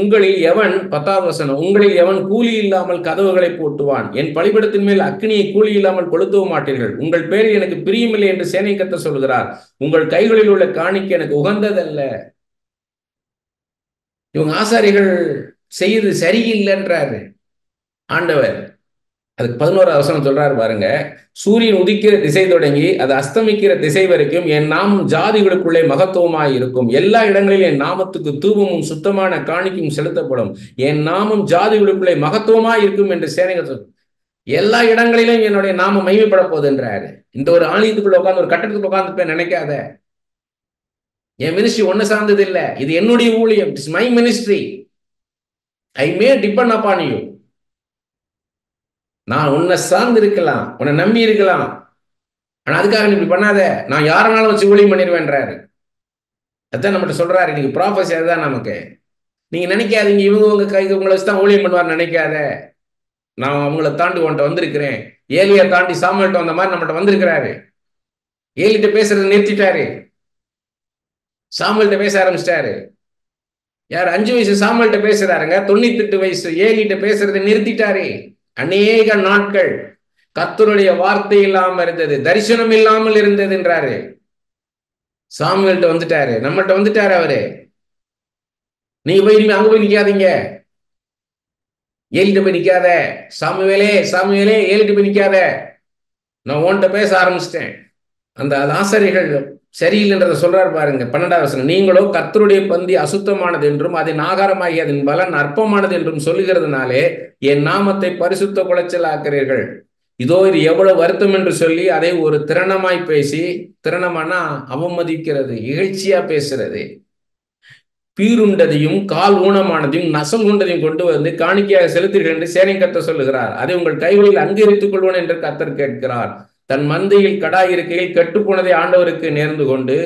உங்களில் எவன், 10வது வசனம், உங்களில் எவன் கூலி இல்லாமல் கதவுகளை போட்டுவான், என் பலிபீடத்தின் மேல் அக்கினியை கூலி இல்லாமல் கொளுத்தவும் மாட்டீர்கள். உங்கள் பேரில் எனக்கு பிரியமில்லை என்று சேனையின் கர்த்தர் சொல்கிறார். உங்கள் கைகளில் உள்ள காணிக்கை எனக்கு உகந்ததல்ல. இவங்க ஆசாரிகள் செய்யுது சரியில்லைன்றாரு ஆண்டவர். அதுக்கு 11வது வசனம் சொல்றாரு பாருங்க, சூரியன் உதிக்கிற திசை தொடங்கி அது அஸ்தமிக்கிற திசை வரைக்கும் என் நாமம் ஜாதிகளுக்குள்ளே மகத்துவமாய் இருக்கும். எல்லா இடங்களிலும் என் நாமத்துக்கு தூபமும் சுத்தமான காணிக்கையும் செலுத்தப்படும். என் நாமம் ஜாதிகளுக்குள்ளே மகத்துவமாய் இருக்கும் என்று சேனைகள் சொல்லும். எல்லா இடங்களிலும் என்னுடைய நாமம் மகிமைப்பட போகுதுன்றாரு. இந்த ஒரு ஆலயத்துக்குள்ள உட்காந்து ஒரு கட்டடத்துக்குள்ள உட்காந்து போய் நினைக்காத, என் மினிஸ்ட்ரி ஒண்ணு சார்ந்தது இல்லை, இது என்னுடைய ஊழியம், it's my ministry, I May depend upon you. நான் உன்னை சார்ந்து இருக்கலாம், உன்னை நம்பி இருக்கலாம், ஆனா அதுக்காக நீ இப்படி பண்ணாத, நான் யாருனாலும் வச்சு ஊழியம் பண்ணிடுவேன்றாரு. அதான் நம்மகிட்ட சொல்றாரு. இன்னைக்கு ப்ராஃபஸி அதுதான் நமக்கு. நீங்க நினைக்காதீங்க இவங்க உங்க கைக்கு உங்களை வச்சுதான் ஊழியம் பண்ணுவார் நினைக்காத. நான் அவங்கள தாண்டி உன்ட்ட வந்திருக்கிறேன். ஏலியா தாண்டி சாமுவேல்ட்ட வந்த மாதிரி நம்மகிட்ட வந்திருக்கிறாரு. ஏலிட்ட பேசுறதை நிறுத்திட்டாரு, சாமுவேல்ட்ட பேச ஆரம்பிச்சிட்டாரு. யார் 5 வயசு சாமுவேல்ட்ட பேசுறாருங்க, 98 வயசு ஏலிட்ட பேசுறதை நிறுத்திட்டாரு. அநேக நாட்கள் கர்த்தருடைய வார்த்தை இல்லாம இருந்தது, தரிசனம் இல்லாமல் இருந்ததுன்றாரு. சாமுவேல்ட்ட வந்துட்டாரு, நம்மகிட்ட வந்துட்டாரு அவரு. நீங்க போய் அங்க போய் நிக்காதீங்க, ஏலிட்ட போய் நிக்காத, சாமுவேலே சாமுவேலே ஏலிட்ட போய் நிக்காத, நான் உன்கிட்ட பேச ஆரம்பிச்சிட்டேன். அந்த ஆசாரிகள் சரியில்லைன்றத சொல்றாரு பாருங்க. 12வது வசனம், நீங்களோ கர்த்தருடைய பந்தி அசுத்தமானது என்றும் அதன் ஆகாரமாகி அதன் பலன் அற்பமானது என்றும் சொல்லுகிறதுனாலே என் நாமத்தை பரிசுத்த குலைச்சல் ஆக்கிறீர்கள். இதோ இது எவ்வளவு வருத்தம் என்று சொல்லி அதை ஒரு திறனமாய் பேசி, திறனமானா அவமதிக்கிறது, இகழ்ச்சியா பேசுறது, பீருண்டதையும் கால் ஊனமானதையும் நசல் உண்டதையும் கொண்டு வந்து காணிக்கையாக செலுத்தீர்கள் என்று சேனையின் கர்த்தர் சொல்லுகிறார். அதை உங்கள் கைகளில் அங்கீகரித்துக் கொள்வோன் என்று கர்த்தர் கேட்கிறார். தன் மந்தையில் கடாய் இருக்கையில் கெட்டுப்போனதை ஆண்டவருக்கு நேர்ந்து கொண்டு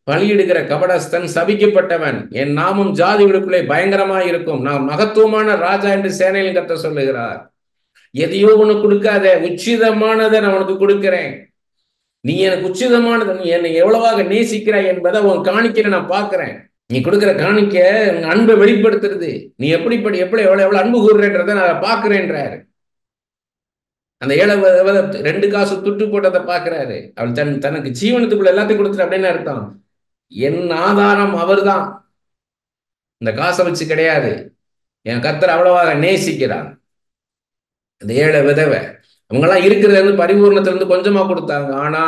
பலியிடுகிற கபடஸ்தன் சபிக்கப்பட்டவன். என் நாமம் ஜாதிகளுக்குள்ளே பயங்கரமாய் இருக்கும், நான் மகத்துவமான ராஜா என்று சேனையில் கர்த்தர் சொல்லுகிறார். எதையோ உனக்கு கொடுக்காத, உச்சிதமானதை நான் உனக்கு கொடுக்கிறேன். நீ எனக்கு உச்சிதமானது, நீ என்னை எவ்வளவாக நேசிக்கிறாய் என்பதை உன் காணிக்கையில நான் பார்க்கிறேன். நீ கொடுக்குற காணிக்க அன்பை வெளிப்படுத்துறது, நீ எப்படி எவ்வளவு அன்பு கூறுறன்றதை நான் பார்க்கிறேன்றாரு. அந்த 2 காசு துட்டு போட்டதை பார்க்கிறாரு. அவள் தனக்கு ஜீவனத்துக்குள்ள எல்லாத்தையும் கொடுத்துட்டு அப்படின்னு அர்த்தம். என் ஆதாரம் அவர் தான், இந்த காசை வச்சு கிடையாது. என் கர்த்தர் அவ்வளவாக நேசிக்கிறான். இந்த ஏழை விதவை அவங்கெல்லாம் இருக்கிறது வந்து பரிபூர்ணத்துல இருந்து கொஞ்சமா கொடுத்தாங்க. ஆனா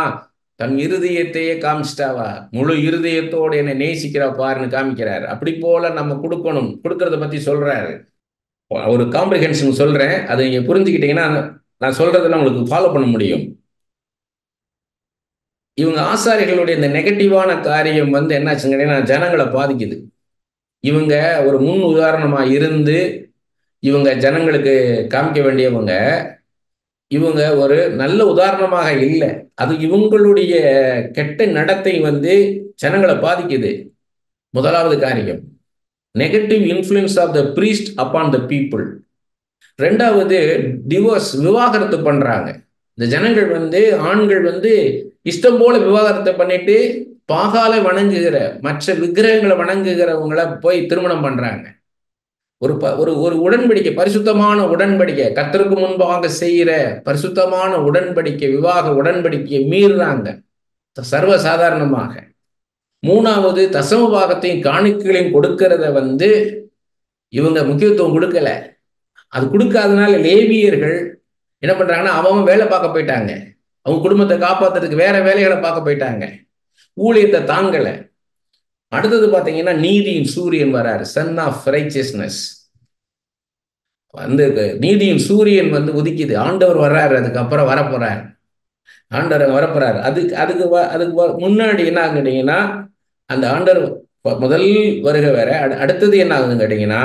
தன் இருதயத்தையே காமிச்சிட்டாவா, முழு இருதயத்தோடு என்னை நேசிக்கிறா பாருன்னு காமிக்கிறாரு. அப்படி போல நம்ம கொடுக்கணும், கொடுக்கறத பத்தி சொல்றாரு. ஒரு காம்ப்ரிஹென்ஷன் சொல்றேன், அதை நீங்க புரிஞ்சுக்கிட்டீங்கன்னா நான் சொல்றதெல்லாம் உங்களுக்கு ஃபாலோ பண்ண முடியும். இவங்க ஆசாரிகளுடைய இந்த நெகட்டிவான காரியம் வந்து என்னாச்சுங்கன்னா ஜனங்களை பாதிக்குது. இவங்க ஒரு முன் உதாரணமா இருந்து இவங்க ஜனங்களுக்கு காமிக்க வேண்டியவங்க, இவங்க ஒரு நல்ல உதாரணமாக இல்லை. அது இவங்களுடைய கெட்ட நடத்தை வந்து ஜனங்களை பாதிக்குது. முதலாவது காரியம், negative influence of the priest upon the people. ரெண்டாவது, டிவோர்ஸ், விவாகரத்து பண்றாங்க. இந்த ஜனங்கள் வந்து, ஆண்கள் வந்து இஷ்டம் போல விவாகரத்தை பண்ணிட்டு பாகாலை வணங்குகிற மற்ற விக்கிரகங்களை வணங்குகிறவங்களை போய் திருமணம் பண்றாங்க. ஒரு ஒரு ஒரு உடன்படிக்கை, பரிசுத்தமான உடன்படிக்கை, கர்த்தருக்கு முன்பாக செய்கிற பரிசுத்தமான உடன்படிக்கை, விவாக உடன்படிக்கையை மீறுறாங்க சர்வசாதாரணமாக. மூணாவது, தசம பாகத்தையும் காணிக்கைகளையும் கொடுக்கறத வந்து இவங்க முக்கியத்துவம் கொடுக்கல. அது கொடுக்காதனால லேவியர்கள் என்ன பண்றாங்கன்னா, அவங்க வேலை பார்க்க போயிட்டாங்க. அவங்க குடும்பத்தை காப்பாத்துறதுக்கு வேற வேலைகளை பார்க்க போயிட்டாங்க. ஊழியத்தை தாங்கல. அடுத்தது பாத்தீங்கன்னா, நீதியின் சூரியன் வராரு, சன் ஆஃப் ரைச்சியஸ்னஸ். வந்து நீதியின் சூரியன் வந்து உதிக்குது, ஆண்டவர் வர்றாரு, அதுக்கப்புறம் வரப்போறாரு, ஆண்டவர் வரப்போறாரு. அதுக்கு முன்னாடி என்ன ஆகுன்னு கேட்டீங்கன்னா, அந்த ஆண்டவர் முதல் வருகை வேற. அடுத்தது என்ன ஆகுதுன்னு கேட்டீங்கன்னா,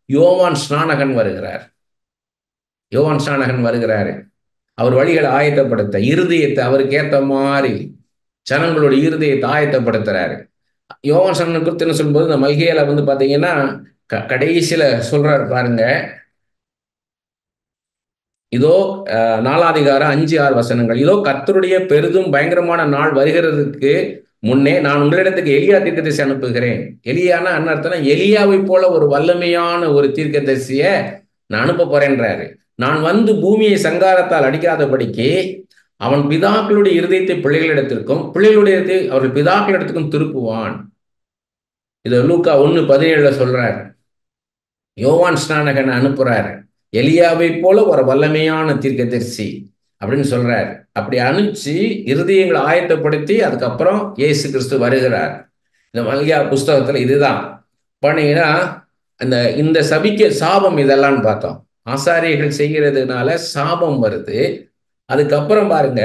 யோவான் ஸ்நானகன் வருகிறார். யோவான் ஸ்நானகன் வருகிறாரு. அவர் வழிகளை ஆயத்தப்படுத்த, இருதயத்தை அவருக்கு ஏற்ற மாதிரி ஜனங்களுடைய இருதயத்தை ஆயத்தப்படுத்துறாரு. யோவான் ஸ்நானகன் குறித்து என்ன சொல்லும்போது, இந்த மல்கியால வந்து பாத்தீங்கன்னா கடைசியில சொல்றாரு பாருங்க. இதோ 4 5 6 வசனங்கள். இதோ கர்த்தருடைய பெரிதும் பயங்கரமான நாள் வருகிறதுக்கு முன்னே நான் உங்களிடத்துக்கு எலியா தீர்க்கதரிசி அனுப்புகிறேன். எலியானா என்ன அர்த்தம்னா, எலியாவை போல ஒரு வல்லமையான ஒரு தீர்க்கதரிசிய நான் அனுப்ப போறேன்றாரு. நான் வந்து பூமியை சங்காரத்தால் அடிக்காதபடிக்கு அவன் பிதாக்களுடைய இருதயத்தை பிள்ளைகளிடத்திற்கும் பிள்ளைகளுடைய அவர்கள் பிதாக்களிடத்துக்கும் திருப்புவான். இதை லூக்கா 1:17 சொல்றாரு. யோவான் ஸ்நானகனை அனுப்புறாரு, எலியாவை போல ஒரு வல்லமையான தீர்க்கதரிசி அப்படின்னு சொல்றாரு. அப்படி அனுப்பிச்சு இருதயங்களை ஆயத்தப்படுத்தி அதுக்கப்புறம் இயேசு கிறிஸ்து வருகிறார். இந்த மல்கியா புஸ்தகத்துல இதுதான் பண்ணீங்கன்னா, இந்த சபிக்க சாபம் இதெல்லாம் பார்த்தோம். ஆசாரியர்கள் செய்கிறதுனால சாபம் வருது. அதுக்கப்புறம் பாருங்க,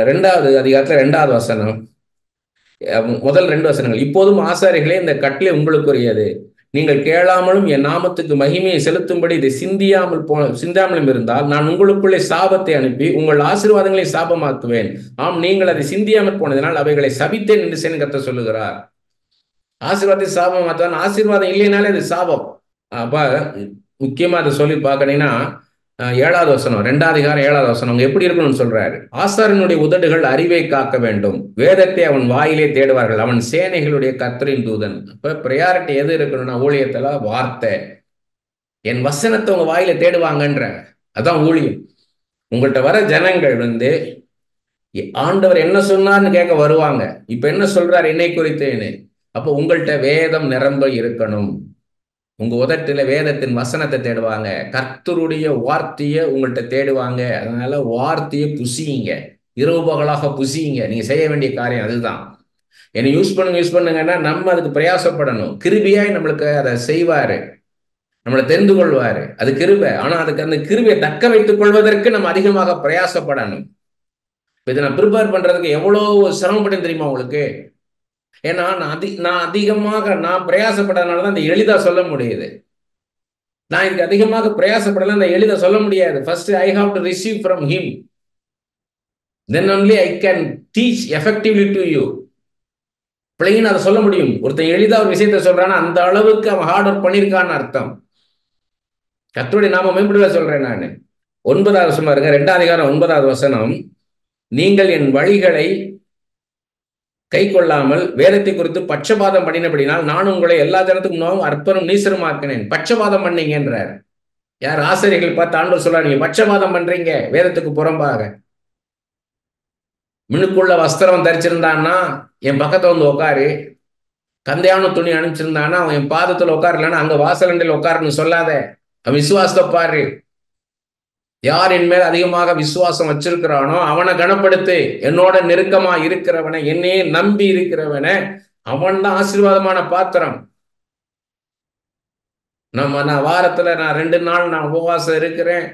2வது அதிகாரத்துல 2வது வசனம், முதல் 2 வசனங்கள். இப்போதும் ஆசாரிகளே, இந்த கட்டளை உங்களுக்குரியது. நீங்கள் கேளாமலும் என் நாமத்துக்கு மகிமையை செலுத்தும்படி இதை சிந்தாமலும் இருந்தால் நான் உங்களுக்குள்ளே சாபத்தை அனுப்பி உங்கள் ஆசீர்வாதங்களை சாபமாக்குவேன். ஆம், நீங்கள் அதை சிந்தியாமல் போனதினால் அவைகளை சபித்தேன் என்று கர்த்தர் சொல்லுகிறார். ஆசீர்வாதத்தை சாபம் மாற்றுவான். ஆசீர்வாதம் இல்லைனாலே அது சாபம். அப்ப முக்கியமா அதை சொல்லி பார்க்கணும்னா, 7வது வசனம், 2வது அதிகாரம் 7வது வசனம் அவங்க எப்படி இருக்கணும்னு சொல்றாரு. ஆசாரியனுடைய உதடுகள் அறிவை காக்க வேண்டும், வேதத்தை அவன் வாயிலே தேடுவார்கள், அவன் சேனைகளுடைய கர்த்தரின் தூதன். இப்ப பிரையாரிட்டி எது இருக்கணும்னா, ஊழியத்துல வார்த்தை, என் வசனத்தை உங்க வாயில தேடுவாங்கன்ற, அதான் ஊழியம். உங்கள்கிட்ட வர ஜனங்கள் வந்து ஆண்டவர் என்ன சொன்னார்னு கேட்க வருவாங்க. இப்ப என்ன சொல்றாரு என்னை குறித்தேன்னு. அப்போ உங்கள்கிட்ட வேதம் நிரம்ப இருக்கணும். உங்க உதட்டில வேதத்தின் வசனத்தை தேடுவாங்க, கர்த்தருடைய வார்த்தையை உங்கள்கிட்ட தேடுவாங்க. அதனால வார்த்தையை புசியுங்க, இரவு பகலாக புசியுங்க. நீங்க செய்ய வேண்டிய காரியம் அதுதான். என்னை யூஸ் பண்ணுங்கன்னா நம்ம அதுக்கு பிரயாசப்படணும். கிருபியாய் நம்மளுக்கு அதை செய்வாரு, நம்மளை தெரிந்து கொள்வாரு, அது கிருபை. ஆனா அதுக்கு அந்த கிருபையை தக்க வைத்துக் கொள்வதற்கு நம்ம அதிகமாக பிரயாசப்படணும். இதை நான் ப்ரிப்பேர் பண்றதுக்கு எவ்வளவு சிரமப்பட்டேன் தெரியுமா உங்களுக்கு? ஏன்னா நான் அதிகமாக பிரயாசப்பட்டதுனாலதான் இந்த எளிதா சொல்ல முடியுது. நான் இதுக்கு அதிகமாக பிரயாசப்படலாம், இந்த எளிதா சொல்ல முடியாது. First I have to receive from him, then only I can teach effectively to you. Plain அதை சொல்ல முடியும். ஒருத்தன் எளிதா ஒரு விஷயத்த சொல்றான்னா அந்த அளவுக்கு அவன் ஹார்ட் ஒர்க் பண்ணியிருக்கான்னு அர்த்தம். கர்த்தருடைய நாம மேம்படுவ சொல்றேன் நான். 9வது வசனம் பாருங்க, 2வது அதிகாரம் 9வது வசனம். நீங்கள் என் வழிகளை கை கொள்ளாமல் வேதத்தை குறித்து பட்சபாதம் பண்ணினபடினால் நான் உங்களை எல்லா ஜனத்துக்கும் முன்னாவும் அற்பனும் நீசருமாக்கினேன். பட்சபாதம் பண்ணீங்கன்றார். யார்? ஆசிரியர்கள் பார்த்து ஆண்டவர் சொல்றாரு, நீங்க பட்சபாதம் பண்றீங்க வேதத்துக்கு புறம்பாக. மினுக்குள்ள வஸ்திரம் தரிச்சிருந்தான்னா என் பக்கத்தை வந்து உட்காரு, கந்தையான துணி அனுப்பிச்சிருந்தானா அவன் என் பாதத்துல உட்காரலன்னா அங்க வாசலண்டில் உட்காருன்னு சொல்லாத. அவன் விசுவாசத்தை பாரு. யார் என் மேல் அதிகமாக விசுவாசம் வச்சிருக்கிறானோ அவனை கனப்படுத்து. என்னோட நெருக்கமா இருக்கிறவனை, என்னையே நம்பி இருக்கிறவனை, அவன் தான் ஆசீர்வாதமான பாத்திரம். நான் வாரத்துல நான் 2 நாள் நான் உபவாசம் இருக்கிறேன்,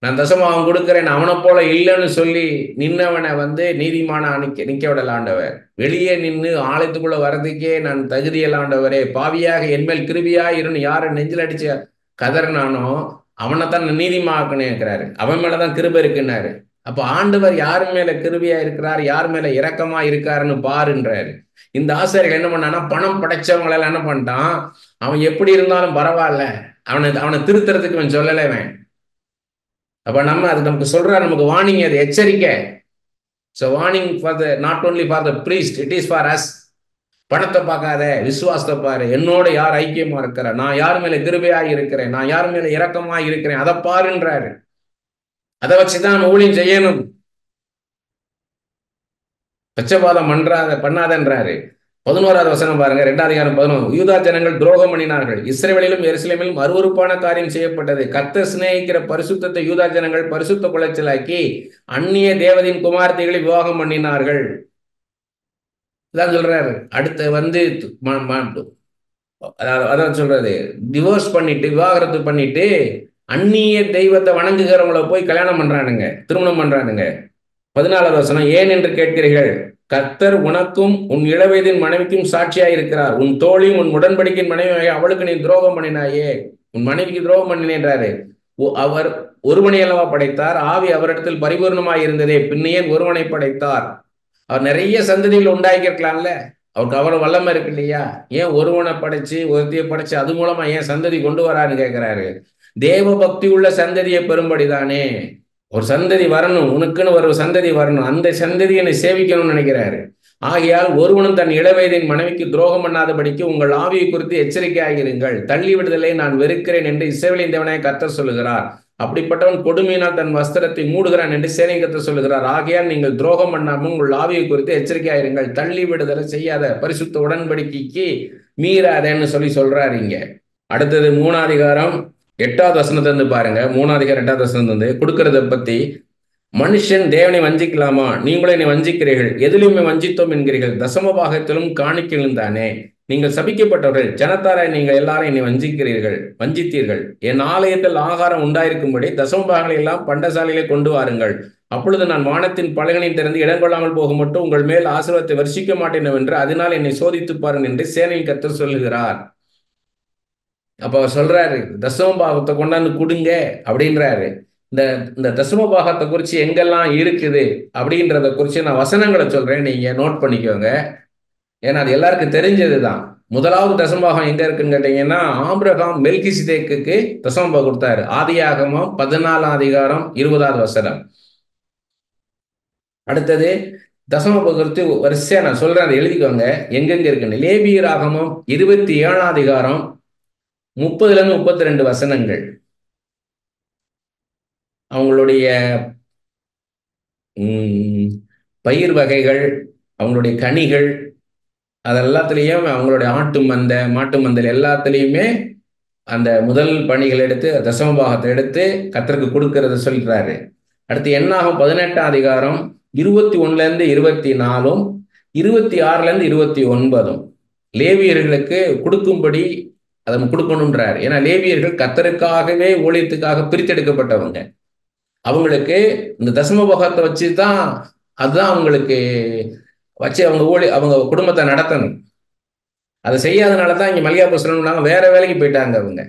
நான் தசமாவும் கொடுக்கிறேன், அவனை போல இல்லைன்னு சொல்லி நின்னவனை நீதிமான நிக்க விடல ஆண்டவர். வெளியே நின்று ஆலயத்துக்குள்ள வர்றதுக்கே நான் தகுதியல்ல ஆண்டவரே, பாவியாக என்மேல் கிருபியா இருன்னு யாரை நெஞ்சில் அடிச்ச கதறினானோ அவனைத்தான் நீதிமாக்கணும் இருக்கிறாரு. அவன் மேலதான் கிருபை இருக்குன்னாரு. அப்ப ஆண்டவர் யார் மேல கிருபியா இருக்கிறார், யார் மேல இரக்கமா இருக்காருன்னு பாருன்றாரு. இந்த ஆசிரியர்கள் என்ன பண்ணான்னா, பணம் படைச்சவங்களெல்லாம் என்ன பண்ணிட்டான், அவன் எப்படி இருந்தாலும் பரவாயில்ல, அவனை அவனை திருத்துறதுக்கு அவன் சொல்லலைவன். அப்ப அது நமக்கு சொல்றாரு, நமக்கு வார்னிங், அது எச்சரிக்கை. So warning for the not only for the priest, it is for us. பணத்தை பார்க்காத, விசுவாசத்தை பாரு. என்னோட யார் ஐக்கியமா இருக்கிற, நான் யார் மேல கிருபையா இருக்கிறேன், நான் யார் மேல இரக்கமா இருக்கிறேன், அதை பாருன்றாரு. அதை வச்சுதான் நம்ம ஊழியம் செய்யணும். பச்சபாதம் பண்ணாதன்றாரு. 11வது வசனம் பாருங்க, 2 அதிகாரம் 11. யூதா ஜனங்கள் துரோகம் பண்ணினார்கள், இஸ்ரவேலிலும் எருசலேமிலும் அருவருப்பான காரியம் செய்யப்பட்டது. கர்த்தர் சிநேகிக்கிற பரிசுத்தத்தை யூதா ஜனங்கள் பரிசுத்த குலைச்சலாக்கி அந்நிய தேவதின் குமார்த்திகளை விவாகம் பண்ணினார்கள். இதான் சொல்றாரு. அடுத்து அதான் சொல்றது, டிவோர்ஸ் பண்ணிட்டு, விவாகரத்து பண்ணிட்டு அந்நிய தெய்வத்தை வணங்குகிறவங்களை போய் கல்யாணம் பண்றானுங்க, திருமணம் பண்றானுங்க. 14வது வசனம், ஏன் என்று கேட்கிறீர்கள், கர்த்தர் உனக்கும் உன் இளவயதின் மனைவிக்கும் சாட்சியாய் இருக்கிறார். உன் தோழியும் உன் உடன்படிக்கையின் மனைவி, அவளுக்கு நீ துரோகம் பண்ணினாயே, உன் மனைவிக்கு துரோகம் பண்ணினேன்றாரு. அவர் ஒருவனை அல்லவா படைத்தார், ஆவி அவரிடத்தில் பரிபூர்ணமாய் இருந்ததே, பின்னையே ஒருவனை படைத்தார். அவர் நிறைய சந்ததிகள் உண்டாக்கிருக்கலாம்ல, அவருக்கு அவ்வளவு வல்லமை இருக்கு இல்லையா? ஏன் ஒருவனை படைச்சு ஒருத்தியை படைச்சு அது மூலமா ஏன் சந்ததி கொண்டு வரான்னு கேட்கிறாரு. தேவ பக்தி உள்ள சந்ததியை பெறும்படிதானே. ஒரு சந்ததி வரணும், உனக்குன்னு ஒரு சந்ததி வரணும், அந்த சந்ததியை என்னை சேவிக்கணும்னு நினைக்கிறாரு. ஆகையால் ஒருவனும் தன் இளவயதின் மனைவிக்கு துரோகம் பண்ணாதபடிக்கு உங்கள் ஆவியை குறித்து எச்சரிக்கையாகிறீர்கள். தள்ளி விடுதலை நான் வெறுக்கிறேன் என்று இஸ்ரவேலின் தேவனாய் கர்த்தர் சொல்லுகிறார். அப்படிப்பட்டவன் கொடுமையினால் தன் வஸ்திரத்தை மூடுகிறான் என்று சேனை கர்த்தர் சொல்லுகிறார். ஆகையால் நீங்கள் துரோகம் பண்ணாமல் உங்கள் ஆவியை குறித்து எச்சரிக்கையாயிருங்கள். தள்ளி விடுதலை செய்யாத, பரிசுத்த உடன்படிக்கைக்கு மீறாதேன்னு சொல்றாரு இங்க. அடுத்தது 3 அதிகாரம் 8வது வசனத்திலிருந்து பாருங்க. 3 அதிகாரம் 8வது வசனத்திலிருந்து கொடுக்கறத பத்தி, மனுஷன் தேவனை வஞ்சிக்கலாமா? நீங்களும் என்னை வஞ்சிக்கிறீர்கள், எதிலுமே வஞ்சித்தோம் என்கிறீர்கள், தசம பாகத்திலும் காணிக்கையிலும் தானே. நீங்கள் சபிக்கப்பட்டவர்கள், ஜனத்தாராய் நீங்கள் எல்லாரும் என்னை வஞ்சித்தீர்கள். என் ஆலயத்தில் ஆகாரம் உண்டாயிருக்கும்படி தசம பாகங்களை எல்லாம் பண்டசாலையிலே கொண்டு வாருங்கள். அப்பொழுது நான் வானத்தின் பலகனையும் திறந்து இடங்கொள்ளாமல் போக மட்டும் உங்கள் மேல் ஆசீர்வாதத்தை வருஷிக்க மாட்டேன் என்று அதனால் என்னை சோதித்து பாருங்கள் என்று சேனையின் கர்த்தர் சொல்லுகிறார். அப்ப அவர் சொல்றாரு, தசம பாகத்தை கொண்டாந்து கொடுங்க அப்படின்றாரு. இந்த இந்த தசம பாகத்தை குறித்து எங்கெல்லாம் இருக்குது அப்படின்றத குறித்து நான் வசனங்களை சொல்றேன், நீங்க நோட் பண்ணிக்கோங்க. ஏன்னா அது எல்லாருக்கும் தெரிஞ்சதுதான். முதலாவது தசமபாகம் எங்க இருக்குன்னு கேட்டீங்கன்னா, ஆபிரகாம் மெல்கிசேதேக்குக்கு தசமபாகம் கொடுத்தாரு. ஆதியாகமம் 14 அதிகாரம் 20வது வசனம். அடுத்தது தசமபாகம் குறித்து வரிசையா நான் சொல்றேன், அதை எழுதிக்கோங்க எங்கெங்க இருக்குன்னு. லேவியராகமம் 27 அதிகாரம் 30லிருந்து 32 வசனங்கள். அவங்களுடைய பயிர் வகைகள், அவங்களுடைய கனிகள், அது எல்லாத்துலேயும் அவங்களுடைய மாட்டு மந்தல் எல்லாத்துலேயுமே அந்த முதல் பணிகள் எடுத்து தசமபாகத்தை எடுத்து கர்த்தருக்கு கொடுக்கறத சொல்கிறாரு. அடுத்து என்னாகும் 18ஆம் அதிகாரம் 21லேருந்து 24, 26லேருந்து 29 லேவியர்களுக்கு கொடுக்கும்படி அதை கொடுக்கணுன்றார். ஏன்னா லேவியர்கள் கர்த்தருக்காகவே ஊழியத்துக்காக பிரித்தெடுக்கப்பட்டவங்க. அவங்களுக்கு இந்த தசமபாகத்தை வச்சு தான், அதுதான் அவங்களுக்கு வச்சு அவங்க குடும்பத்தை நடத்தணும். அதை செய்யாதனால தான் இங்க மல்கியா வேற வேலைக்கு போயிட்டாங்க. அவங்க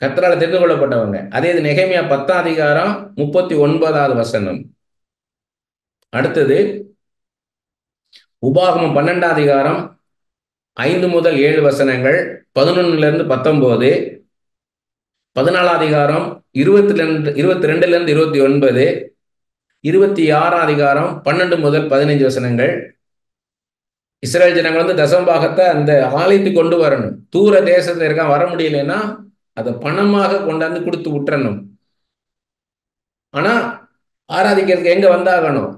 கர்த்தரால் தெரிந்து கொள்ளப்பட்டவங்க. அதே இது நெகேமியா 10ஆம் அதிகாரம் 39வது வசனம். அடுத்தது உபாகமம் 12ஆம் அதிகாரம் 5 முதல் 7 வசனங்கள், 11லிருந்து 19, 14ஆம் அதிகாரம் 22லிருந்து 29, 26ஆம் அதிகாரம் 12 முதல் 15 வசனங்கள். இஸ்ரேல் ஜனங்கள் தசமபாகத்தை அந்த ஆலயத்துக்கு கொண்டு வரணும். தூர தேசத்துல இருக்க வர முடியலன்னா அதை பணமாக கொண்டாந்து கொடுத்து விட்டுறணும். ஆனா ஆராதிக்கிறதுக்கு எங்க வந்தாகணும்?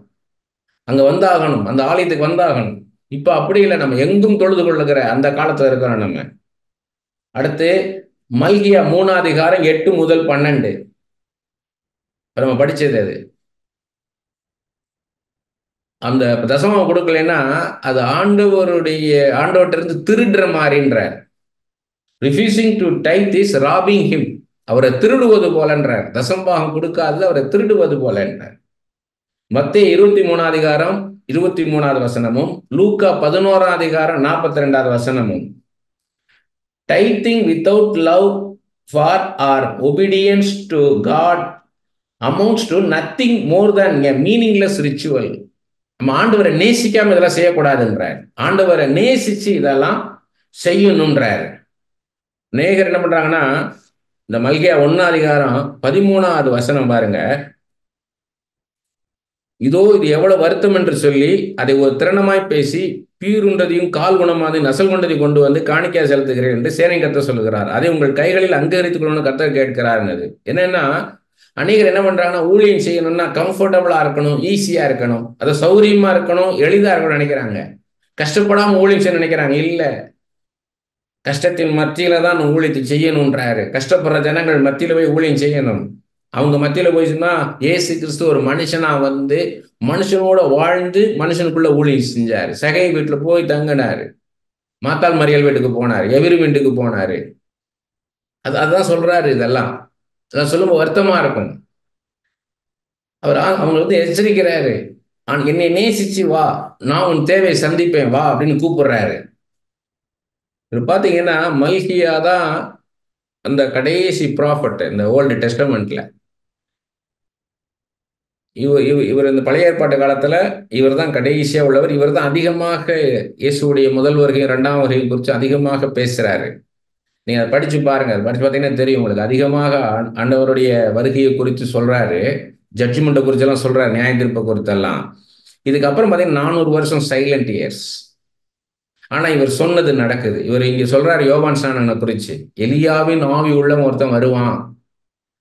அங்க வந்தாகணும், அந்த ஆலயத்துக்கு வந்தாகணும். இப்ப அப்படி இல்லை, நம்ம எங்கும் தொழுது கொள்ளுகிற அந்த காலத்துல இருக்கிறோம் நம்ம. அடுத்து மல்கியா 3 அதிகாரம் 8 முதல் 12 நம்ம படிச்சது. அது அந்த தசமம் கொடுக்கலன்னா அது ஆண்டவர்கிட்ட இருந்து திருடுற மாதிரின்ற. Refusing to tithe is robbing him. அவரை திருடுவது போலன்றார். தசம்பாகம் கொடுக்காதது அவரை திருடுவது போல என்றார். மத்தேயு 23 அதிகாரம் 23வது வசனமும் லூக்கா 11 அதிகாரம் 42வது வசனமும் tithing without love for or obedience to God amounts to nothing more than a meaningless ritual. நம்ம ஆண்டவரை நேசிக்காம இதெல்லாம் செய்யக்கூடாதுன்றார். ஆண்டவரை நேசிச்சு இதெல்லாம் செய்யணும்ன்றார். நேகர் என்ன பண்றாங்கன்னா, இந்த மல்கியா 1 அதிகாரம் 13வது வசனம் பாருங்க. இதோ இது எவ்வளவு வருத்தம் என்று சொல்லி அதை ஒரு திறனமாய் பேசி பீருண்டதையும் கால் குணமாதை நசல் கொண்டதை கொண்டு வந்து காணிக்கையா செலுத்துகிறேன் என்று சேனை கர்த்தர் சொல்லுகிறார். அதை உங்கள் கைகளில் அங்கீகரித்துக் கொள்ளணும்னு கர்த்தர் கேட்கிறார். என்னன்னா, அநேகர் என்ன பண்றாங்கன்னா, ஊழியம் செய்யணும்னா கம்ஃபர்டபுளா இருக்கணும், ஈஸியா இருக்கணும், அது சௌரியமா இருக்கணும், எளிதா இருக்கணும்னு நினைக்கிறாங்க. கஷ்டப்படாம ஊழியம் செய்ய நினைக்கிறாங்க. இல்ல, கஷ்டத்தின் மத்தியில தான் ஊழியத்தை செய்யணும்ன்றாரு. கஷ்டப்படுற ஜனங்கள் மத்தியில போய் ஊழியம் செய்யணும். அவங்க மத்தியில போயிச்சுன்னா இயேசு கிறிஸ்து ஒரு மனுஷனா வந்து மனுஷனோட வாழ்ந்து மனுஷனுக்குள்ள ஊழியம் செஞ்சாரு. சகை வீட்டுல போய் தங்கினாரு, மாத்தாள் மறியல் வீட்டுக்கு போனாரு, எவிரி வீட்டுக்கு போனாரு. அதுதான் சொல்றாரு. இதெல்லாம் சொல்லும்போது வருத்தமா இருக்கும். அவங்க வந்து எச்சரிக்கிறாரு, என்னை நேசிச்சு வா, நான் உன் தேவையை சந்திப்பேன் வா அப்படின்னு கூப்பிடுறாரு. பாத்தீங்கன்னா மல்கியா தான் அந்த கடைசி ப்ராஃபட் இந்த ஓல்டு டெஸ்டமெண்ட்ல. இவர் இந்த பழைய ஏற்பாட்டு காலத்துல இவர் தான் கடைசியா உள்ளவர். இவர் தான் அதிகமாக இயேசுடைய முதல் வருகையும் 2ஆம் வருகையும் குறித்து அதிகமாக பேசுறாரு. நீங்க அதை படிச்சு பாருங்க. அதை படிச்சு பார்த்தீங்கன்னா தெரியும் உங்களுக்கு. அதிகமாக ஆண்டவருடைய வருகையை குறித்து சொல்றாரு, ஜட்ஜ்மெண்ட்டை குறிச்செல்லாம் சொல்றாரு, நியாய தீர்ப்பை குறித்தெல்லாம். இதுக்கப்புறம் பார்த்தீங்கன்னா 400 வருஷம் சைலண்ட் இயர்ஸ். ஆனா இவர் சொன்னது நடக்குது. இவர் இங்க சொல்றாரு யோவான் ஸ்நானனை குறிச்சு, எலியாவின் ஆவி உள்ளவன் ஒருத்தன் வருவான்,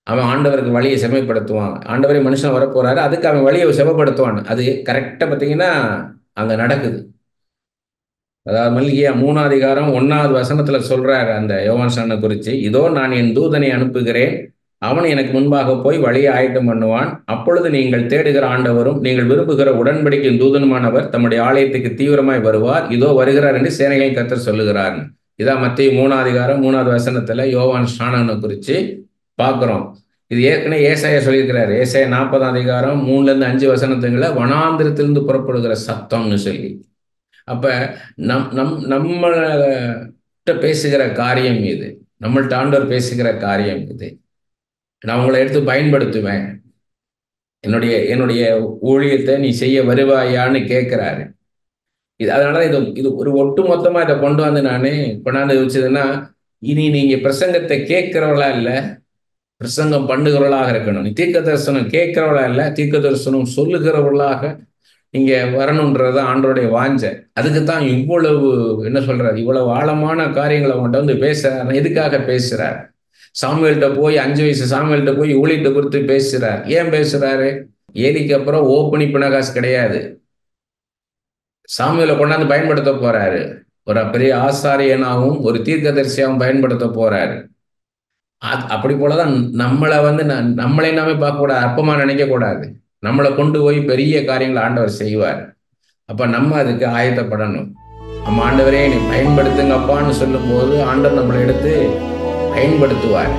அவன் ஆண்டவருக்கு வழியை செம்மைப்படுத்துவான். ஆண்டவரே மனுஷன் வரப்போறாரு, அதுக்கு அவன் வழியை செம்மைப்படுத்துவான். அது கரெக்டா பார்த்தீங்கன்னா அங்க நடக்குது. அதாவது மல்கியா 3 அதிகாரம் 1வது வசனத்துல சொல்றாரு அந்த யோவான் ஸ்நானனை குறிச்சு, இதோ நான் என் தூதனை அனுப்புகிறேன், அவன் எனக்கு முன்பாக போய் வழியை ஆயத்தம் பண்ணுவான். அப்பொழுது நீங்கள் தேடுகிற ஆண்டவரும் நீங்கள் விரும்புகிற உடன்படிக்கையின் தூதனுமானவர் தம்முடைய ஆலயத்துக்கு தீவிரமாய் வருவார், இதோ வருகிறார் என்று சேனைகளின் கர்த்தர் சொல்லுகிறார். இதான் மத்தேயு 3 அதிகாரம் 3வது வசனத்துல யோவான் ஸ்நானனை குறிச்சு பார்க்கிறோம். இது ஏற்கனவே ஏசாயா சொல்லியிருக்கிறாரு. ஏசாயா 40 அதிகாரம் 3-5 வசனத்துங்களை வனாந்திரத்திலிருந்து புறப்படுகிற சத்தம்னு சொல்லி. அப்ப நம்மள்கிட்ட பேசுகிற காரியம் இது, நம்மள்ட்ட ஆண்டவர் பேசுகிற காரியம் இது. நான் உங்களை எடுத்து பயன்படுத்துவேன், என்னுடைய ஊழியத்தை நீ செய்ய வருவாயான்னு கேட்கிறாரு. அதனால இது ஒரு ஒட்டு மொத்தமா இதை கொண்டாந்து வச்சதுன்னா, இனி நீங்க பிரசங்கத்தை கேட்கிறவளா இல்ல, பிரசங்கம் பண்ணுகிறவர்களாக இருக்கணும். நீ தீர்க்க தரிசனம் கேட்கிறவளா இல்ல, தீர்க்க தரிசனம் சொல்லுகிறவர்களாக நீங்க வரணும்ன்றது ஆண்டோடைய வாஞ்சை. அதுக்குத்தான் இவ்வளவு என்ன சொல்றாரு, இவ்வளவு ஆழமான காரியங்களை அவங்கள்ட்ட வந்து பேசுறாரு. எதுக்காக பேசுறார்? சாமுவேல்கிட்ட போய் 5 வயசு சாமுவேல்கிட்ட போய் ஊழியத்தை குறித்து பேசுறார். ஏன் பேசுறாரு? ஏலிக்கு அப்புறம் ஓப்பனி பினகாஸ் கிடையாது. சாமுவேலை கொண்டாந்து பயன்படுத்த போறாரு. ஒரு பெரிய ஆசாரியனாகவும் ஒரு தீர்க்கதரிசியாகவும் பயன்படுத்த போறாரு. அப்படி போலதான் நம்மளை வந்து நம்மளே நாமே பார்க்க கூடாது, அற்பமா நினைக்க கூடாது. நம்மளை கொண்டு போய் பெரிய காரியங்களை ஆண்டவர் செய்வார். அப்ப நம்ம அதுக்கு ஆயத்தப்படணும். நம்ம ஆண்டவரே நீ பயன்படுத்துங்கப்பான்னு சொல்லும் போது ஆண்டவர் நம்மளை எடுத்து பயன்படுத்துவார்.